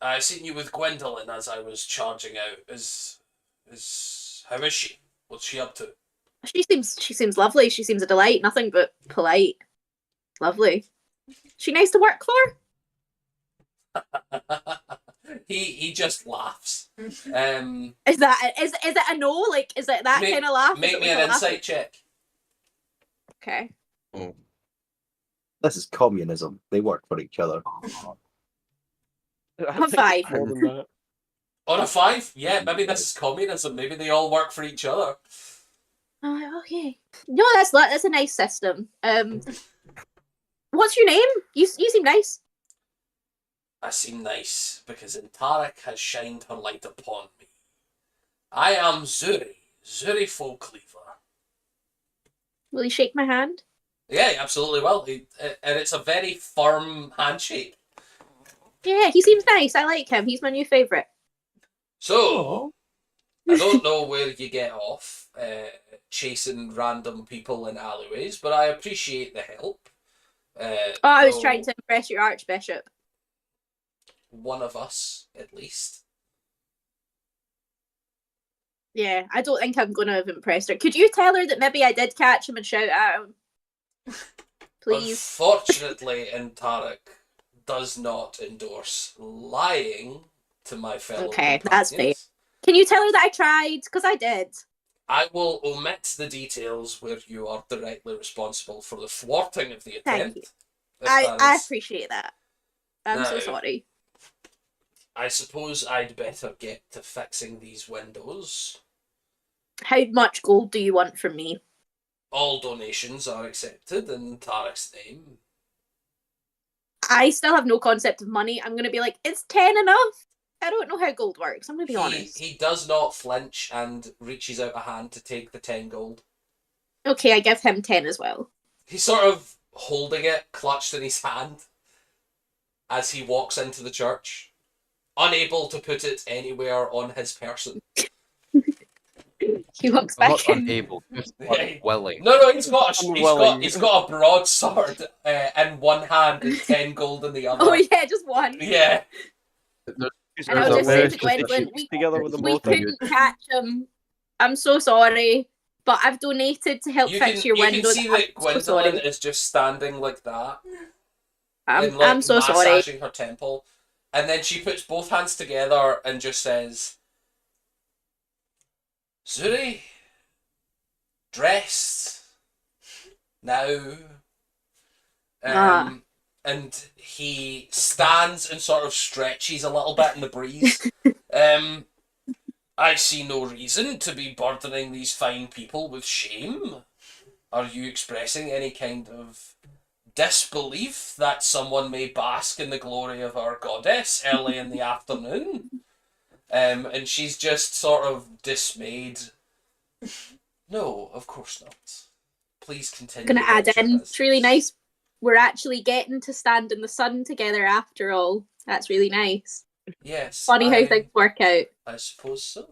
I seen you with Gwendolyn as I was charging out. How is she? What's she up to? She seems lovely. She seems a delight. Nothing but polite. Lovely. She nice to work for? he just laughs. Is it a no? Like, is it that kind of laugh? Make me an insight check. Okay. Oh. This is communism. They work for each other. I I'm think it's 5. more than that. On a 5? Yeah, maybe this is communism. Maybe they all work for each other. Oh, okay. No, that's a nice system. What's your name? You seem nice. I seem nice because Tarek has shined her light upon me. I am Zuri Folkleaver. Will you shake my hand? Yeah, absolutely will. And it's a very firm handshake. Yeah, he seems nice. I like him. He's my new favourite. So, I don't know where you get off chasing random people in alleyways, but I appreciate the help. I was though trying to impress your archbishop. one of us, at least. Yeah, I don't think I'm going to have impressed her. Could you tell her that maybe I did catch him and shout at him? Please. Unfortunately, Tarek does not endorse lying to my fellow Okay, companions. that's fair. Can you tell her that I tried? Because I did. I will omit the details where you are directly responsible for the thwarting of the Thank attempt. you. if I that is- appreciate that. I'm so No. sorry. I suppose I'd better get to fixing these windows. How much gold do you want from me? All donations are accepted in Tarek's name. I still have no concept of money. I'm going to be like, is 10 enough? I don't know how gold works. I'm going to be honest. He does not flinch and reaches out a hand to take the 10 gold. Okay, I give him 10 as well. He's sort of holding it, clutched in his hand, as he walks into the church, unable to put it anywhere on his person. He walks I'm back not in. unable, just Yeah. willing. No, he's got Unwilling. he's got a broadsword in one hand and 10 gold in the other. Oh yeah, just one. Yeah. Just And I'll There's just a say way to Gwendolyn, specific- together with the we motor. couldn't catch him. I'm so sorry, but I've donated to help You fix can, your you can windows. see I'm that so Gwendolyn sorry. is just standing like that. I'm so sorry. massaging her temple. And then she puts both hands together and just says, Zuri, dressed now. And he stands and sort of stretches a little bit in the breeze. I see no reason to be burdening these fine people with shame. Are you expressing any kind of disbelief that someone may bask in the glory of our goddess early in the afternoon? And she's just sort of dismayed. No, of course not. Please continue. Gonna add about your in. It's really business." nice. We're actually getting to stand in the sun together after all. That's really nice. Yes. Funny how things work out. I suppose so.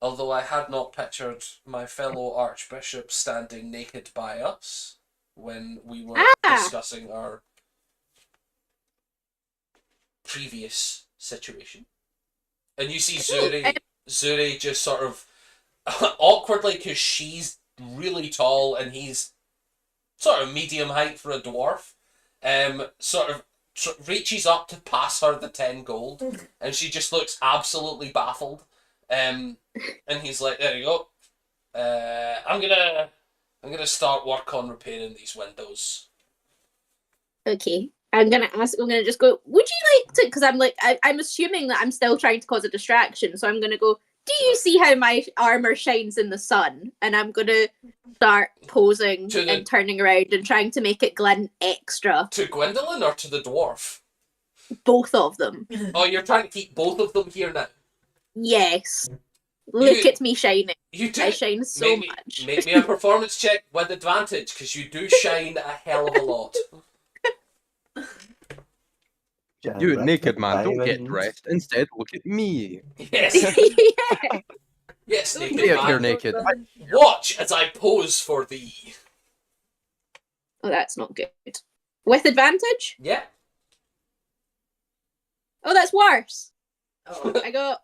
Although I had not pictured my fellow archbishop standing naked by us when we were discussing our previous situation. And you see Zuri just sort of awkwardly, because she's really tall and he's sort of medium height for a dwarf, sort of reaches up to pass her the 10 gold, and she just looks absolutely baffled. And he's like, there you go. I'm gonna I'm gonna start work on repairing these windows. Okay. I'm gonna just go, would you like to, because I'm assuming that I'm still trying to cause a distraction, so I'm gonna go, do you see how my armor shines in the sun? And I'm gonna start posing and turning around and trying to make it glint extra. To Gwendolyn or to the dwarf? Both of them. Oh, you're trying to keep both of them here now? Yes. Look at me shining. You do. I shine so much. Make me a performance check with advantage, because you do shine a hell of a lot. You naked man, don't get dressed. Instead, look at me. Yes. Yeah. Yes, naked Stay up man. here naked. Watch as I pose for thee. Oh, that's not good. With advantage? Yeah. Oh, that's worse. Oh. I got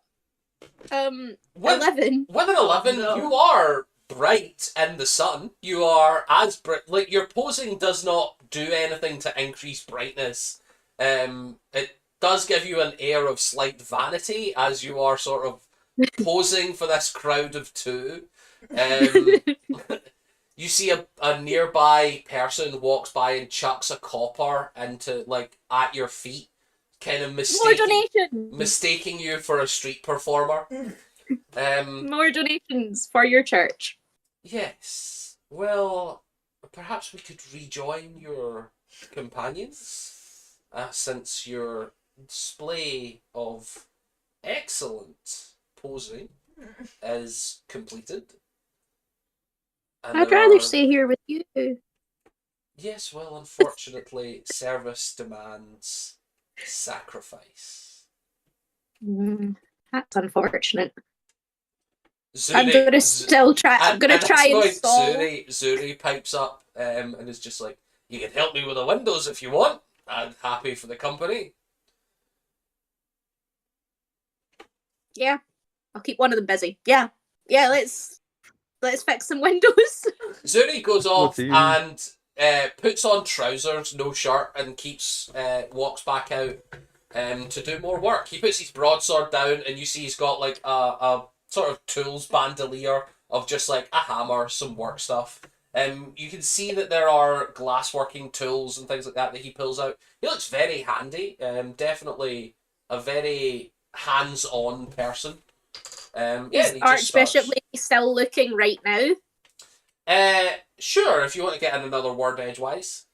With 11. an 11, No. you are bright in the sun. You are as bright. Like, your posing does not do anything to increase brightness. It does give you an air of slight vanity as you are sort of posing for this crowd of two. You see a nearby person walks by and chucks a copper into, like, at your feet, kind of More donations. mistaking you for a street performer. More donations for your church. Yes. Well, perhaps we could rejoin your companions, since your display of excellent posing is completed. And I'd there rather are- stay here with you. Yes, well, unfortunately, service demands sacrifice. That's unfortunate. Zuri, I'm gonna still try. I'm gonna at try this and stall. Zuri pipes up and is just like, you can help me with the windows if you want. I'm happy for the company. Yeah, I'll keep one of them busy. Yeah. Let's fix some windows. Zuri goes off dear. and puts on trousers, no shirt, and walks back out to do more work. He puts his broadsword down, and you see he's got like a sort of tools bandolier of just like a hammer, some work stuff. You can see that there are glassworking tools and things like that he pulls out. He looks very handy. Definitely a very hands-on person. Yeah, Is and he just Archbishop starts. Lee still looking right now? Sure, if you want to get in another word edgewise.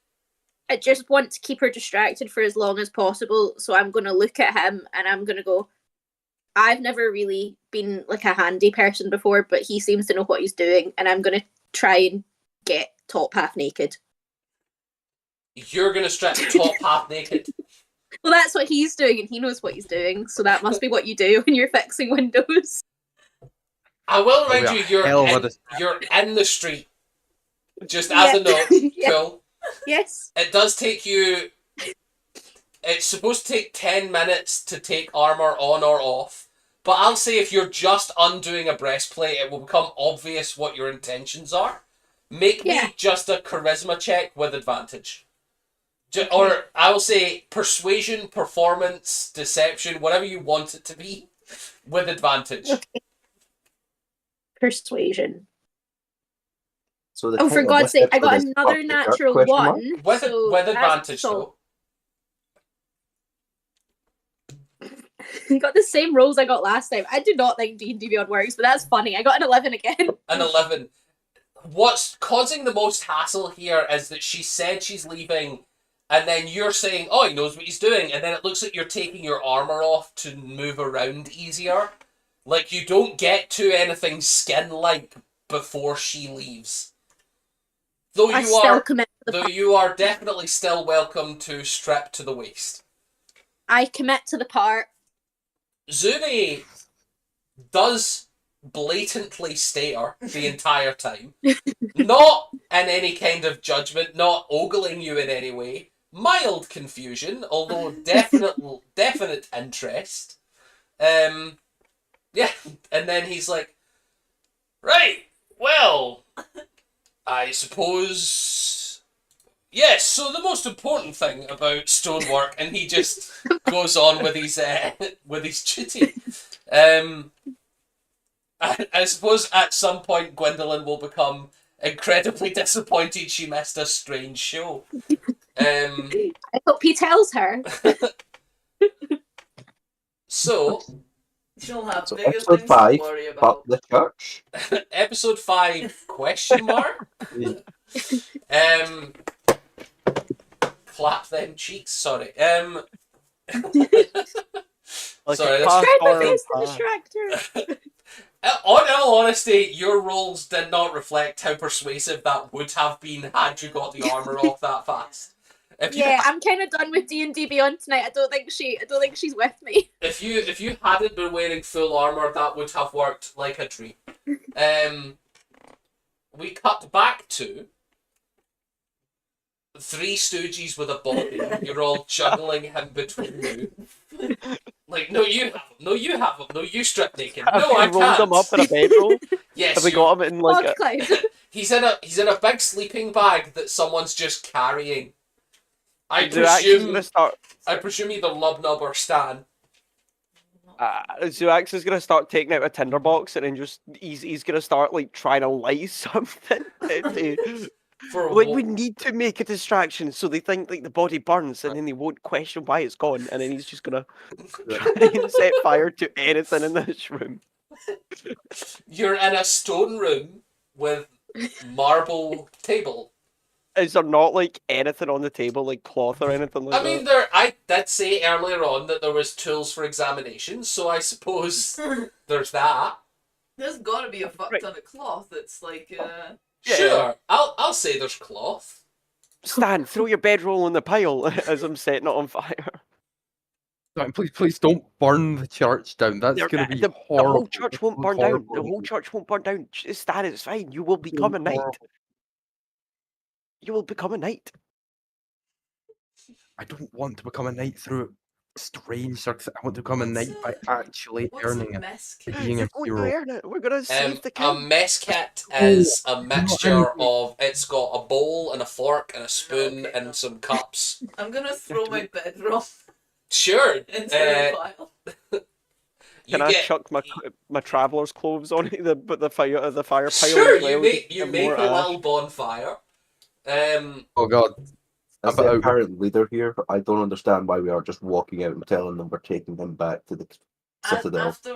I just want to keep her distracted for as long as possible, so I'm going to look at him and I'm going to go, I've never really been like a handy person before, but he seems to know what he's doing, and I'm going to try and get top half naked. You're going to strip top half naked. Well, that's what he's doing, and he knows what he's doing, so that must be what you do when you're fixing windows. I will Oh, remind we you, are hell of a you're in the street. Just as a note. Yeah. Cool. Yes. It does take you... It's supposed to take 10 minutes to take armour on or off. But I'll say if you're just undoing a breastplate, it will become obvious what your intentions are. Make me just a charisma check with advantage. Or I will say persuasion, performance, deception, whatever you want it to be, with advantage. Okay. Persuasion. So the Oh, for title of God's this sake, I got episode is another Fuck the natural Jerk, question mark? one. With, so with that's advantage, all. though. You got the same rolls I got last time. I do not think D&D Beyond works, but that's funny. I got an 11 again. An 11. What's causing the most hassle here is that she said she's leaving, and then you're saying, oh, he knows what he's doing, and then it looks like you're taking your armour off to move around easier. Like, you don't get to anything skin-like before she leaves. Though I you still are, commit to the though part. you are definitely still welcome to strip to the waist. I commit to the part. Zuni does blatantly stare the entire time. Not in any kind of judgment, not ogling you in any way. Mild confusion, although definite interest. Yeah, and then he's like, right, well, I suppose... Yes, so the most important thing about stonework, and he just goes on with his duty. I suppose at some point Gwendolyn will become incredibly disappointed she missed a strange show. I hope he tells her. So, She'll have So bigger episode things 5, to worry Fuck about. the Church. episode 5, question mark? Clap them cheeks, sorry. Like Sorry, a that's... past Try my or best to past. distract her. On all honesty, your rolls did not reflect how persuasive that would have been had you got the armor off that fast. If you Yeah, I'm kind of done with D&D Beyond tonight. I don't think she's with me. if you hadn't been wearing full armor, that would have worked like a dream. We cut back to Three Stooges with a body. You're all juggling him between you. Like, no, you have him. No, you have him. No, you strip naked. Have No, you I rolled him can't. up in a bedroll? Yes, Have we you- got him in like Log a... cloud. he's in a big sleeping bag that someone's just carrying. I presume either Lubnub or Stan. Zuax is gonna start taking out a tinderbox and then just he's gonna start like trying to light something. For Like we need to make a distraction so they think like the body burns and then they won't question why it's gone and then he's just gonna try and set fire to anything in this room. You're in a stone room with marble table. Is there not like anything on the table, like cloth or anything like I mean, that? I did say earlier on that there was tools for examination, so I suppose there's that. There's gotta be a fuck Right. ton of cloth that's like, Yeah. Sure, I'll say there's cloth. Stan, throw your bedroll in the pile as I'm setting it on fire. Right, please don't burn the church down. That's They're- going to be the horrible. whole church won't That's burn down. horrible. The whole church won't burn down. Stan, it's fine. You will become a knight. You will become a knight. I don't want to become a knight through strange circumstances. I want to become a knight by actually what's earning a it. mess By kit? being We're a going to hero. earn it. We're going to save the A king. mess kit is a Oh, mixture anything. of, it's got a bowl and a fork and a spoon Okay, and no. some cups. I'm gonna throw my bedroll Sure. into the pile. You Can I get, chuck my traveller's clothes on the fire pile sure, as well? you make Just you get make more a ash? little bonfire. Oh god. As But the out. apparent leader here, I don't understand why we are just walking out and telling them we're taking them back to the citadel. After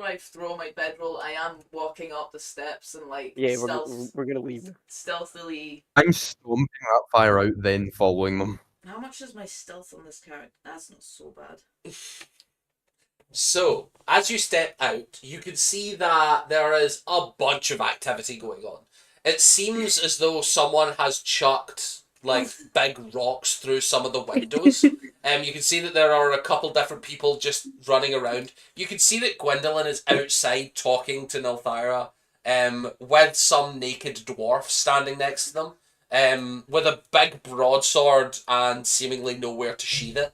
I throw my bedroll, I am walking up the steps and like Yeah, we're gonna leave. stealthily. I'm stomping that fire out, then following them. How much is my stealth on this character? That's not so bad. So, as you step out, you can see that there is a bunch of activity going on. It seems as though someone has chucked like big rocks through some of the windows. You can see that there are a couple different people just running around. You can see that Gwendolyn is outside talking to Nilthira, with some naked dwarf standing next to them, with a big broadsword and seemingly nowhere to sheath it.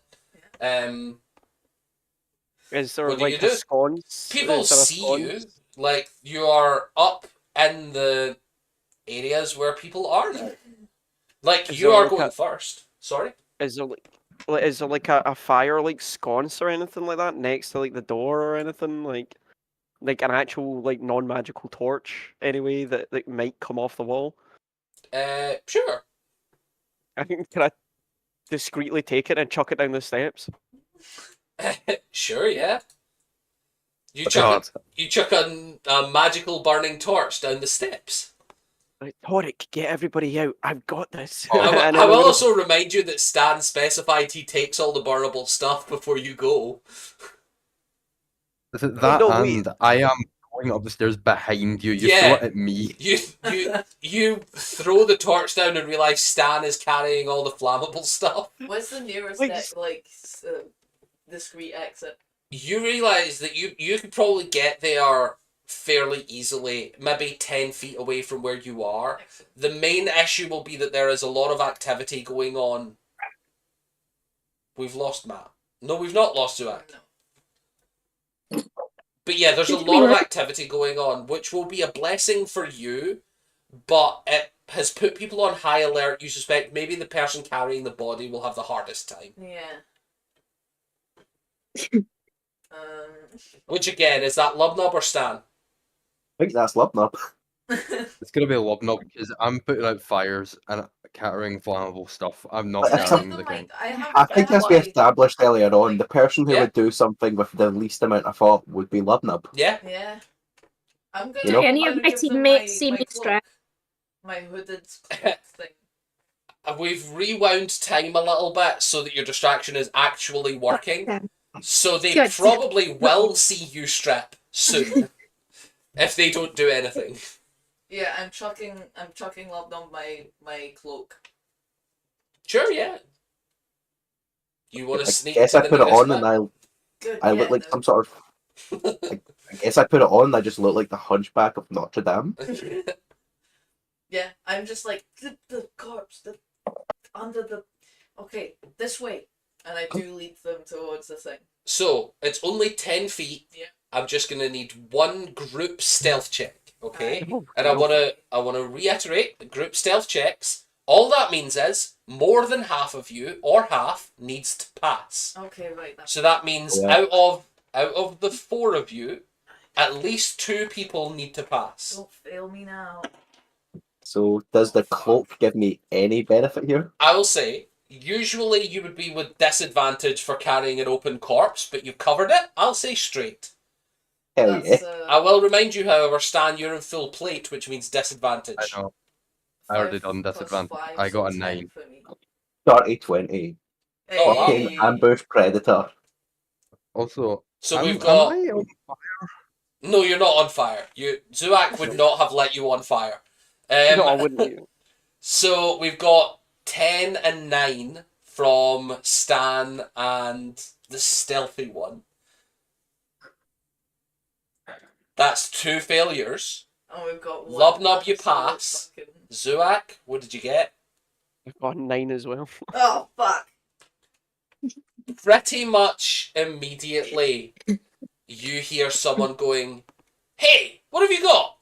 Is there What do like you a do? sconce? People Is there a see you, sconce? like you are up in the areas where people are now. Like Is you there are like going a- first. Sorry? Is there like a fire like sconce or anything like that next to like the door or anything like an actual like non-magical torch anyway that might come off the wall? Sure. Can I discreetly take it and chuck it down the steps? Sure, yeah. You Oh, chuck god. you chuck a magical burning torch down the steps. Like, Toric, get everybody out. I've got this. Oh, I And will then I'm gonna- also remind you that Stan specified he takes all the burnable stuff before you go. Is it that no, wait. and I am going up the stairs behind you. You Yeah. throw it at me. You throw the torch down and realise Stan is carrying all the flammable stuff. What's the nearest Wait, discreet exit? You realise that you could probably get there fairly easily, maybe 10 feet away from where you are. Exit. The main issue will be that there is a lot of activity going on. We've lost Matt. No, we've not lost Zuak. No. But yeah, there's a Did we lot of lose- activity going on, which will be a blessing for you, but it has put people on high alert. You suspect maybe the person carrying the body will have the hardest time. Yeah. Which again, is that Lubnub or Stan? I think that's Lubnub. It's gonna be a Lobnob because I'm putting out fires and carrying flammable stuff. I'm not But carrying Some the of my, king. I think as we established earlier on, the person who Yeah. would do something with the least amount of thought would be Lubnub. Yeah. Yeah. I'm gonna, You know? I'm Any of gonna my give them teammates see my me cloak. strap? My hooded cloak thing. We've rewound time a little bit so that your distraction is actually working. So they Good. probably will see you strip soon if they don't do anything. Yeah, I'm chucking Lobnom my cloak. Sure, yeah. You want I to sneak guess to I the put it nearest on and one? Good. I yeah, look like no. some sort of. I guess I put it on. I just look like the Hunchback of Notre Dame. Yeah, I'm just like the corpse, under the. Okay, this way, and I do lead them towards the thing. So it's only 10 feet. Yeah. I'm just gonna need one group stealth check, okay? Oh, And I well. wanna reiterate the group stealth checks. All that means is more than half of you or half needs to pass. Okay, right. That's So that means Yeah. out of the 4 of you, at least 2 people need to pass. Don't fail me now. So does the cloak give me any benefit here? I will say, usually you would be with disadvantage for carrying an open corpse, but you've covered it. I'll say straight. Hell yeah. That's, I will remind you, however, Stan, you're in full plate, which means disadvantage. I know. I already 5 done plus disadvantage. 5, I got so a 10 9. for me. 30-20. Oh, wow. Fucking ambush predator. Also, So we've am got. I on- No, you're not on fire. Zuak would not have let you on fire. No, I wouldn't you? So we've got 10 and 9 from Stan and the stealthy one. That's 2 failures. Oh, we've got one. Lubnub, you absolute pass. fucking- Zuak, what did you get? I've got a 9 as well. Oh, fuck. Pretty much immediately, you hear someone going, "Hey, what have you got?"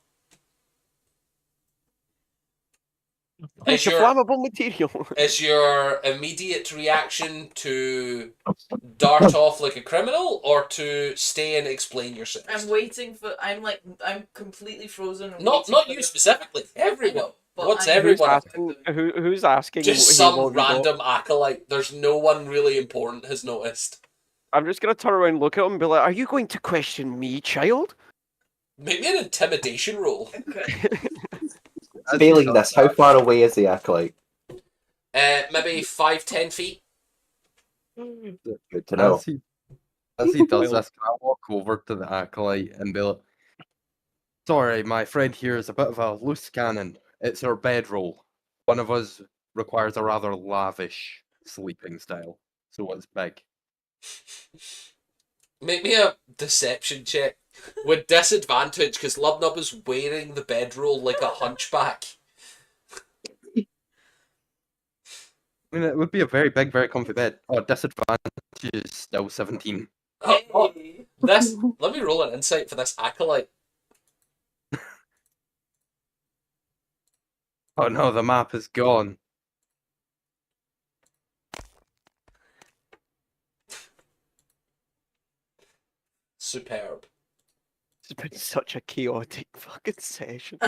It's a flammable material. Is your immediate reaction to dart off like a criminal or to stay and explain yourself? I'm waiting for. I'm completely frozen. And Not waiting for you them. specifically. Everyone. I know, but What's I'm- everyone? Who's asking? Just hey, some what have you got? random acolyte. There's no one really important has noticed. I'm just gonna turn around and look at him and be like, "Are you going to question me, child?" Maybe an intimidation roll. Okay. as he Failing does this, how that- far away is the acolyte? Maybe 5-10 feet. Good to know. As he does this, can I walk over to the acolyte and be like, "Sorry, my friend here is a bit of a loose cannon. It's our bedroll. One of us requires a rather lavish sleeping style, so it's big." Make me a deception check with disadvantage because Lubnub is wearing the bedroll like a hunchback. I mean, it would be a very big, very comfy bed. Oh, disadvantage is still 17. Oh, Hey. let me roll an insight for this acolyte. Oh no, the map is gone. Superb. It's been such a chaotic fucking session.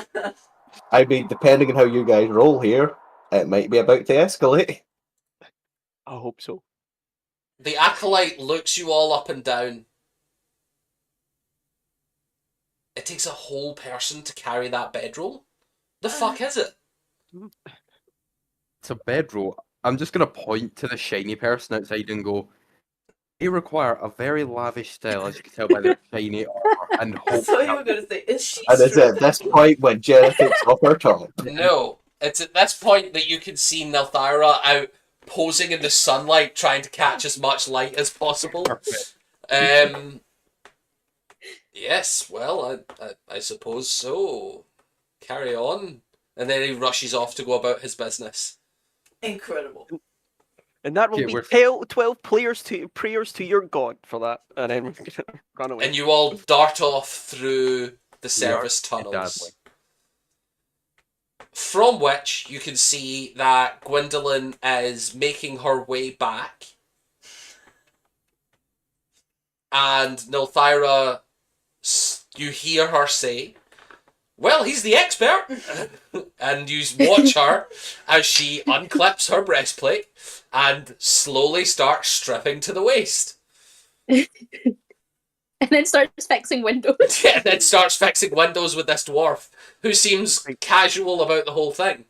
I mean, depending on how you guys roll here, it might be about to escalate. I hope so. The acolyte looks you all up and down. It takes a whole person to carry that bedroll. The fuck is it? It's a bedroll. I'm just gonna point to the shiny person outside and go, "They require a very lavish style, as you can tell by their shiny armor and I hope." thought you were gonna say, is she And it's at this stripping? point when Jenna takes off her top. No. It's at this point that you can see Nelthyra out posing in the sunlight trying to catch as much light as possible. Perfect. Yes, well, I suppose so. Carry on. And then he rushes off to go about his business. Incredible. And that will Okay, be we're- 12 prayers to your god for that. And then we're gonna run away. And you all dart off through the are service tunnels. dazzling. From which you can see that Gwendolyn is making her way back. And Nelthyra, you hear her say, Well, he's the expert. And you watch her as she unclips her breastplate and slowly starts stripping to the waist. And then starts fixing windows. And then starts fixing windows with this dwarf, who seems casual about the whole thing.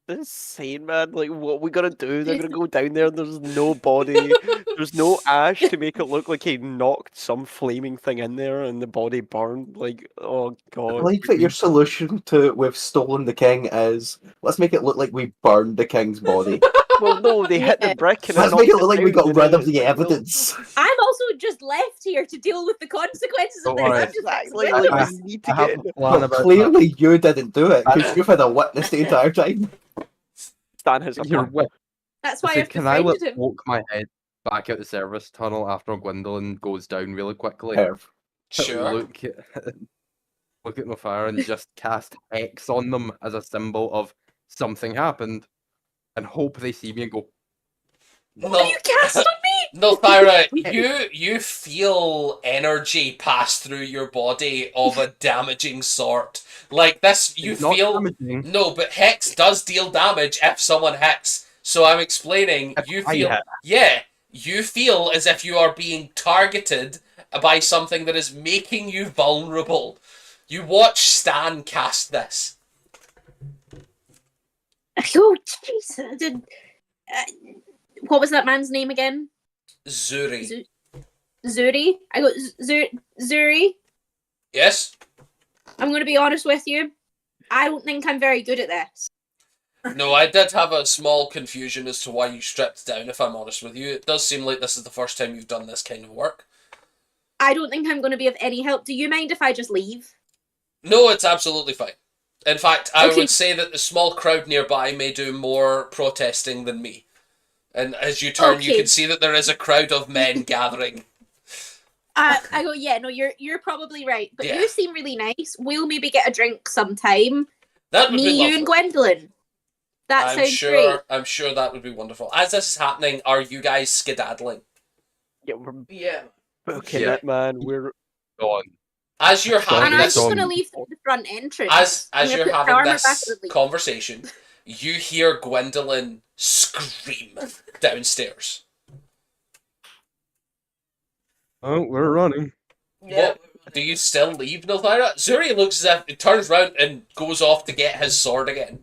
Insane, man. Like, what we gonna do? They're gonna go down there and there's no body. There's no ash to make it look like he knocked some flaming thing in there and the body burned. Like, oh I god. like that your solution to "we've stolen the king" is let's make it look like we burned the king's body. Well, no, they hit the Yeah. brick and Let's it make it knocked look like we down, got and rid then of the it's like, no. evidence. I'm also just left here to deal with the consequences of Don't this. worry. I'm just Exactly. fixing Like, windows. we need to I have get a in. plan Well, about clearly you didn't do it because you've had a witness the entire time. Stan has a that. You're plan. with. That's why So I've can I befriended him. poke my head back out the service tunnel after Gwendolyn goes down really quickly? Perv. Sure. Look at my fire and just cast X on them as a symbol of something happened, and hope they see me and go, What are you cast on me? No, Thyra, you feel energy pass through your body of a damaging sort. Like this, you "It's not feel... damaging." No, but Hex does deal damage if someone hits. So I'm explaining, you I feel... hit. Yeah, you feel as if you are being targeted by something that is making you vulnerable. You watch Stan cast this. Oh, jeez. What was that man's name again? Zuri. Zuri. I go, Zuri. Yes? I'm going to be honest with you. I don't think I'm very good at this. No, I did have a small confusion as to why you stripped down, if I'm honest with you. It does seem like this is the first time you've done this kind of work. I don't think I'm going to be of any help. Do you mind if I just leave? No, it's absolutely fine. In fact, I Okay. would say that the small crowd nearby may do more protesting than me. And as you turn, you Okay. can see that there is a crowd of men gathering. I go, yeah, no, you're probably right. But Yeah. you seem really nice. We'll maybe get a drink sometime. That would Me, be lovely. you, and Gwendolyn. That sounds great. I'm sure that would be wonderful. As this is happening, are you guys skedaddling? Yeah, we're Yeah. booking Yeah. it, man. We're Gone. As you're Sorry, having And I'm this, just Dom. going to leave through the front entrance. as I'm gonna you're put the having armor this back on the leaf. conversation, you hear Gwendolyn scream downstairs. Oh, we're running. Yeah. Do you still leave Nilthira? Zuri looks as if he turns round and goes off to get his sword again.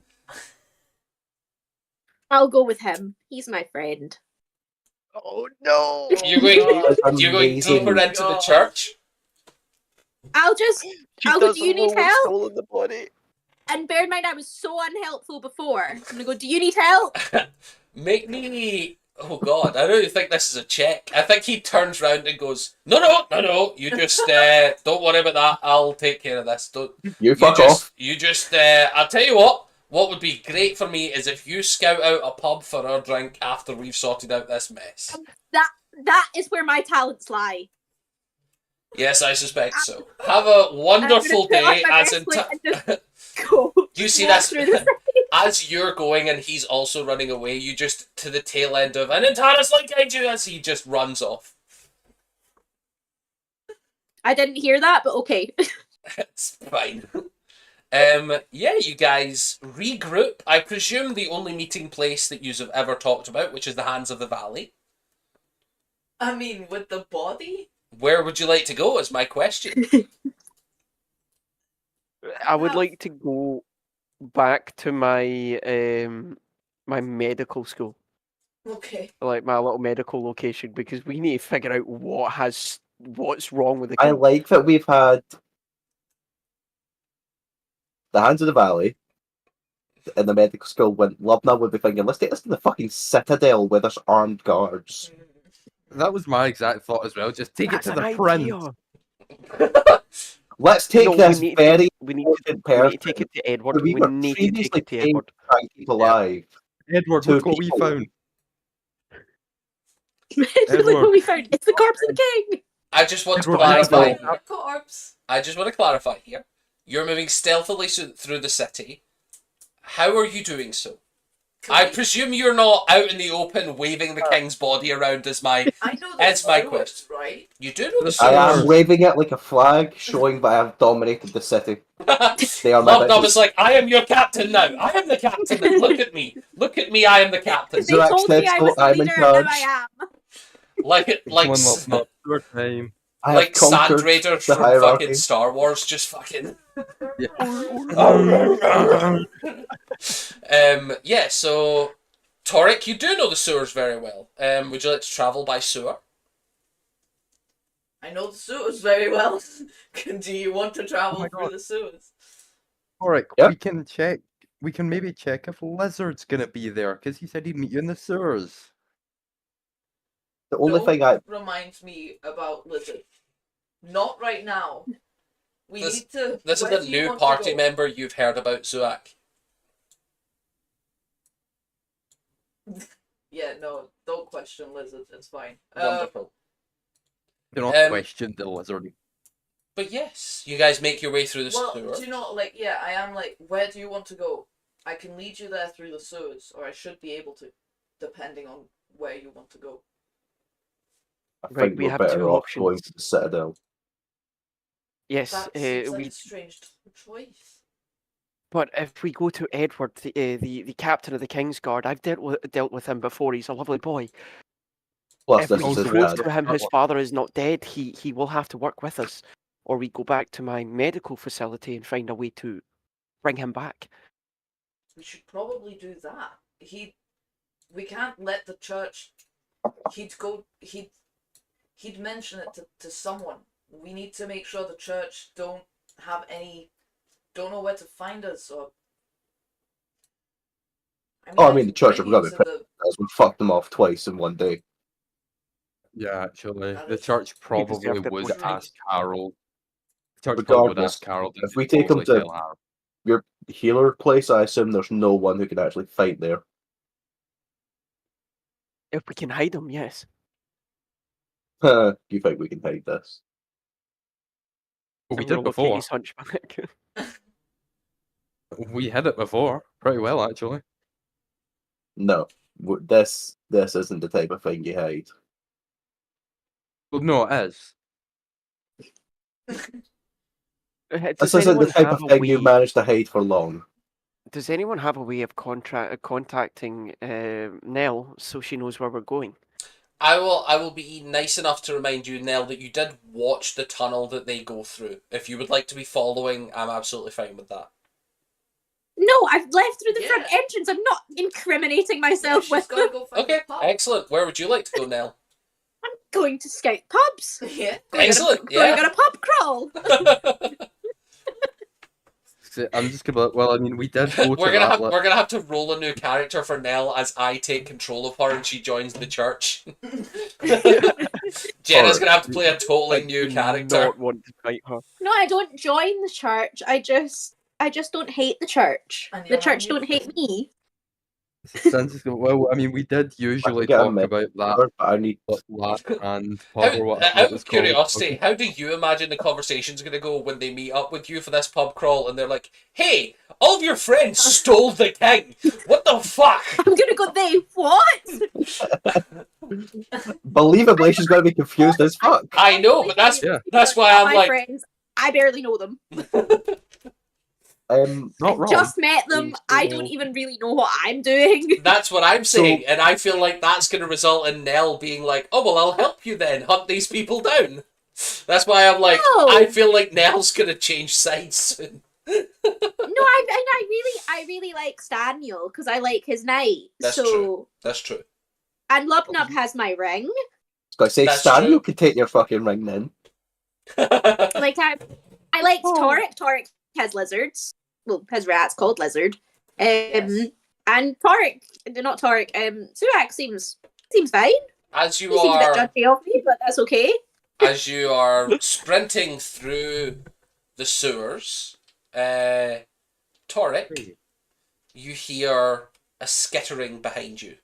I'll go with him. He's my friend. oh no! You're going, That's you're going amazing. deeper into the God. church? I'll just... She I'll go, doesn't do you need know we've help? stolen the body. And bear in mind, I was so unhelpful before. I'm going to go, do you need help? Make me... Oh god, I don't even think this is a check. I think he turns round and goes, No, you just, don't worry about that, I'll take care of this. You fuck off. I'll tell you what would be great for me is if you scout out a pub for our drink after we've sorted out this mess. That is where my talents lie. Yes, I suspect so. Have a wonderful I'm gonna day, put on my as in... breastplate and just go. You see walk this? through the As you're going and he's also running away, you just, to the tail end of, and then Taras like guide you as he just runs off. I didn't hear that, but okay. It's fine. Yeah, you guys regroup. I presume the only meeting place that you've ever talked about, which is the Hands of the Valley. I mean, with the body? Where would you like to go is my question. I would like to go back to my my medical school, Okay. like my little medical location, because we need to figure out what's wrong with the I king. like that we've had the Hands of the Valley in the medical school when Lubna would be thinking, let's take this to the fucking Citadel where there's armed guards. That was my exact thought as well. Just take That's it to an the front. idea. Let's take No, this very We need important to person take it to Edward. who we We were need to take previously it to paid Edward. to try and keep alive. Edward, Two look what we people. found. Look Edward. what we found. It's the corpse of the king. I just want to Edward, clarify. Edward. Your corpse. I just want to clarify here. You're moving stealthily through the city. How are you doing so? I presume you're not out in the open waving the king's body around as my... I know It's the my sewers, question. right? You do know the The I sewers. am waving it like a flag, showing that I have dominated the city. They are my Lubnub bitches. is like, I am your captain now. I am the captain. Look at me. Look at me. I am the captain. They Zorak told me I was the I'm in leader, and now charge. I am. Like Come on, not your time. I have like Sand conquered Raiders the from hierarchy. fucking Star Wars, just fucking. Yeah. Yeah. So, Torek, you do know the sewers very well. Would you like to travel by sewer? I know the sewers very well. Do you want to travel my through God. the sewers? Alright, Yeah. we can check. We can maybe check if Lizard's gonna be there, because he said he'd meet you in the sewers. The only Don't thing I reminds me about Lizard. Not right now. We This- need to. This is where a do you new want to party go? member you've heard about, Zuak. Yeah, no, don't question Lizard. It's fine. Wonderful. Do not Um, question the Lizard. But yes, you guys make your way through the Well, sewer. do you know, like, yeah, I am like, where do you want to go? I can lead you there through the sewers, or I should be able to, depending on where you want to go. Right, think we we're have better two off going options. to the Citadel. Yes, That seems like we. a strange choice. But if we go to Edward, the captain of the King's Guard, I've dealt with him before. He's a lovely boy. Plus, If this we is his prove dad. to him his father is not dead, he will have to work with us, or we go back to my medical facility and find a way to bring him back. We should probably do that. We can't let the church. He'd mention it to someone. We need to make sure the church don't know where to find us, or. I mean, the church have bring got you to to be the- as we fucked them off twice in one day. Yeah, actually. That The is- church We probably deserved it would both ask times. Carol. The church probably would Regardless, ask Carol. if we take him falsely to- tell her. Your healer place, I assume there's no one who can actually fight there. If we can hide him, yes. You think we can hide this? Well, we And did we'll locate before. his hunchback. We had it before. Pretty well, actually. No. This isn't the type of thing you hide. Well, no, it is. This isn't the type of thing you managed to hide for long. Does anyone have a way of contacting Nell so she knows where we're going? I will be nice enough to remind you, Nell, that you did watch the tunnel that they go through. If you would like to be following, I'm absolutely fine with that. No, I've left through the front Yeah. entrance. I'm not incriminating Yeah, myself she's with gotta them. go find Okay, the pub. excellent. Where would you like to go, Nell? I'm going to scout pubs. Yeah. Excellent, Going yeah. on a pub crawl. So I'm just gonna. Well, I mean, we did go to we're that. gonna have to roll a new character for Nell as I take control of her and she joins the church. Jenna's gonna have to play a totally new do character. Not want to fight her. No, I don't join the church. I just don't hate the church. And The you're church not don't hate me. Well, I mean, we did usually get a talk map. about that. But I need. Last and pub or what Out it of was called. curiosity, how do you imagine the conversation's going to go when they meet up with you for this pub crawl and they're like, hey, all of your friends stole the king. What the fuck? I'm gonna go. They what? Believably, she's going to be confused as fuck. I know, but that's Yeah. why I'm my like, friends. I barely know them. Not wrong. Just met them. I don't even really know what I'm doing. that's what I'm saying, and I feel like that's going to result in Nell being like, oh, well, I'll help you then, hunt these people down. That's why I'm like, No. I feel like Nell's going to change sides soon. No, I really like Staniel because I like his knight. That's so true. That's true. and Lubnub has my ring. I was going to say, That's Stan, true. you can take your fucking ring then. Like I liked Oh. Torek. Torek has lizards. Well, has rats called lizard. Yes. And Torek, not Torek. Suak seems fine. As He you seems a bit are judgy of me, but that's okay. as you are sprinting through the sewers, Torek, you hear a skittering behind you.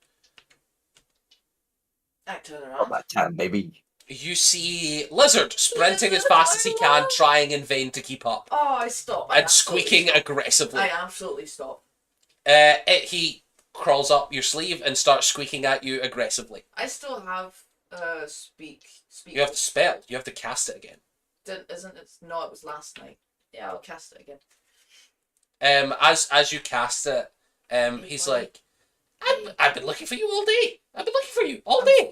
I turn Not around. that time, baby. You see Lizard sprinting as fast as he can, trying in vain to keep up, Oh, I stop. I and absolutely squeaking stop. aggressively. I absolutely stop. He crawls up your sleeve and starts squeaking at you aggressively. I still have speak. You have to spell. You have to cast it again. Isn't it? No, it was last night. Yeah, I'll cast it again. As you cast it, he's like, I've been looking for you all day. I've been looking for you all day.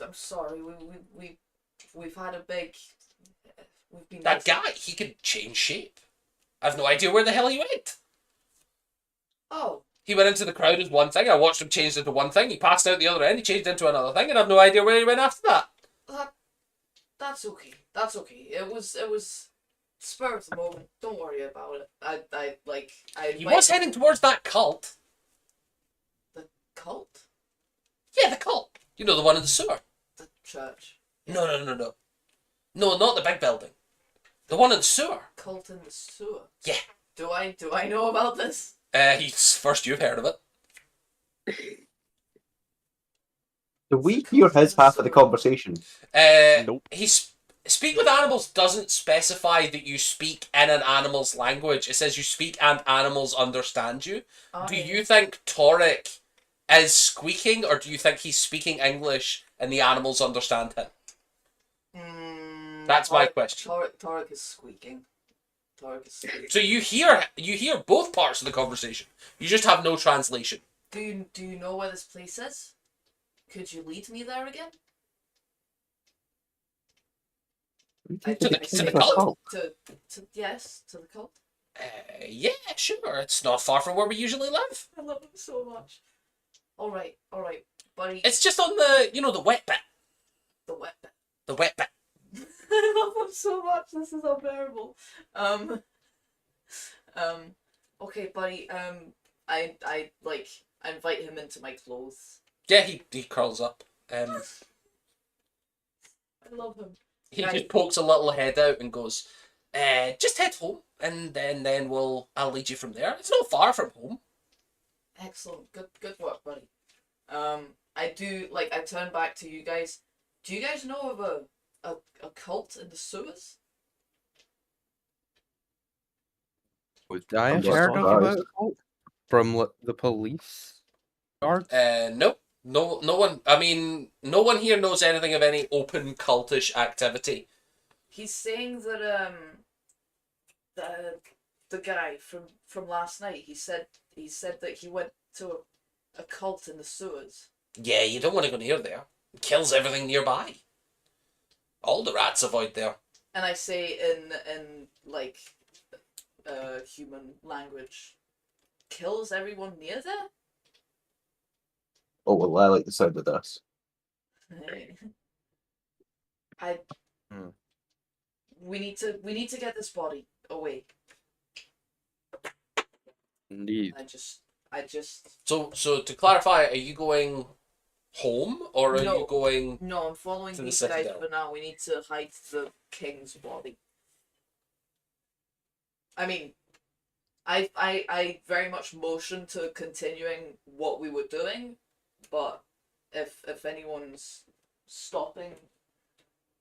I'm sorry. We've had a big. We've been. That guy, he could change shape. I've no idea where the hell he went. Oh. He went into the crowd as one thing. I watched him change into one thing. He passed out the other end. He changed into another thing, and I've no idea where he went after that. That's okay. That's okay. It was spur of the moment. Don't worry about it. He was heading towards that cult. The cult? Yeah, the cult. You know, the one in the sewer. The church. No. No, not the big building. The one in the sewer. Cult in the sewer. Yeah. Do I know about this? He's first you've heard of it. Do we hear his half of the conversation? Nope. Speak with animals doesn't specify that you speak in an animal's language. It says you speak and animals understand you. Do you think Toric is squeaking, or do you think he's speaking English and the animals understand him? That's my question. Toric is squeaking. So you hear both parts of the conversation. You just have no translation. Do you know where this place is? Could you lead me there again? To the cult? Yes, to the cult. Yeah, sure. It's not far from where we usually live. I love him so much. All right, buddy. It's just on the wet bit. The wet bit. The wet bit. I love him so much. This is unbearable. Okay, buddy. I invite him into my clothes. Yeah, he curls up. I love him. He just pokes a little head out and goes, just head home, and then I'll lead you from there. It's not far from home. Excellent. Good work, buddy. I turn back to you guys. Do you guys know of a cult in the sewers? Would I I'm have not heard surprised. about a cult from the police guards? No one. I mean, no one here knows anything of any open cultish activity. He's saying that the guy from last night. He said that he went to a cult in the sewers. Yeah, you don't want to go near there. It kills everything nearby. All the rats avoid there. And I say in human language, kills everyone near there. Oh, well, I like the sound of this. We need to get this body away. Indeed. I just. So to clarify, are you going home or are No. you going? No, I'm following To the these guys citadel. for now. We need to hide the king's body. I mean, I very much motion to continuing what we were doing, but if anyone's stopping,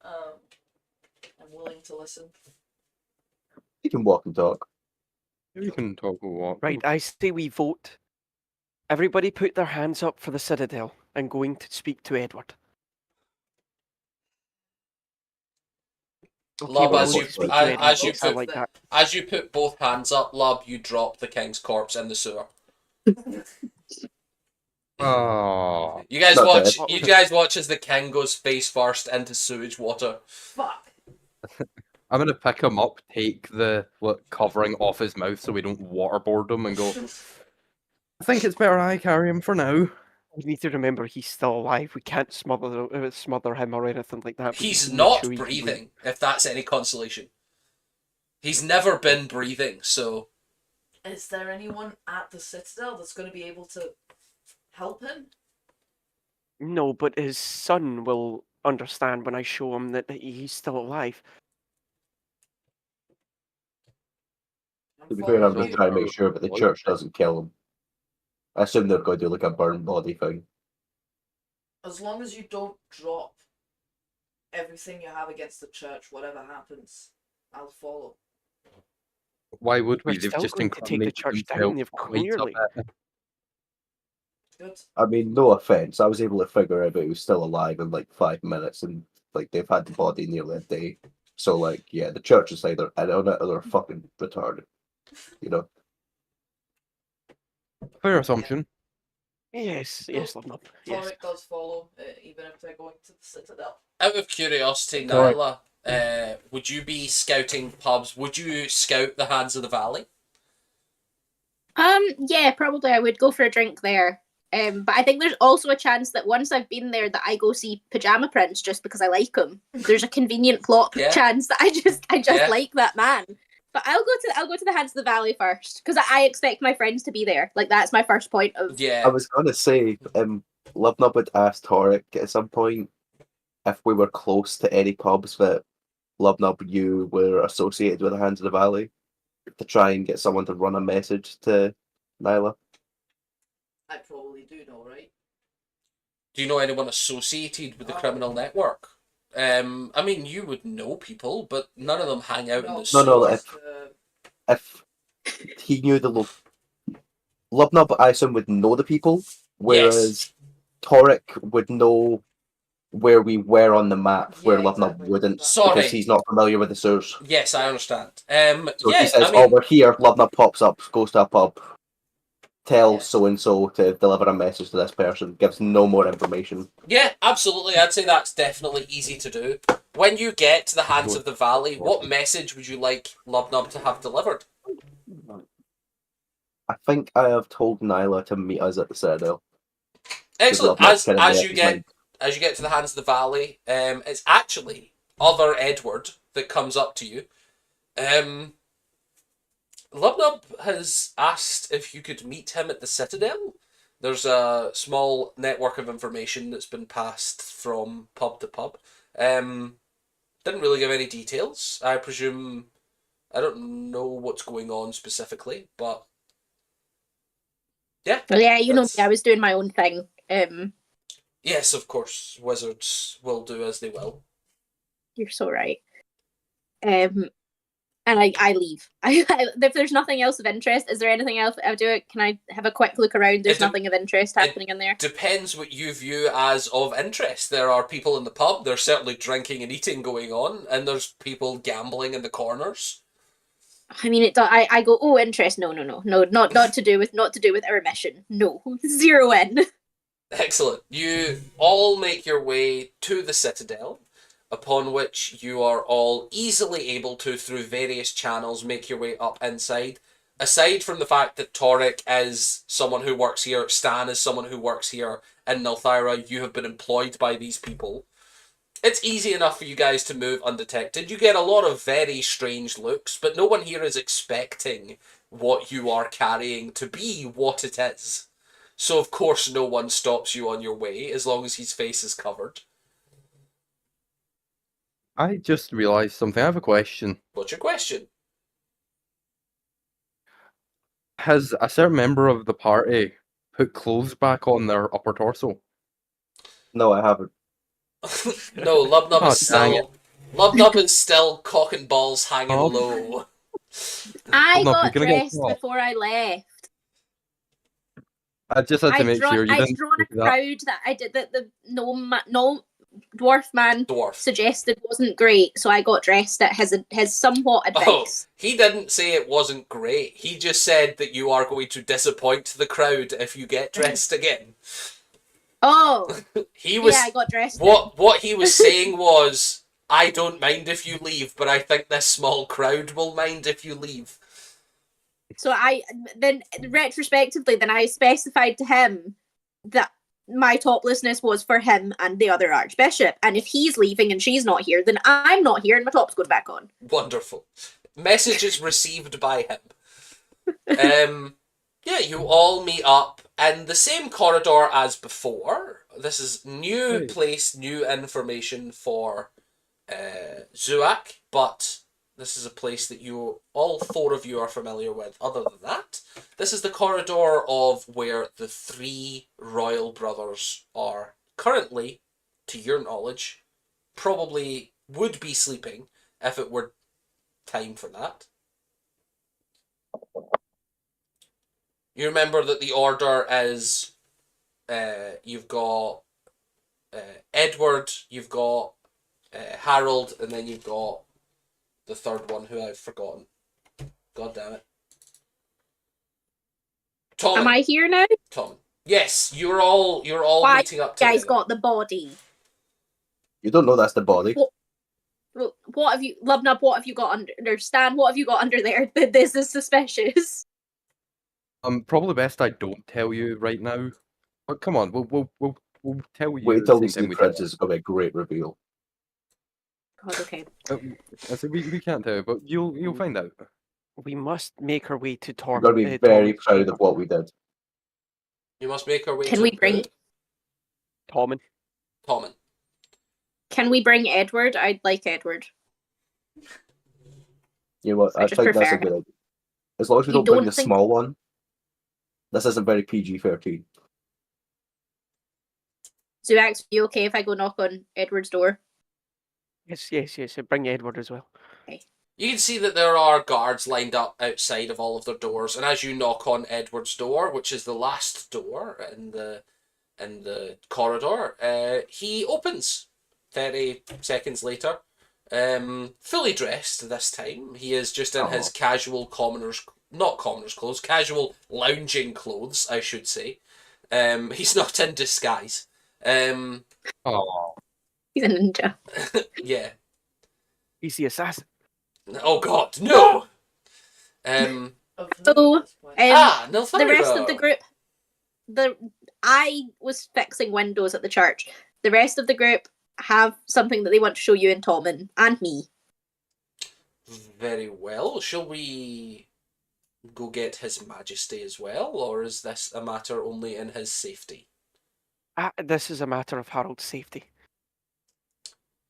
I'm willing to listen. You can walk and talk. We can talk a walk. Right, I say we vote. Everybody put their hands up for the Citadel. I'm going to speak to Edward. Lub, we'll as go you speak to as, Edward. as you We'll start put like that. as you put both hands up, Lub, you drop the king's corpse in the sewer. Oh, You guys Not watch. bad. You guys watch as the king goes face first into sewage water. Fuck. I'm gonna pick him up, take the covering off his mouth so we don't waterboard him, and go. I think it's better I carry him for now. We need to remember he's still alive. We can't smother him or anything like that. We He's just need not to make sure he can breathing, if that's any consolation. He's never been breathing, so Is there anyone at the Citadel that's going to be able to help him? No, but his son will understand when I show him that he's still alive. To be fair, I'm following just you. trying to make sure that the church doesn't kill him. I assume they're going to do like a burn body thing. As long as you don't drop everything you have against the church, whatever happens, I'll follow. Why would we? We're They've still just going to take the incriminated church down. themselves They've quite a clearly. bit. Good. I mean, no offense, I was able to figure out he was still alive in like 5 minutes, and like they've had the body nearly a day. So like, yeah, the church is either in on it or they're fucking retarded. You know. Fair assumption. Yes, yes, love up. Yes. Torek does follow, even if they're going to the Citadel. Out of curiosity, Sorry. Nyla, would you be scouting pubs? Would you scout the Hands of the Valley? Yeah, probably I would go for a drink there. But I think there's also a chance that once I've been there, that I go see Pajama Prince just because I like him. There's a convenient plot Yeah. chance that I just Yeah. like that man. But I'll go to the Hands of the Valley first because I expect my friends to be there. Like that's my first point of. Yeah. I was gonna say, Lubnub would ask Torek at some point if we were close to any pubs that Lubnub you were associated with the Hands of the Valley, to try and get someone to run a message to Nyla. I probably do know, right? Do you know anyone associated with the criminal network? I mean, you would know people, but none of them hang out in the No, sewers. if he knew the Lubnub, I assume, would know the people, whereas Torek would know where we were on the map, where Yeah, Lubnub exactly. wouldn't, Sorry. because he's not familiar with the sewers. Yes, I understand. So yeah, he says, I mean, "Oh, we're here." Lubnub pops up, goes to a pub, tells Yeah. so and so to deliver a message to this person. Gives no more information. yeah, absolutely. I'd say that's definitely easy to do. When you get to the Hands of the Valley, what message would you like Lubnub to have delivered? I think I have told Nyla to meet us at the Citadel. Excellent. Lubnub's kinda As made you up his get mind. as you get to the Hands of the Valley, it's actually other Edward that comes up to you. Lubnub has asked if you could meet him at the Citadel. There's a small network of information that's been passed from pub to pub. Didn't really give any details. I presume I don't know what's going on specifically, but yeah. Well, yeah, you know me. that's- I was doing my own thing. Yes, of course, wizards will do as they will. You're so right. And I leave. If there's nothing else of interest, is there anything else I do? Can I have a quick look around? There's nothing of interest happening in there. Depends what you view as of interest. There are people in the pub. There's certainly drinking and eating going on, and there's people gambling in the corners. I mean, I go, oh, interest. No, not to do with our mission. No, 0 in. Excellent. You all make your way to the Citadel, upon which you are all easily able to, through various channels, make your way up inside. Aside from the fact that Torek is someone who works here, Stan is someone who works here, and Nilthyra, you have been employed by these people. It's easy enough for you guys to move undetected. You get a lot of very strange looks, but no one here is expecting what you are carrying to be what it is. So of course no one stops you on your way, as long as his face is covered. I just realised something. I have a question. What's your question? Has a certain member of the party put clothes back on their upper torso? No, I haven't. No, Lubnub Oh, is dang still... Lubnub is still cock and balls hanging Oh. low. I Hold on, got you're gonna get dressed caught. before I left. I just had to make sure you I'd didn't drawn a do that. crowd that I did that the no dwarf man Dwarf. suggested wasn't great, so I got dressed at his somewhat advice. He didn't say it wasn't great. He just said that you are going to disappoint the crowd if you get dressed again. Oh, He was... yeah, I got dressed. What he was saying was, I don't mind if you leave, but I think this small crowd will mind if you leave. So I then retrospectively, then I specified to him that my toplessness was for him and the other archbishop, and if he's leaving and she's not here, then I'm not here and my top's going back on. Wonderful. Messages received by him. Yeah, you all meet up in the same corridor as before. This is new Hey. place, new information for Zuak, but this is a place that all 4 of you are familiar with. Other than that, this is the corridor of where the 3 royal brothers are currently, to your knowledge, probably would be sleeping if it were time for that. You remember that the order is you've got Edward, you've got Harold, and then you've got the third one who I've forgotten. God damn it. Tommen. Am I here now? Tommen. Yes, you're all Why meeting up you together. guys got the body? You don't know that's the body. What have you, Lubnub? What have you got under? Stan, what have you got under there? This is suspicious. Probably best I don't tell you right now. But come on, we'll tell you. Wait till the we same see time Prince. It's gonna be a great reveal. God, okay. I said we can't tell you, but you'll find out. We must make our way to We're gonna be very proud of what we did. You must make our way Can to we bring? Tommen. Tommen. Can we bring Edward? I'd like Edward. You know what? I I just think that's a prefer good idea. As long as we You don't bring don't the think- small one. This isn't very PG-13. Zuax, are you okay if I go knock on Edward's door? Yes. Bring Edward as well. You can see that there are guards lined up outside of all of their doors, and as you knock on Edward's door, which is the last door in the corridor, he opens. 30 seconds later, fully dressed this time. He is just in his casual not commoner's clothes, casual lounging clothes, I should say. He's not in disguise. Oh, He's a ninja. Yeah. He's the assassin. Oh God, no. Of So, who at this point? Nilfyra. The rest of the group, I was fixing windows at the church. The rest of the group have something that they want to show you and Tommen and me. Very well. Shall we go get His Majesty as well, or is this a matter only in his safety? This is a matter of Harold's safety.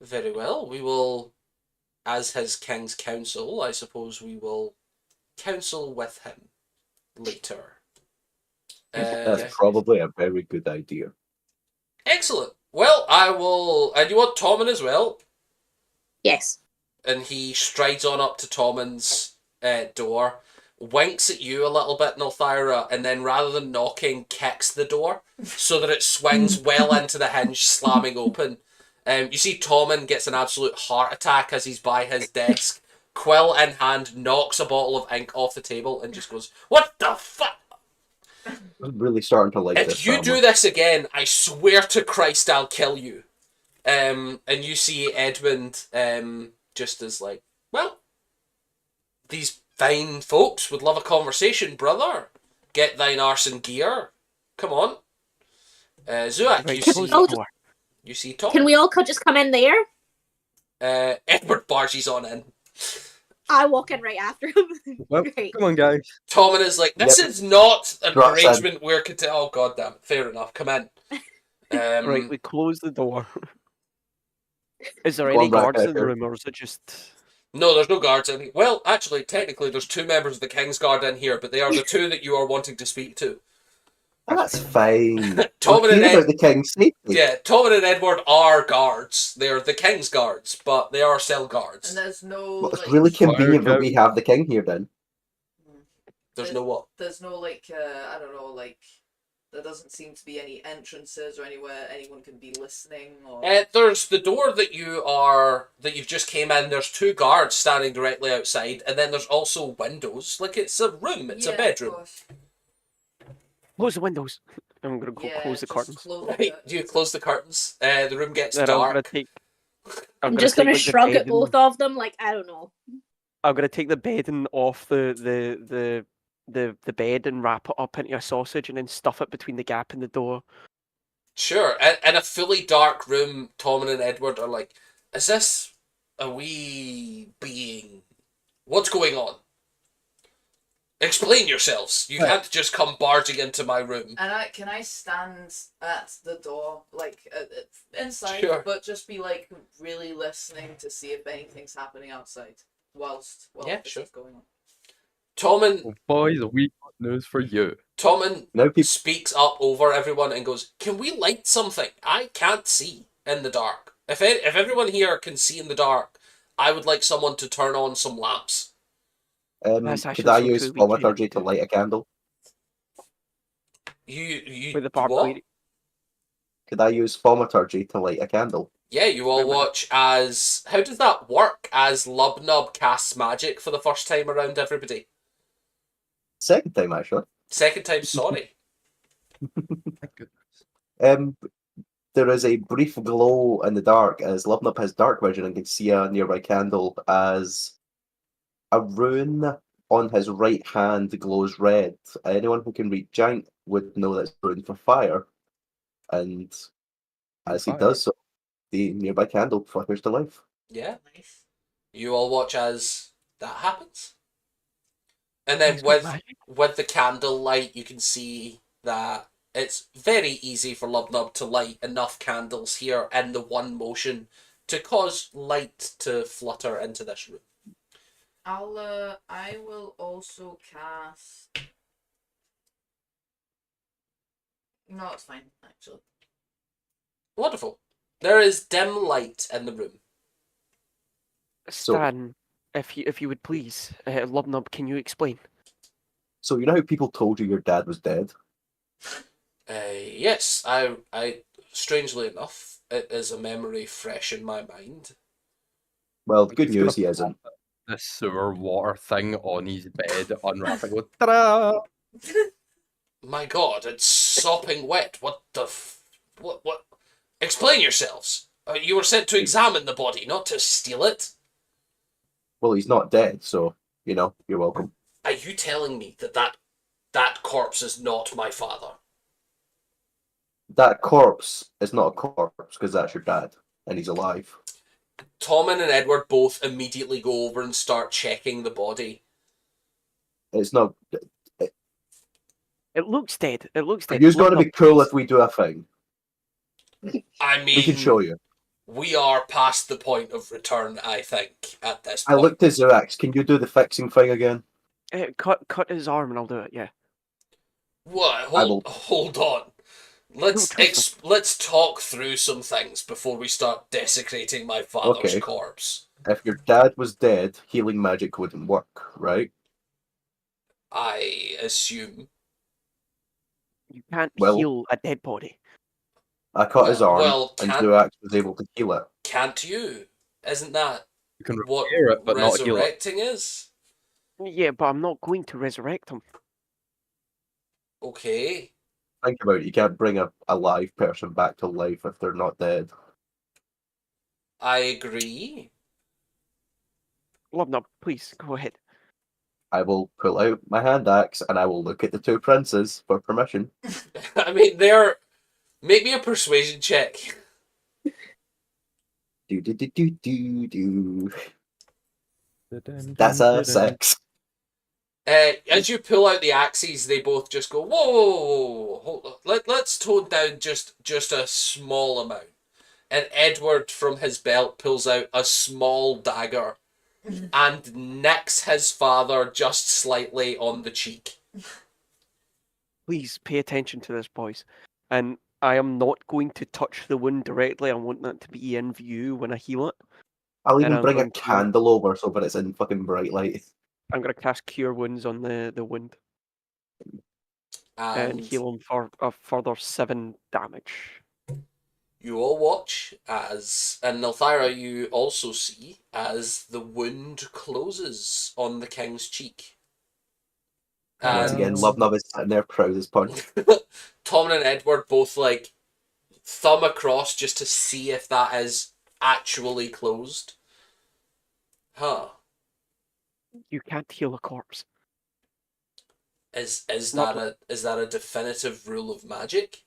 Very well. We will, as his King's Counsel, I suppose we will counsel with him later. That's probably a very good idea. Excellent. Well, I will. And you want Tommen as well? Yes. And he strides on up to Tommen's door, winks at you a little bit, Nilfyra, and then rather than knocking, kicks the door so that it swings well into the hinge, slamming open. You see Tommen gets an absolute heart attack as he's by his desk, quill in hand, knocks a bottle of ink off the table and just goes, "What the fuck? I'm really starting to like this. If you do this again, I swear to Christ I'll kill you." And you see Edmund just as like, "Well, these fine folks would love a conversation, brother. Get thine arse in gear. Come on." Zuak, Right, you close see the door. you see Tom. Can we all just come in there? Edward barges on in. I walk in right after him. well, Great. come on, guys. Tommen is like, "This Yep. is not an Drops in. arrangement we're oh god damn it, fair enough, come in." Right, we close the door. Is there Go any on, Rat guards in the Pepper. room, or is it just... No, there's no guards in here. Well, actually, technically, there's 2 members of the King's Guard in here, but they are the 2 that you are wanting to speak to. That's fine. Tommen We're and here Ed- about the king's safety. Yeah, Tommen and Edward are guards. They're the King's Guards, but they are still guards. And there's no Well, it's like, really convenient that Fire we have the king here then. There's no what? there's no like I don't know, like there doesn't seem to be any entrances or anywhere anyone can be listening or There's the door that you've just came in. There's 2 guards standing directly outside, and then there's also windows. Like it's a room. It's a of bedroom. course. Close the windows. I'm gonna go Yeah, close the just curtains. close the Right? Do you close the curtains? The room gets Then I'm gonna dark. take... I'm just gonna take, like, the shrug at bedding- both of them, like, I don't know. I'm gonna take the bedding off the bed and wrap it up into a sausage and then stuff it between the gap in the door. Sure. In a fully dark room, Tommen and Edward are like, "Is this a wee being? What's going on? Explain yourselves. You can't just come barging into my room." And can I stand at the door, like inside, Sure. but just be like really listening to see if anything's happening outside whilst Yeah, this sure. is going on. Tommen Well, boys, we got news for you. Now people speaks up over everyone and goes, "Can we light something? I can't see in the dark. If everyone here can see in the dark, I would like someone to turn on some lamps." That's could actually I so use true, we can. thaumaturgy to light a candle? You With the what? barbarian. could I use thaumaturgy to light a candle? Yeah, you all watch as... How does that work as Lubnub casts magic for the first time around everybody? Second time, actually. Second time, sorry. Thank goodness. There is a brief glow in the dark as Lubnub has dark vision and can see a nearby candle as a rune on his right hand glows red. Anyone who can read Giant would know that's rune for fire. And as he Fire. does so, the nearby candle flickers to life. Yeah. Nice. You all watch as that happens. And then He's got with magic. the candle light, you can see that it's very easy for Lubnub to light enough candles here in the one motion to cause light to flutter into this room. I will also cast. No, it's fine actually. Wonderful. There is dim light in the room. Stan, if you would please, Lubnub, can you explain? So you know how people told you your dad was dead? Yes, I strangely enough, it is a memory fresh in my mind. Well, the good He's gonna news he isn't. The sewer water thing on his bed, unwrap and go, ta-da! My God, it's sopping wet. What the what? Explain yourselves. You were sent to examine the body, not to steal it. Well, he's not dead, so, you're welcome. Are you telling me that corpse is not my father? That corpse is not a corpse, because that's your dad, and he's alive. Tommen and Edward both immediately go over and start checking the body. It's not... It looks dead. It looks dead. You're going to be Lubnub, cool please. if we do a thing. I mean, We can show you. we are past the point of return, I think, at this I point. looked at Zerax. Can you do the fixing thing again? Cut his arm and I'll do it. Yeah. What? I will- Hold on. Let's trust let's talk through some things before we start desecrating my father's Okay. corpse. If your dad was dead, healing magic wouldn't work, right? I assume. You can't Well- heal a dead body. I cut his arm, well, and can't- Zerax was able to heal it. Can't you? Isn't that You can what repair it, but not heal it. resurrecting is? Yeah, but I'm not going to resurrect him. Okay. Think about it. You can't bring a live person back to life if they're not dead. I agree. Lubnub, please go ahead. I will pull out my hand axe and I will look at the two princes for permission. I mean, they're... Make me a persuasion check. Do. That's a 6. As you pull out the axes, they both just go, whoa, whoa, whoa, whoa. Hold on. Let's tone down just a small amount. And Edward from his belt pulls out a small dagger and nicks his father just slightly on the cheek. Please pay attention to this, boys. And I am not going to touch the wound directly. I want that to be in view when I heal it. I'll And even I'm bring a going to- candle over so that it's in fucking bright light. I'm going to cast Cure Wounds on the wound and heal him for a further 7 damage. You all watch as, and Nilthira, you also see as the wound closes on the king's cheek. Once again, And Lubnub is sitting there proud as punch. Tom and Edward both like thumb across just to see if that is actually closed. Huh. You can't heal a corpse. Is Not that a definitive rule of magic?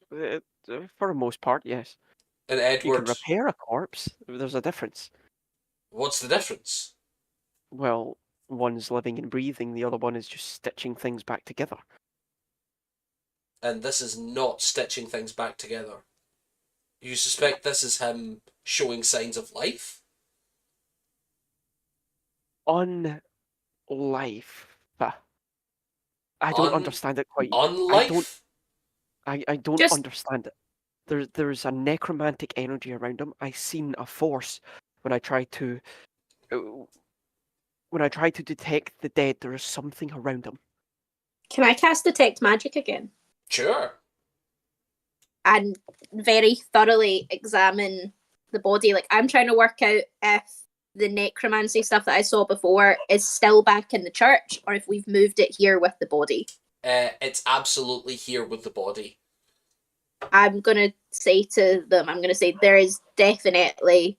For the most part, yes. And You can Edward, repair a corpse. There's a difference. what's the difference? Well, one's living and breathing, the other one is just stitching things back together. And this is not stitching things back together. You suspect this is him showing signs of life? On life. I don't understand it quite. On I don't life? I don't Just- understand it. There's a necromantic energy around him. I seen a force when I tried to detect the dead. There is something around him. Can I cast Detect Magic again? Sure. and very thoroughly examine the body. Like, I'm trying to work out if the necromancy stuff that I saw before is still back in the church, or if we've moved it here with the body. It's absolutely here with the body. I'm gonna say to them, there is definitely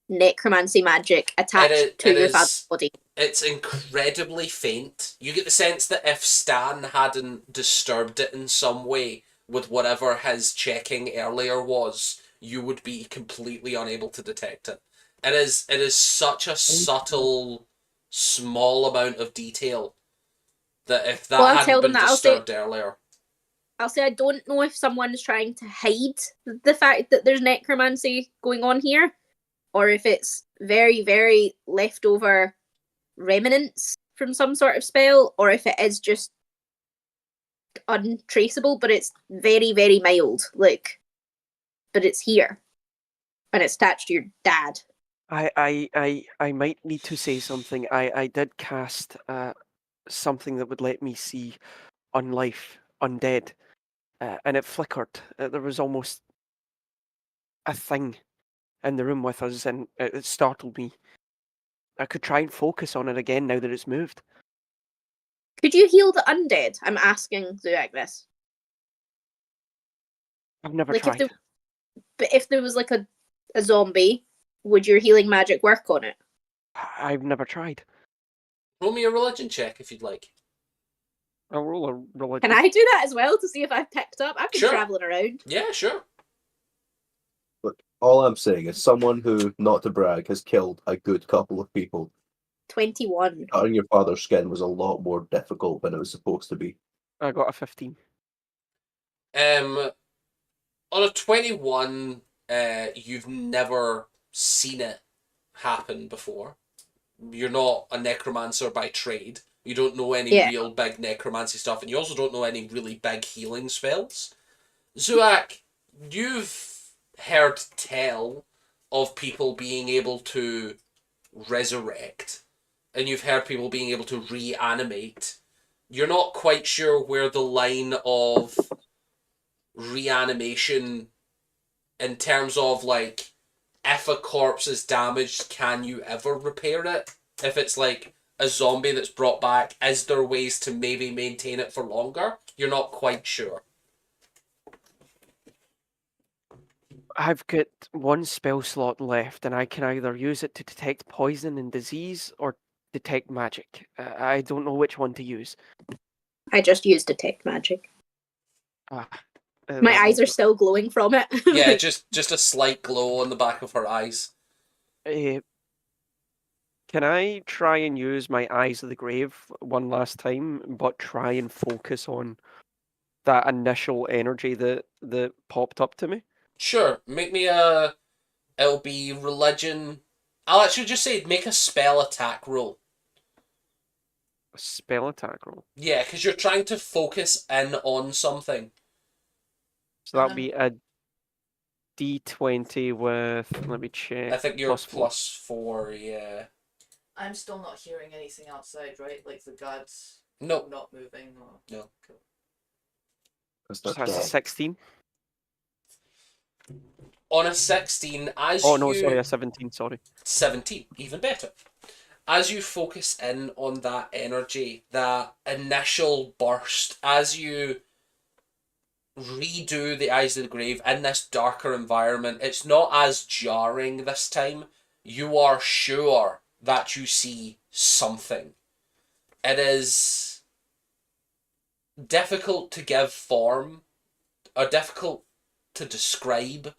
necromancy magic attached to your father's body. It's incredibly faint. You get the sense that if Stan hadn't disturbed it in some way with whatever his checking earlier was, you would be completely unable to detect it. It is such a subtle, small amount of detail that if that I'll hadn't tell them been that. disturbed earlier. I'll say I don't know if someone's trying to hide the fact that there's necromancy going on here, or if it's very, very leftover remnants from some sort of spell, or if it is just untraceable, but it's very, very mild. Like, but it's here, and it's attached to your dad. I might need to say something. I did cast something that would let me see unlife, undead, and it flickered. There was almost a thing in the room with us, and it startled me. I could try and focus on it again now that it's moved. Could you heal the undead? I'm asking Zuak this. I've never Like, tried. if there was like a zombie, would your healing magic work on it? I've never tried. Roll me a religion check if you'd like. I'll roll a religion. Can I do that as well to see if I've picked up? I've been Sure. traveling around. Yeah, sure. Look, all I'm saying is someone who, not to brag, has killed a good couple of people. 21. Cutting your father's skin was a lot more difficult than it was supposed to be. I got a 15. On a 21, you've never seen it happen before. You're not a necromancer by trade. You don't know any real big necromancy stuff, and you also don't know any really big healing spells. Zuak, you've heard tell of people being able to resurrect, and you've heard people being able to reanimate. You're not quite sure where the line of reanimation in terms of, like, if a corpse is damaged, can you ever repair it? If it's like a zombie that's brought back, is there ways to maybe maintain it for longer? You're not quite sure. I've got one spell slot left, and I can either use it to detect poison and disease or detect magic. I don't know which one to use. I just used detect magic. My My eyes are still glowing from it. Yeah, just a slight glow on the back of her eyes. Can I try and use my Eyes of the Grave one last time, but try and focus on that initial energy that popped up to me? Sure, make me a... It'll be religion... I'll actually just say make a spell attack roll. A spell attack roll. Yeah, because you're trying to focus in on something. So that'll be a D20 with, let me check. I think you're +4. +4, yeah. I'm still not hearing anything outside, right? Like the guards No. not moving or... No. Cool. So that's a 16. On a 16, as Oh no, you... sorry, a 17, sorry. 17, even better. As you focus in on that energy, that initial burst, as you redo the Eyes of the Grave in this darker environment, it's not as jarring this time. You are sure that you see something. It is difficult to give form, or difficult to describe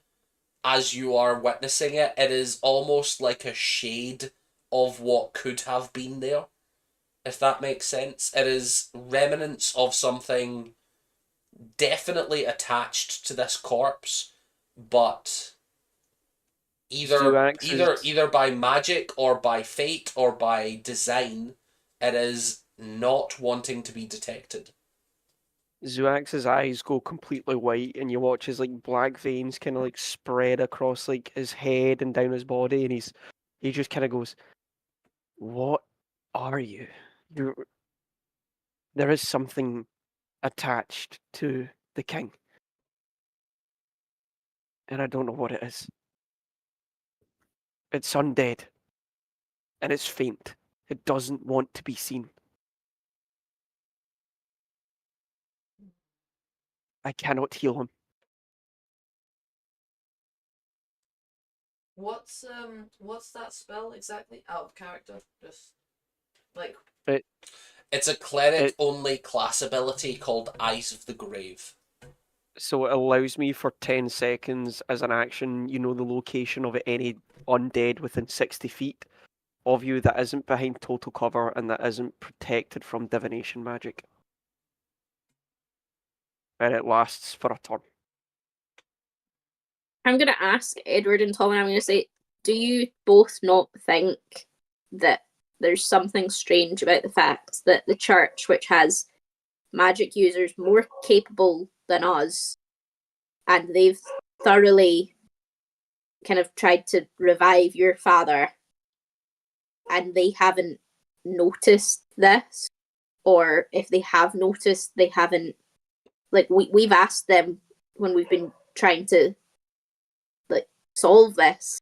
as you are witnessing it. It is almost like a shade of what could have been there, if that makes sense. It is remnants of something definitely attached to this corpse, but either by magic or by fate or by design, it is not wanting to be detected. Zuax's eyes go completely white, and you watch his like black veins kind of like spread across like his head and down his body, and he just kind of goes, "What are you? There is something attached to the king." and I don't know what it is. It's undead, and it's faint. It doesn't want to be seen. I cannot heal him. What's that spell exactly? Out of character, just like It's a cleric It- only class ability called Eyes of the Grave. So it allows me for 10 seconds as an action, you know, the location of any undead within 60 feet of you that isn't behind total cover and that isn't protected from divination magic. And it lasts for a turn. I'm going to ask Edward and Tom, and I'm going to say, do you both not think that there's something strange about the fact that the church, which has magic users more capable than us, and they've thoroughly kind of tried to revive your father, and they haven't noticed this? Or if they have noticed, they haven't, like, we've asked them when we've been trying to like solve this.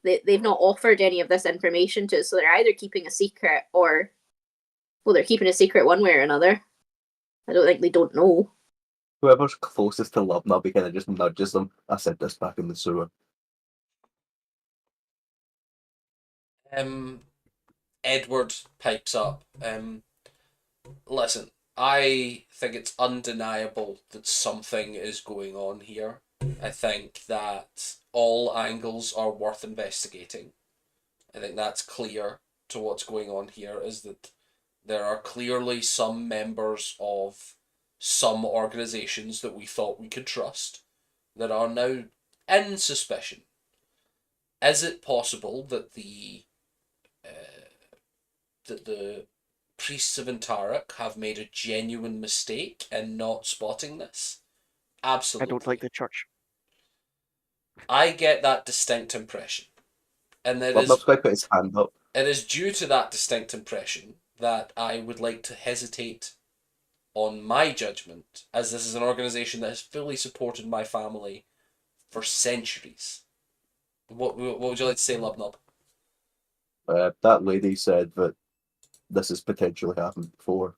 They've not offered any of this information to us, so they're either keeping a secret or, well, they're keeping a secret one way or another. I don't think they don't know. Whoever's closest to Lubnubby kind of just nudges them. I said this back in the sewer. Edward pipes up. Listen, I think it's undeniable that something is going on here. I think that all angles are worth investigating. I think that's clear to what's going on here, is that there are clearly some members of some organizations that we thought we could trust that are now in suspicion. Is it possible that the priests of Antarak have made a genuine mistake in not spotting this? Absolutely. I don't like the church. I get that distinct impression. And Lubnub's going to put his hand up. it is due to that distinct impression that I would like to hesitate on my judgment, as this is an organisation that has fully supported my family for centuries. What would you like to say, Lubnub? That lady said that this has potentially happened before.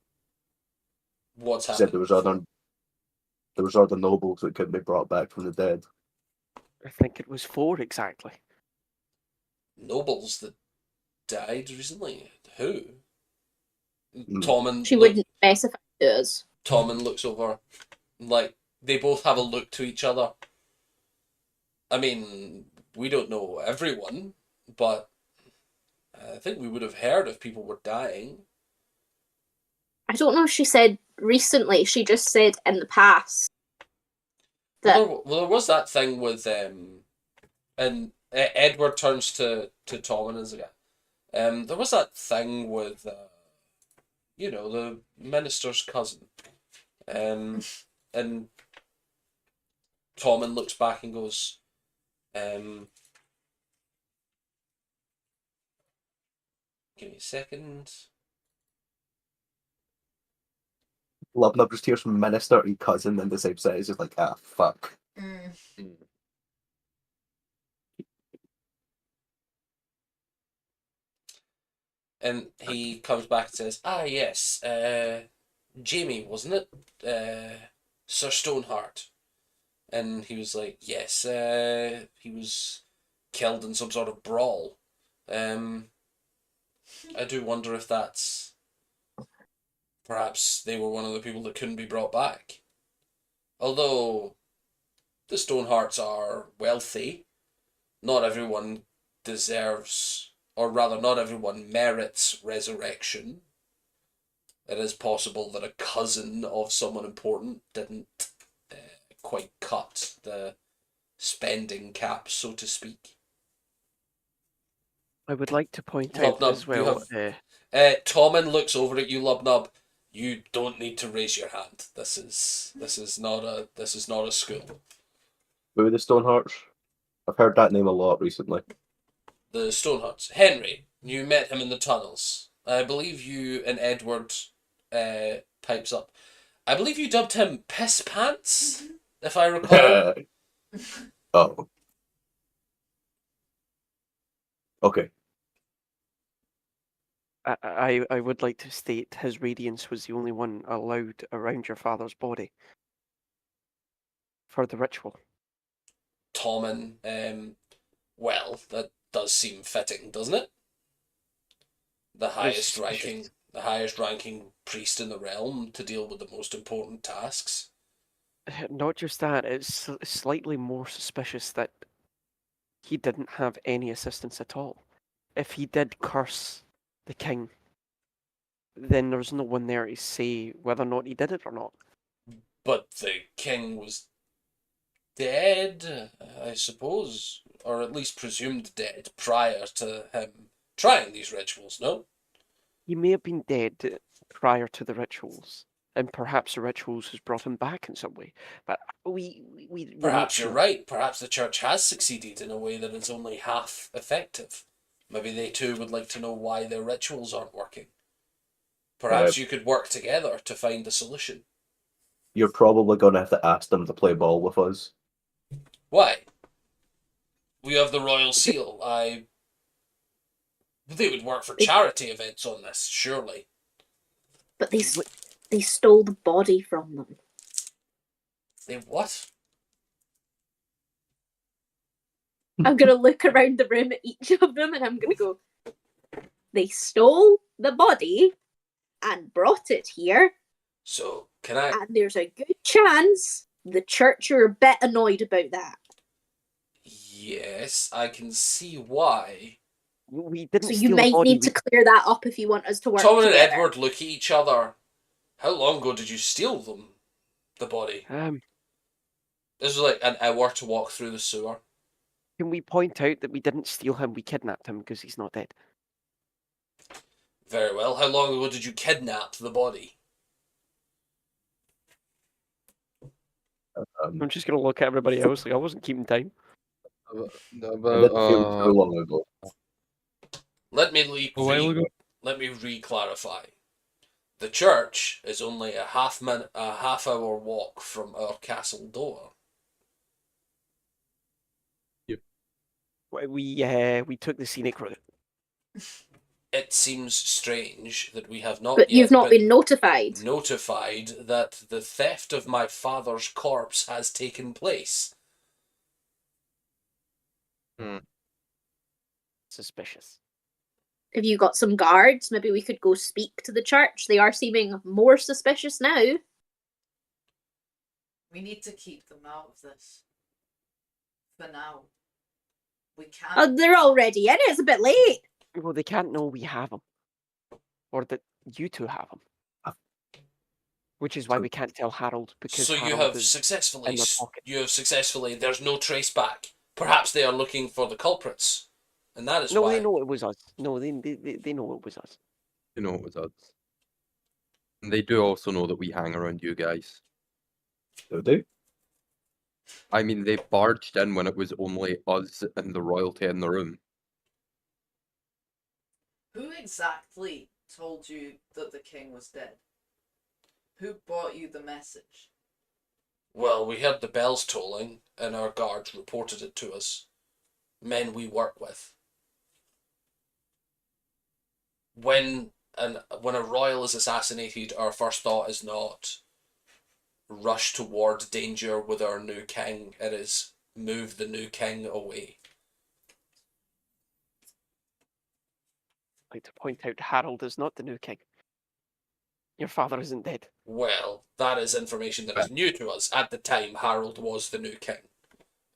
What's She happened? said there was other nobles that couldn't be brought back from the dead. I think it was 4 exactly. Nobles that died recently? Who? Mm. Tommen She wouldn't specify to us. Tommen looks over. Like, they both have a look to each other. I mean, we don't know everyone, but I think we would have heard if people were dying. I don't know if she said recently. She just said in the past. That Well, there was that thing with and Edward turns to Tom and is again. There was that thing with the minister's cousin. And Tommen looks back and goes, give me a second. Lubnub just hears from minister and cousin in the same sentence. Just like, fuck. And he comes back and says, yes, Jamie, wasn't it? Sir Stoneheart. And he was like, yes, he was killed in some sort of brawl. I do wonder if that's... Perhaps they were one of the people that couldn't be brought back. Although the Stonehearts are wealthy, not everyone deserves, or rather not everyone merits resurrection. It is possible that a cousin of someone important didn't quite cut the spending cap, so to speak. I would like to point out Lubnub, as well. Tommen looks over at you, Lubnub. You don't need to raise your hand. This is not a school. Who are the Stonehearts? I've heard that name a lot recently. The Stonehearts. Henry, you met him in the tunnels. I believe you and Edward pipes up. I believe you dubbed him Piss Pants, if I recall. Oh. Okay. I would like to state his radiance was the only one allowed around your father's body for the ritual. Tommen, well, that does seem fitting, doesn't it? The highest ranking priest in the realm to deal with the most important tasks. Not just that, it's slightly more suspicious that he didn't have any assistance at all. If he did curse the king, then there's no one there to say whether or not he did it or not. But the king was dead, I suppose, or at least presumed dead prior to him trying these rituals, no? He may have been dead prior to the rituals, and perhaps the rituals has brought him back in some way. But we're not Perhaps sure. you're right. Perhaps the church has succeeded in a way that is only half effective. Maybe they too would like to know why their rituals aren't working. Perhaps you could work together to find a solution. You're probably going to have to ask them to play ball with us. Why? We have the royal seal. They would work for charity events on this, surely. But they stole the body from them. They what? I'm going to look around the room at each of them and I'm going to go, they stole the body and brought it here. So, can I... And there's a good chance the church are a bit annoyed about that. Yes, I can see why. We didn't So steal you the might body. need to clear that up if you want us to work Tom and together. Edward look at each other. How long ago did you steal them? The body? This was like an hour to walk through the sewer. Can we point out that we didn't steal him, we kidnapped him because he's not dead? Very well. How long ago did you kidnap the body? I'm just going to look at everybody else like I wasn't keeping time. It didn't feel too long ago. Let me re-clarify. The church is only a half-hour walk from our castle door. Yep. We took the scenic route. It seems strange that we have not But yet you've not been notified. Notified that the theft of my father's corpse has taken place. Suspicious. Have you got some guards? Maybe we could go speak to the church. They are seeming more suspicious now. We need to keep them out of this. For now. We can't. Oh, they're already in it. It's a bit late. Well, they can't know we have him. Or that you two have him. Which is why we can't tell Harold, because So Harold you have is successfully, in their pocket. there's no trace back. Perhaps they are looking for the culprits. And that is why. No, they know it was us. No, they know it was us. They know it was us. And they do also know that we hang around you guys. Do they? I mean, they barged in when it was only us and the royalty in the room. Who exactly told you that the king was dead? Who brought you the message? Well, we heard the bells tolling, and our guards reported it to us. Men we work with. When a royal is assassinated, our first thought is not rush toward danger with our new king. It is move the new king away. I'd like to point out Harold is not the new king. Your father isn't dead. Well, that is information that is new to us. At the time, Harold was the new king.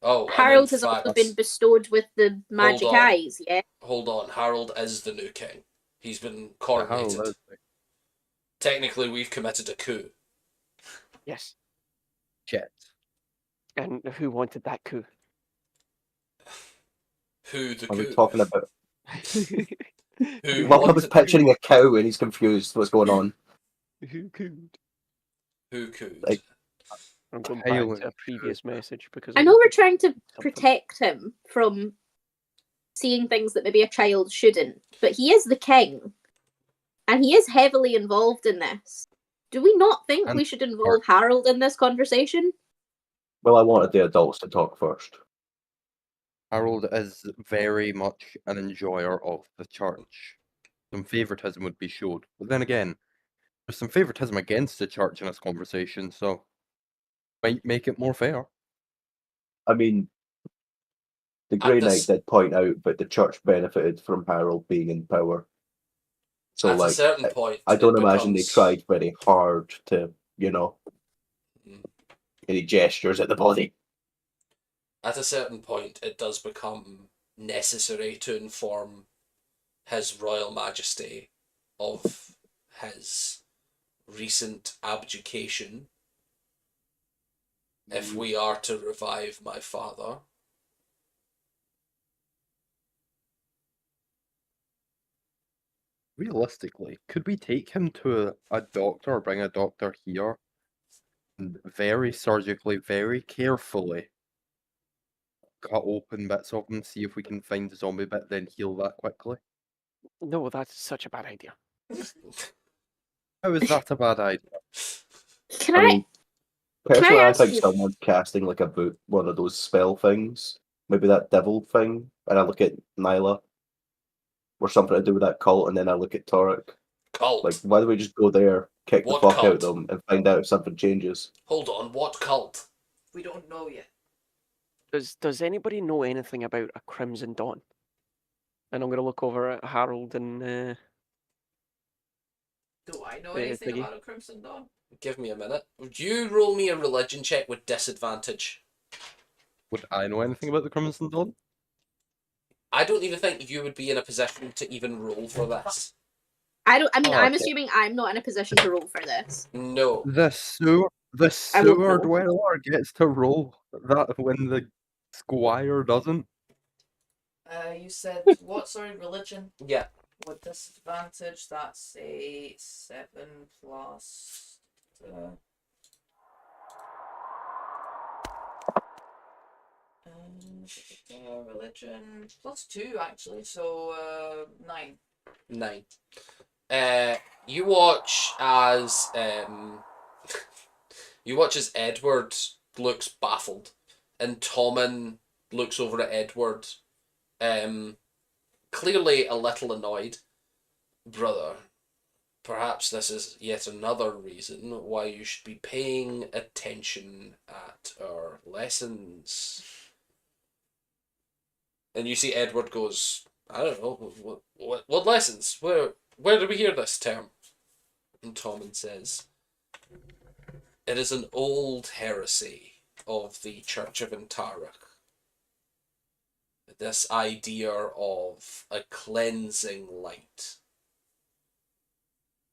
Oh, Harold has also been bestowed with the magic eyes, yeah? Hold on, Harold is the new king. He's been coronated. Technically, we've committed a coup. Yes. Shit. And who wanted that coup? Who the Are coup? we talking about? Who Well, was picturing a cow and he's confused. What's going on? Who cooed? Who cooed? Like, I'm going back to a previous message because I know we're trying to protect him from seeing things that maybe a child shouldn't, but he is the king, and he is heavily involved in this. Do we not think we should involve Harold in this conversation? Well, I wanted the adults to talk first. Harold is very much an enjoyer of the church. Some favoritism would be showed. But then again, there's some favoritism against the church in this conversation, so might make it more fair. I mean, the Grey Knight did point out that the church benefited from Harold being in power. So, At a like, certain point, I don't it imagine they becomes- tried very hard to, any gestures at the body. At a certain point, it does become necessary to inform His Royal Majesty of his recent abdication if we are to revive my father. Realistically, could we take him to a doctor or bring a doctor here and very surgically, very carefully cut open bits of him, see if we can find the zombie bit, then heal that quickly? No, that's such a bad idea. How is that a bad idea? Can I I? mean, personally, I ask think you- someone's casting like one of those spell things, maybe that devil thing, and I look at Nyla, or something to do with that cult, and then I look at Torek. Cult. Like, why don't we just go there, kick What the fuck out cult? of them, and find out if something changes? Hold on, what cult? We don't know yet. Does anybody know anything about a Crimson Dawn? And I'm gonna look over at Harold and Do I know anything Thingy. about a Crimson Dawn? Give me a minute. Would you roll me a religion check with disadvantage? Would I know anything about the Crimson Dawn? I don't even think you would be in a position to even roll for this. I don't. I mean, Oh, I'm okay. assuming I'm not in a position to roll for this. No. The sewer I won't sewer roll. dweller gets to roll that when the squire doesn't. You said what? Sorry, religion Yeah. with disadvantage. That's a 7 plus. Religion +2 actually, so 9. 9. You watch as Edward looks baffled, and Tommen looks over at Edward, clearly a little annoyed. Brother, perhaps this is yet another reason why you should be paying attention at our lessons. And you see Edward goes, I don't know, what lessons? Where do we hear this term? And Tommen says, it is an old heresy of the Church of Antarek. This idea of a cleansing light.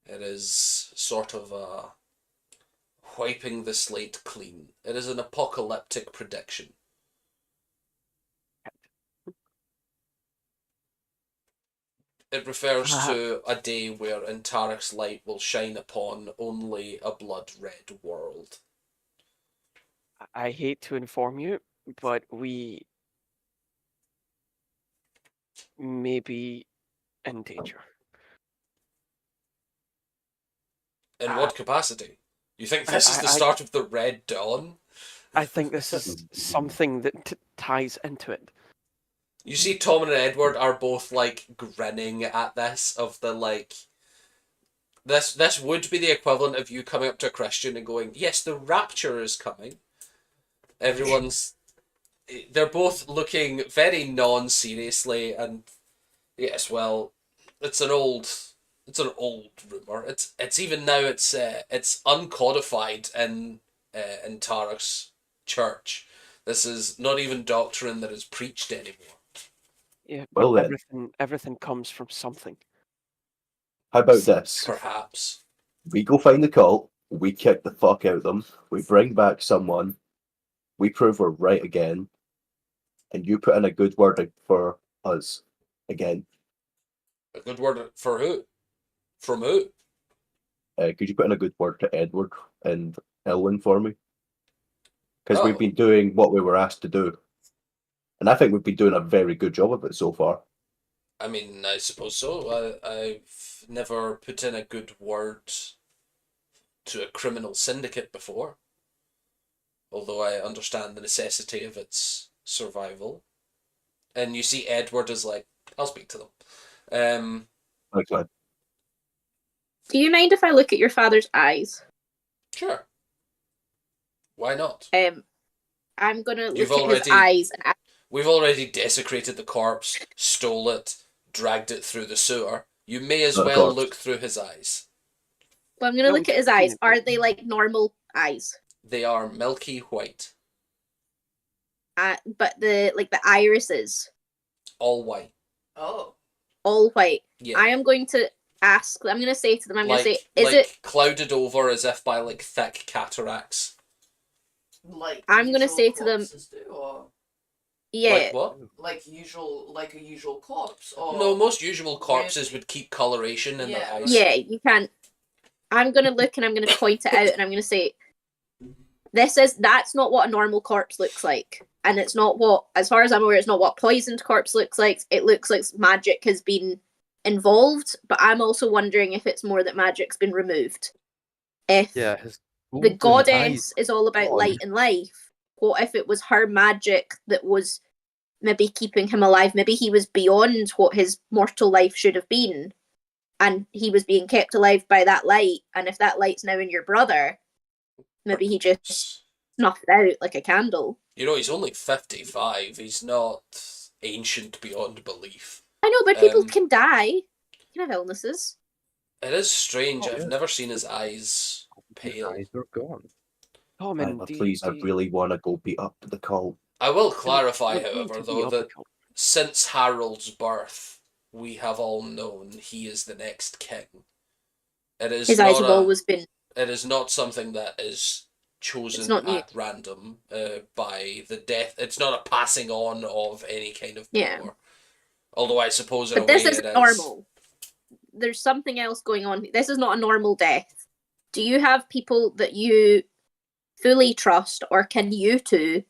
It is sort of a wiping the slate clean. It is an apocalyptic prediction. It refers to a day where Antarek's light will shine upon only a blood-red world. I hate to inform you, but we may be in danger. In what capacity? You think this is the start of the Red Dawn? I think this is something that ties into it. You see Tom and Edward are both, like, grinning at this, of the, like... This would be the equivalent of you coming up to a Christian and going, yes, the rapture is coming. Everyone's... They're both looking very non-seriously, and... Yes, well, it's an old rumor. It's even now it's uncodified in Tarek's church. This is not even doctrine that is preached anymore. Yeah, Well but then. everything comes from something. How about this? Perhaps. We go find the cult, we kick the fuck out of them, we bring back someone, we prove we're right again, and you put in a good word for us again. A good word for who? From who? Could you put in a good word to Edward and Elwyn for me? Because Oh. we've been doing what we were asked to do. And I think we've been doing a very good job of it so far. I mean, I suppose so. I've never put in a good word to a criminal syndicate before. Although I understand the necessity of its survival. And you see Edward is like, I'll speak to them. Okay. Do you mind if I look at your father's eyes? Sure. Why not? I'm gonna look You've at his already- eyes and We've already desecrated the corpse, stole it, dragged it through the sewer. You may as Not a well corpse. look through his eyes. well, I'm gonna No, look at his I'm eyes. kidding. Are they like normal eyes? They are milky white. But the irises, All white. Oh. all white. Yeah. I am going to ask. I'm going to say to them. I'm like, going to say, is like it? clouded over as if by like thick cataracts. Like I'm gonna usual say to them- corpses do, or Yeah. Like what? like a usual corpse, or No, most usual corpses would keep coloration in their Yeah, eyes. Yeah, you can't. I'm going to look and I'm going to point it out and I'm going to say, that's not what a normal corpse looks like. And it's not what, as far as I'm aware, it's not what poisoned corpse looks like. It looks like magic has been involved, but I'm also wondering if it's more that magic's been removed. If Yeah, his the golden eyes. goddess is all about gone. light and life, what if it was her magic that was maybe keeping him alive? Maybe he was beyond what his mortal life should have been, and he was being kept alive by that light. And if that light's now in your brother, maybe he just snuffed out like a candle. You know, he's only 55. He's not ancient beyond belief. I know, but people Um, can die. You can have illnesses. It is strange. Oh, I've yeah. never seen his eyes His pale. eyes are gone. Tom, Right, and but please, I really want to go beat up the cult. I will clarify, We're going however, to though, be that up- since Harold's birth, we have all known he is the next king. It is His not eyes have always been. It is not something that is chosen It's not new. at random by the death. It's not a passing on of any kind of power. Yeah. Although I suppose in But a way this it isn't is. normal. There's something else going on. This is not a normal death. Do you have people that you fully trust, or can you two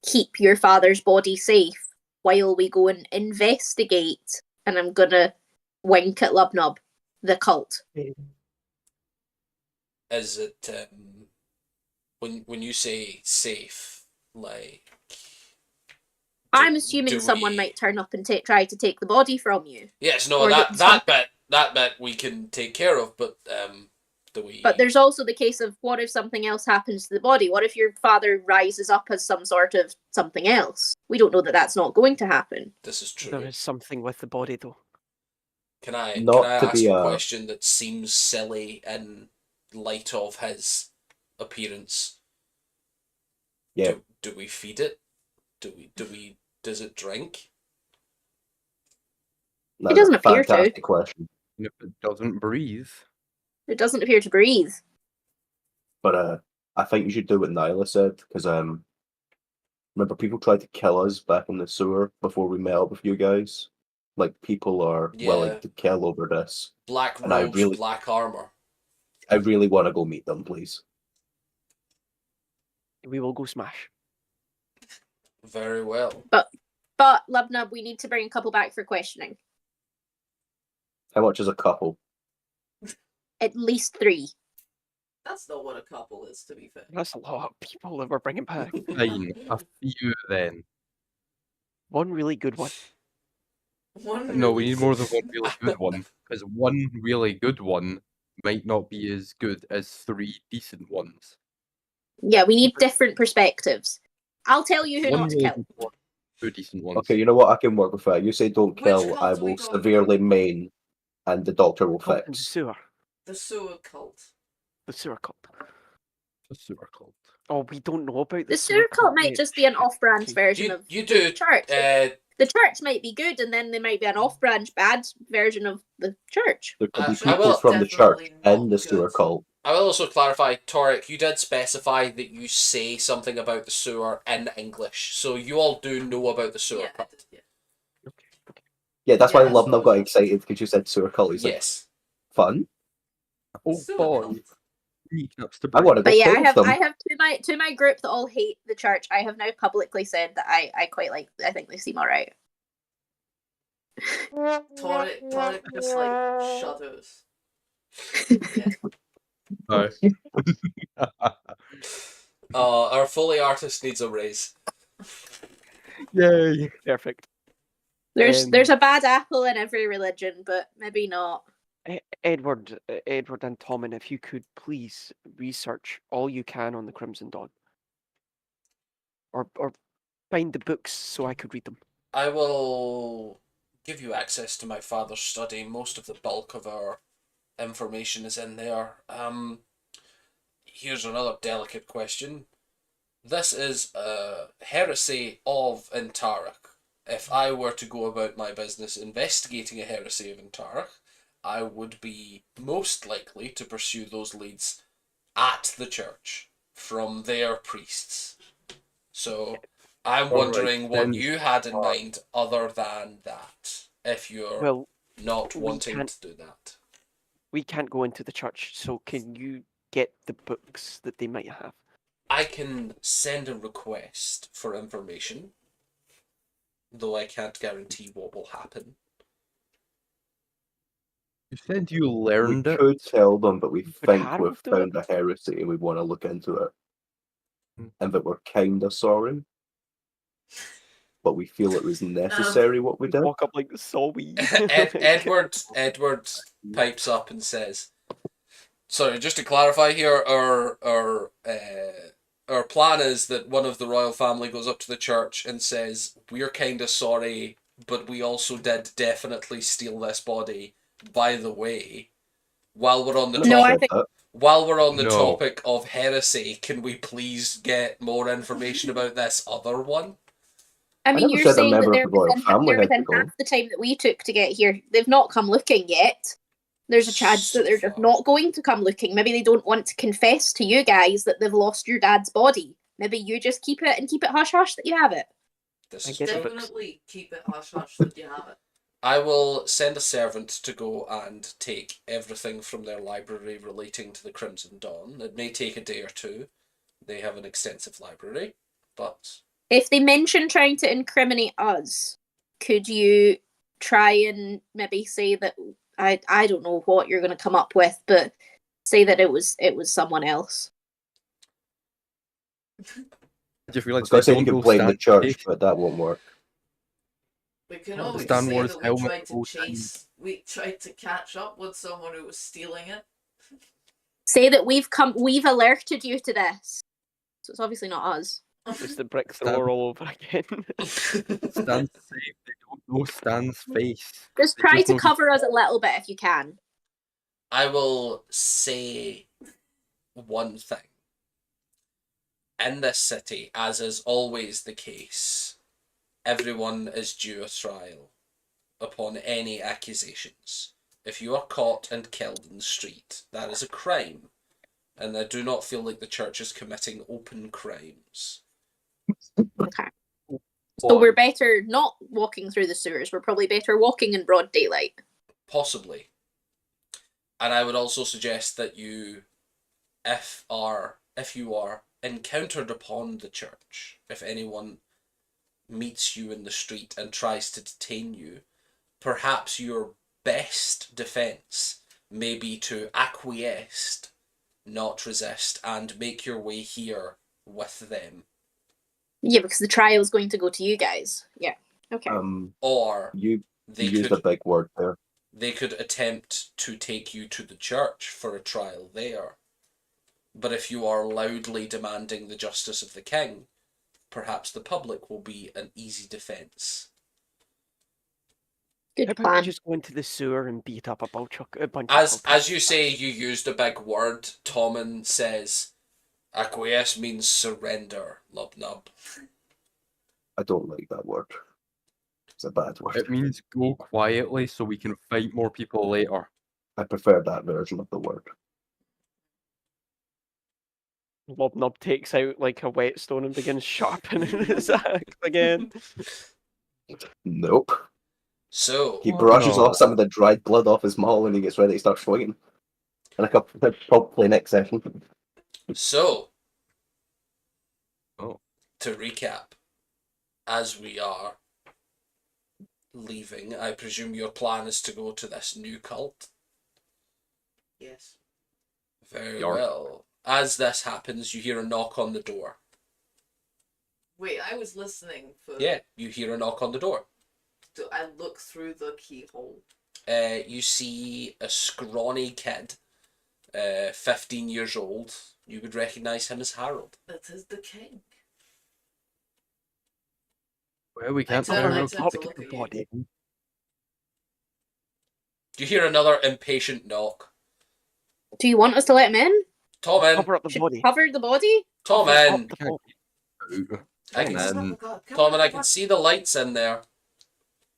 keep your father's body safe while we go and investigate? And I'm gonna wink at Lubnub, the cult. Is it when you say safe, like I'm assuming do someone we- might turn up and try to take the body from you. yes, no, or that that that bit we can take care of, but do we? But there's also the case of, what if something else happens to the body? What if your father rises up as some sort of something else? We don't know that that's not going to happen. This is true. There is something with the body, though. Can I Not to ask be a a- question that seems silly in light of his appearance? Yeah. Do we feed it? Does it drink? That's doesn't a appear to. fantastic question. And if it doesn't breathe, It doesn't appear to breathe. But I think you should do what Nyla said, because remember people tried to kill us back in the sewer before we met up with you guys. Like, people are Yeah. willing to kill over this. Black And I robes, really- black armor. I really want to go meet them, please. We will go smash. Very well. But Lubnub, we need to bring a couple back for questioning. How much is a couple? At least 3. That's not what a couple is, to be fair. That's a lot of people that we're bringing back. fine. A few then. One really good one. One No, we really need more than one really good one, because one really good one might not be as good as 3 decent ones. Yeah, we need different perspectives. I'll tell you who One not to really kill. good one, 2 decent ones. Okay, you know what? I can work with that. You say don't Which kill, cult I are we will going severely with? maim, and the doctor will Cult in the fix. sewer. The sewer cult. The sewer cult. A sewer cult. Oh, we don't know about The sewer cult might yet. just be an Shit. off-branch Okay. version You of you the do. church. The church might be good, and then there might be an off-branch bad version of the church. There could be I will- people from the church Definitely in not the sewer good. cult. I will also clarify, Torek, you did specify that you say something about the sewer in English, so you all do know about the sewer Yeah, I cult. did, yeah. Okay. Yeah, that's Yeah, why that's Lubnub what got I- excited because you said sewer cult. He's like, Yes. fun. Oh Sewer boy, cult. kneecaps to I want to go But yeah, play with them. I have to my group that all hate the church. I have now publicly said that I quite like. I think they seem alright. Torek just like shudders. Yeah. No. Our Foley artist needs a raise. Yay! Perfect. There's a bad apple in every religion, but maybe not. Edward and Tommen, if you could please research all you can on the Crimson Dawn, or find the books so I could read them. I will give you access to my father's study. Most of the bulk of our information is in there. Here's another delicate question. This is a heresy of Intarach. If I were to go about my business investigating a heresy of Intarach, I would be most likely to pursue those leads at the church from their priests. So I'm wondering what you had in mind other than that, if you're not wanting to do that. We can't go into the church, so can you get the books that they might have? I can send a request for information, though I can't guarantee what will happen. You said you learned We it. could tell them, but we think Harrow we've do found a heresy and we want to look into it. And that we're kind of sorry. But we feel it was necessary what we did. Walk up like Sawy. Edward pipes up and says, sorry, just to clarify here, our plan is that one of the royal family goes up to the church and says, we're kind of sorry, but we also did definitely steal this body. By the way, while we're on the topic of heresy, can we please get more information about this other one? I mean, you're saying that they're within half the time that we took to get here. They've not come looking yet. There's a chance that they're just not going to come looking. Maybe they don't want to confess to you guys that they've lost your dad's body. Maybe you just keep it and keep it hush-hush that you have it. Definitely keep it hush-hush that you have it. I will send a servant to go and take everything from their library relating to the Crimson Dawn. It may take a day or two. They have an extensive library, but... If they mention trying to incriminate us, could you try and maybe say that... I don't know what you're going to come up with, but say that it was someone else. I just realised I was going to say you could blame the church, but that won't work. We can always say that we tried to catch up with someone who was stealing it. Say that we've alerted you to this. So it's obviously not us. It's the brick thrower all over again. Stan's safe. They don't know Stan's face. Just try to cover us a little bit if you can. I will say one thing. In this city, as is always the case, everyone is due a trial upon any accusations. If you are caught and killed in the street, that is a crime. And I do not feel like the church is committing open crimes. Okay. So we're better not walking through the sewers. We're probably better walking in broad daylight. Possibly. And I would also suggest that you, if you are encountered upon the church, if anyone meets you in the street and tries to detain you, perhaps your best defense may be to acquiesce, not resist, and make your way here with them. Yeah, because the trial is going to go to you guys. Yeah. Okay. Or you used a big word there. They could attempt to take you to the church for a trial there. But if you are loudly demanding the justice of the king, perhaps the public will be an easy defense. Good plan. Just go into the sewer and beat up a bunch of As you say, you used a big word. Tommen says, acquiesce means surrender, Lubnub. I don't like that word. It's a bad word. It means go quietly so we can fight more people later. I prefer that version of the word. Lubnub takes out like a whetstone and begins sharpening his axe again. Nope. So he brushes off some of the dried blood off his maul and he gets ready to start swinging. And probably next session. So, to recap, as we are leaving, I presume your plan is to go to this new cult? Yes. Very well. As this happens, you hear a knock on the door. Wait, I was listening for... Yeah, you hear a knock on the door. Do I look through the keyhole? You see a scrawny kid, 15 years old. You would recognise him as Harold. It is the king. Well, we can't I turn tend up to look at you. body. You hear another impatient knock. Do you want us to let him in? Tom in. Cover up the Should body. we cover the body? Tom Cover in. up the body. I can, And Oh then my God, come Tom on, and I come on. can see the lights in there.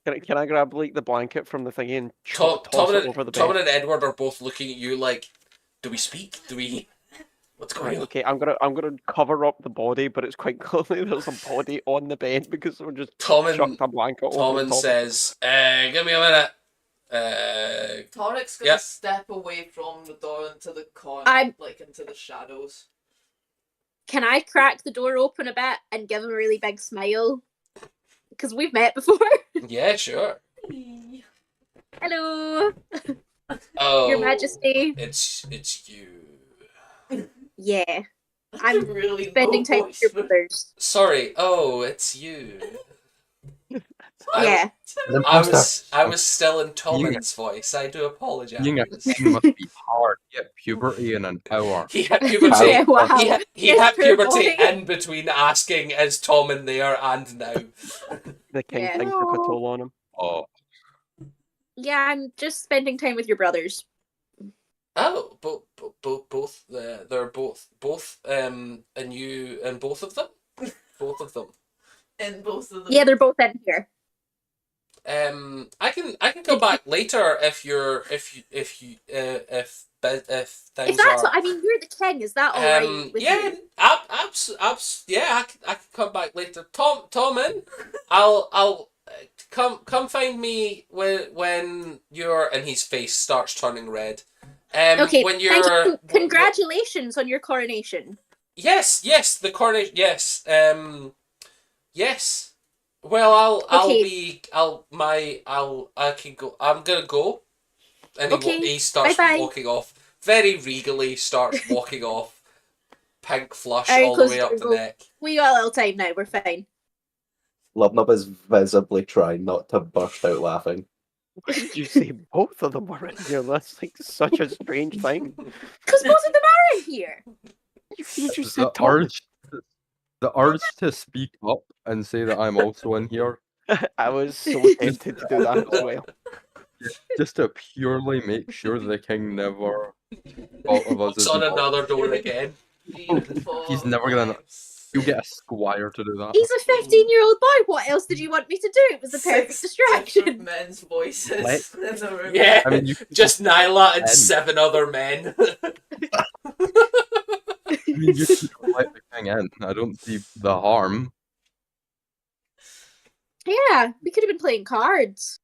Can I grab like the blanket from the thingy and Tom, toss Tom, it over the Tom bed? and Edward are both looking at you like, do we speak? Do we... What's going Right, on? okay, I'm gonna cover up the body, but it's quite clearly there's a body on the bed because someone just Tom and chucked a blanket over the Tom top. says, give me a minute. Toric's gonna Yep. step away from the door into the corner, I'm- like into the shadows. Can I crack the door open a bit and give him a really big smile? Because we've met before. Yeah, sure. Hello, Oh, Your Majesty. It's you. Yeah, I'm I'm really spending low time with your voice. brothers. Sorry. Oh, it's you. Yeah. I was still in Tommen's voice. I do apologize. being a king must be hard. Get puberty in an hour. He had puberty. Yeah, wow. He Yes, had poor puberty boy. in between asking, "Is Tommen there?" and now. The king Yeah. thing took a toll on him. Oh, Yeah, I'm just spending time with your brothers. Oh, both. They're both. And you and both of them. Both of them. In both of them. Yeah, they're both in here. I can come back later if things If that's are. what I mean, you're the king. Is that all right with yeah, you? yeah, I can come back later. Tom in. I'll come find me when you're, and his face starts turning red. Okay, When thank you're you. Congratulations on your coronation. yes, the coronation. Yes, yes. Well, Okay. I can go. I'm gonna go. And Okay, he starts bye-bye. walking off. Very regally starts walking off. Pink flush Alright, all the close way the up the door. neck. We got a little time now. We're fine. Lubnub is visibly trying not to burst out laughing. Why did you say both of them were in here? That's like such a strange thing. Because both of them are in here. You just the said Tom. urge to speak up and say that I'm also in here, I was so tempted to do that as well. just to purely make sure the king never thought of us Knocks as on not- another door again. He's never gonna- You get a squire to do that. He's a 15-year-old boy. What else did you want me to do? It was the perfect Six distraction. different men's voices Let- in the room. Yeah, I mean, you could just Nyla and Ben. 7 other men. you could let the king in. I don't see the harm. Yeah, we could have been playing cards.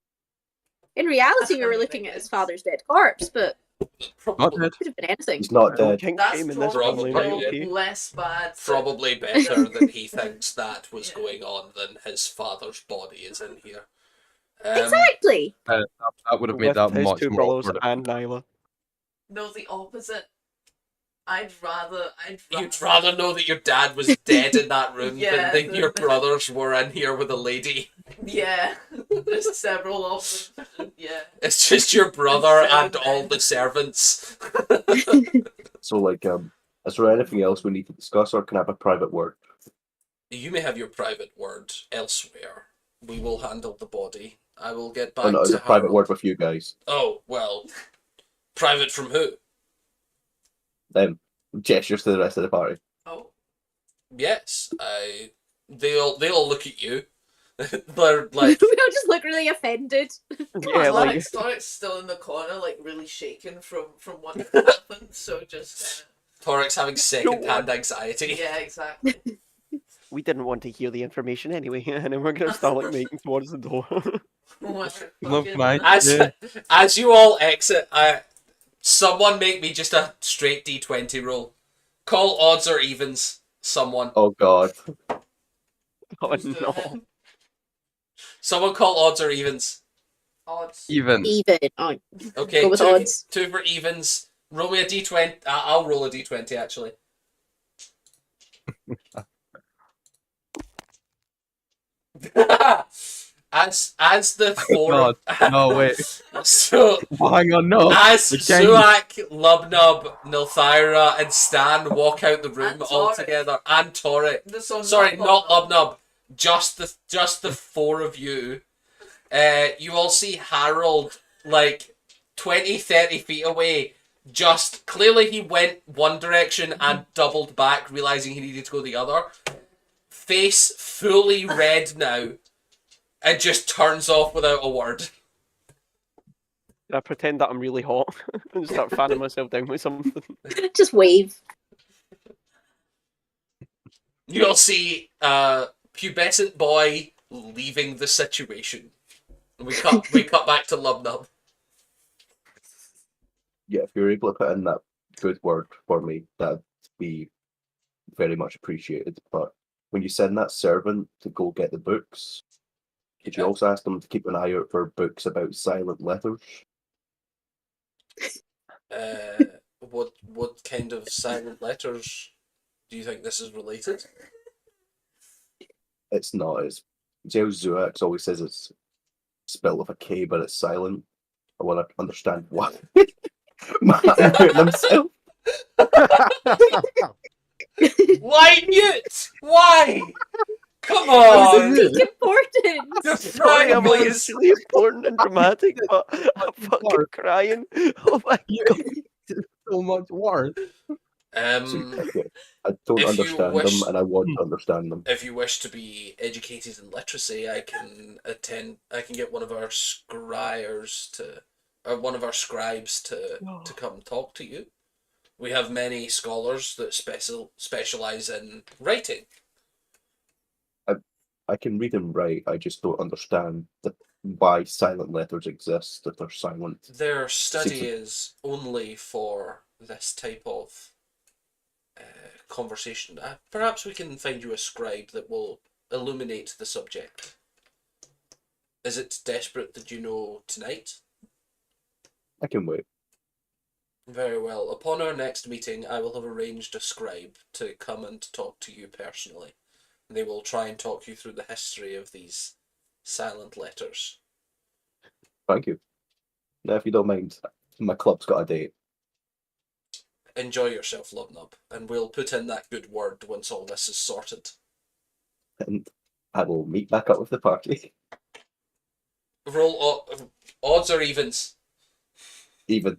In reality, we were looking at his father's dead corpse, but it Not probably, dead. could have been anything. He's not No dead. kink That's shame in this probably family, Probably. right? Okay. less bad. probably better that he thinks that was Yeah. going on than his father's body is in here. Exactly. That would have made With that his much two more brothers awkward. and Nyla. No, the opposite. I'd rather. You'd rather know that your dad was dead in that room Yeah, than that your brothers were in here with a lady. Yeah, there's several of them. Yeah. It's just your brother and 7 all men. the servants. So, like, is there anything else we need to discuss, or can I have a private word? You may have your private word elsewhere. We will handle the body. I will get back Oh, no, to a private Harold. word with you guys. Oh, well. Private from who? Gestures to the rest of the party. Oh. Yes, they all look at you. They're like, We all just look really offended. Yeah, like Storic's still in the corner, like really shaken from what happened. So just Torix having second-hand anxiety. yeah, exactly. we didn't want to hear the information anyway, and then we're gonna start like making towards the door. What Love fucking- my- As you all exit, someone make me just a straight D20 roll. Call odds or evens. Someone. Oh god. Oh Who's doing no. it? Someone call odds or evens. Odds. Even. Even. Oh, Okay, Go with two, odds. 2 for evens. Roll me a D20. I'll roll a D20 actually. As the four God, no, wait. So Hang on, no. as The king. Zuak, Lubnub, Nilthyra, and Stan walk out the room And all Torek. together, and Torek. So Sorry, not Lubnub. Just the four of you. You all see Harold like 20, 30 feet away. Just clearly he went one direction and doubled back, realizing he needed to go the other. Face fully red now, and just turns off without a word. I pretend that I'm really hot and start fanning myself down with something. Just wave. You'll see a pubescent boy leaving the situation. We cut back to Lubnub. Yeah, if you're able to put in that good word for me, that'd be very much appreciated. But when you send that servant to go get the books, could you also ask them to keep an eye out for books about silent letters? What kind of silent letters do you think this is related? It's not. It's Zeo Zuax always says it's spelled with a K, but it's silent. I want to understand why. Man himself. Why mute? Why? Come This on! is important. The Sorry, I'm family is... really important and dramatic, but I'm fucking crying. Oh my god. So much worse. Okay. I don't If you understand wish- them, and I want to understand them. If you wish to be educated in literacy, I can get one of our scribes to come talk to you. We have many scholars that specialize in writing. I can read and write. I just don't understand why silent letters exist if they're silent. Their study to- is only for this type of conversation. Perhaps we can find you a scribe that will illuminate the subject. Is it desperate that you know tonight? I can wait. Very well. Upon our next meeting, I will have arranged a scribe to come and talk to you personally. They will try and talk you through the history of these silent letters. Thank you. Now, if you don't mind, my club's got a date. Enjoy yourself, Lubnub, and we'll put in that good word once all this is sorted. And I will meet back up with the party. Roll odds or evens? Even.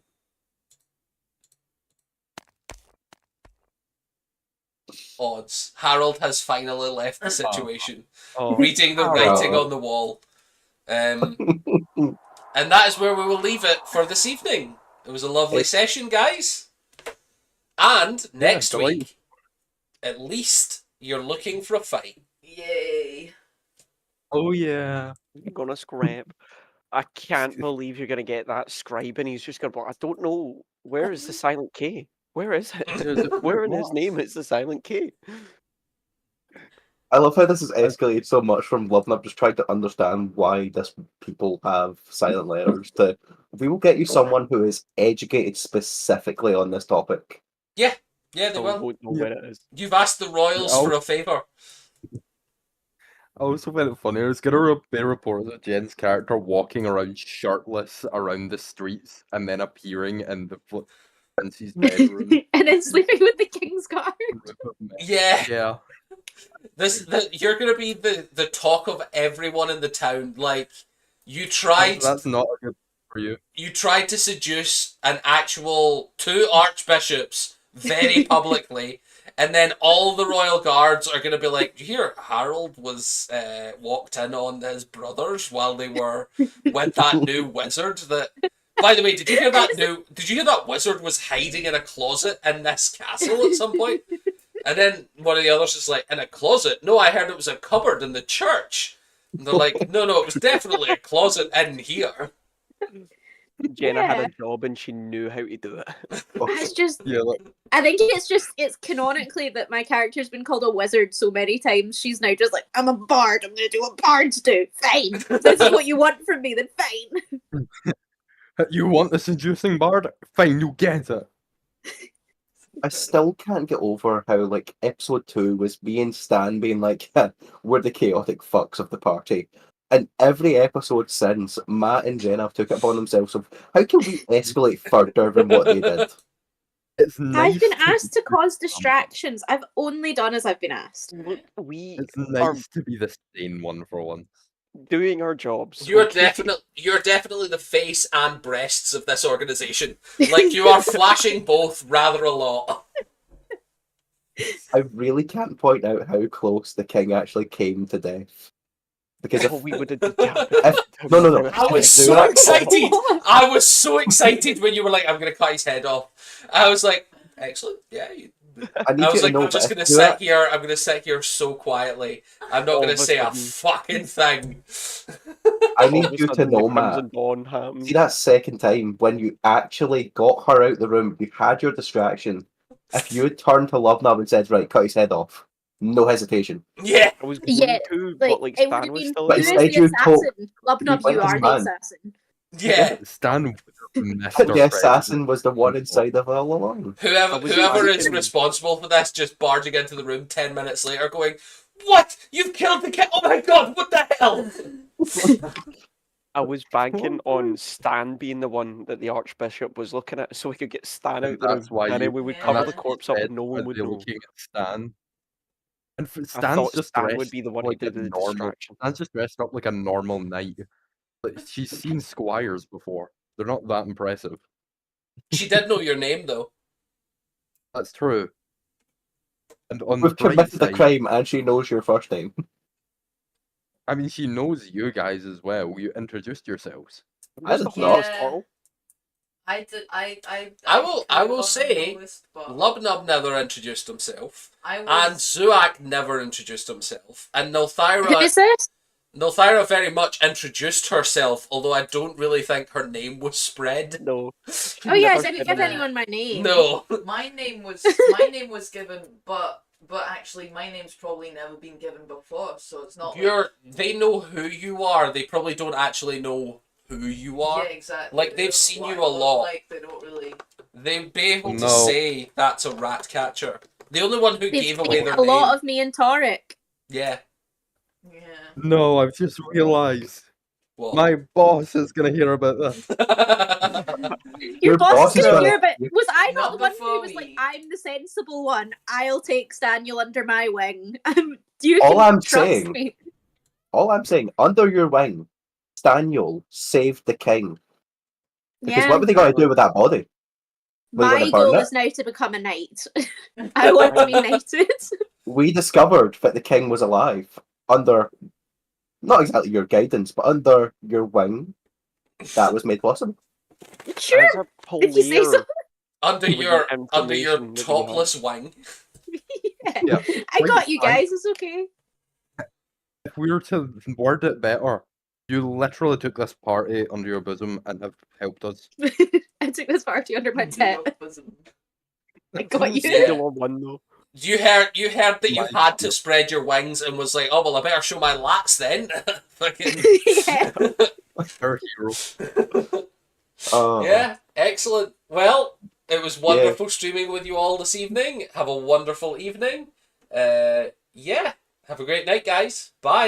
Odds. Harold has finally left the situation, Oh, reading the writing on the wall. And that is where we will leave it for this evening. It was a lovely session, guys. And next week, at least you're looking for a fight. Yay. Oh yeah. I'm gonna scrap. I can't believe you're gonna get that scribe and he's just gonna be like, I don't know, where is the silent K? Where is it? Where in his name is the silent K? I love how this has escalated so much from Lubnub just trying to understand why this people have silent letters to we will get you someone who is educated specifically on this topic. Yeah, they I will. won't know where it is. You've asked the royals for a favour. I also found it funny. It's gonna be reported that Jen's character walking around shirtless around the streets and then appearing in the prince's bedroom. And then sleeping with the king's guard. Yeah. Yeah. You're gonna be the talk of everyone in the town. Like, you tried. That's not good for you. You tried to seduce an actual 2 archbishops very publicly, and then all the royal guards are gonna be like, "You hear Harold was walked in on his brothers while they were with that new wizard that." By the way, did you hear that wizard was hiding in a closet in this castle at some point? And then one of the others is like, in a closet? No, I heard it was a cupboard in the church. And they're like, no, it was definitely a closet in here. Jenna had a job and she knew how to do it. It's just, Yeah, like, I think it's canonically that my character's been called a wizard so many times. She's now just like, I'm a bard. I'm gonna do what bards do. Fine. If this is what you want from me, then fine. you want the seducing bard? Fine, you get it. I still can't get over how like episode 2 was me and Stan being like, we're the chaotic fucks of the party. in every episode since, Matt and Jen have took it upon themselves of how can we escalate further than what they did. It's nice I've been to asked to be cause distractions. I've only done as I've been asked. Look, we It's are nice to be the sane one for once. doing our jobs. You're okay? definitely the face and breasts of this organization. Like, you are flashing both rather a lot. I really can't point out how close the king actually came to death. Because Oh, if, we would have. no. I was so excited. I was so excited when you were like, "I'm gonna cut his head off." I was like, "Excellent, yeah." I need I was you to like, know "I'm just that gonna if sit here. I'm gonna sit here so quietly. I'm not All gonna of a say a sudden- fucking thing." I All need of a you to sudden, know, the Matt. Crimson Dawn happens. See that second time when you actually got her out the room, you had your distraction. If you had turned to Lubnub and said, "Right, cut his head off," no hesitation. Yeah. I was Yeah, going to, Like, but like it would Stan have was been, still But who there. is instead the you told- assassin? Lubnub, went you to are the Stan. assassin. Yeah. Stan would have missed The her assassin was the one inside of her all along. Whoever I was whoever is thinking- responsible for this just barging into the room 10 minutes later going, "What? You've killed the king? Oh my god, what the hell?" I was banking on Stan being the one that the Archbishop was looking at, so we could get Stan And out the room, that's why and you- then we would Yeah. cover and the that's corpse up, Said and no one that would they're know. looking at Stan. And I Stan's thought just Stan dressed would be the one who like a did the normal. distraction. Stan's just dressed up like a normal knight. Like, she's seen squires before. They're not that impressive. She did know your name though. That's true. And on We've the bright committed the side, crime and she knows your first name. I mean, she knows you guys as well. You introduced yourselves. I Just did the not. first portal. I did. I I put it will on say, the list, but Lubnub never introduced himself, I and was. Zuak never introduced himself, and Who Nilthyra is this? Nilthyra very much introduced herself, although I don't really think her name was spread. No. Oh yeah, I Never didn't said give that. anyone my name. No. My name was given, but actually my name's probably never been given before, so it's not. They know who you are. They probably don't actually know who you are. Yeah, exactly. Like, They they've don't seen know you what I a look lot. Like they don't really. They'd be able to No. say that's a rat catcher. The only one who They've gave seen away their a lot name. of me and Torek. Yeah. Yeah. No, I've just realised. What? My boss is going to hear about this. Your Your boss boss is is gonna gonna- hear about. Was I Not not the one before who was like, we- "I'm the sensible one. I'll take Staniel under my wing." You All can I'm trust saying- me. All I'm saying, under your wing, Staniel saved the king. Because Yeah, what were they going to do with that body? Were they my gonna burn goal it? is now to become a knight. I want to be knighted. We discovered that the king was alive under, not exactly your guidance, but under your wing. That was made possible. Sure, As a if you say so. player, under With the your information that we have. topless wing. Yeah. I got you I- guys. It's okay. If we were to word it better, you literally took this party under your bosom and have helped us. I took this party under my tent. I got you. Yeah. Singular one though. You heard that you My had to God. spread your wings and was like, oh well, I better show my lats then. Fucking Yeah. Our hero. yeah, excellent. Well, it was wonderful streaming with you all this evening. Have a wonderful evening. Yeah, have a great night, guys. Bye.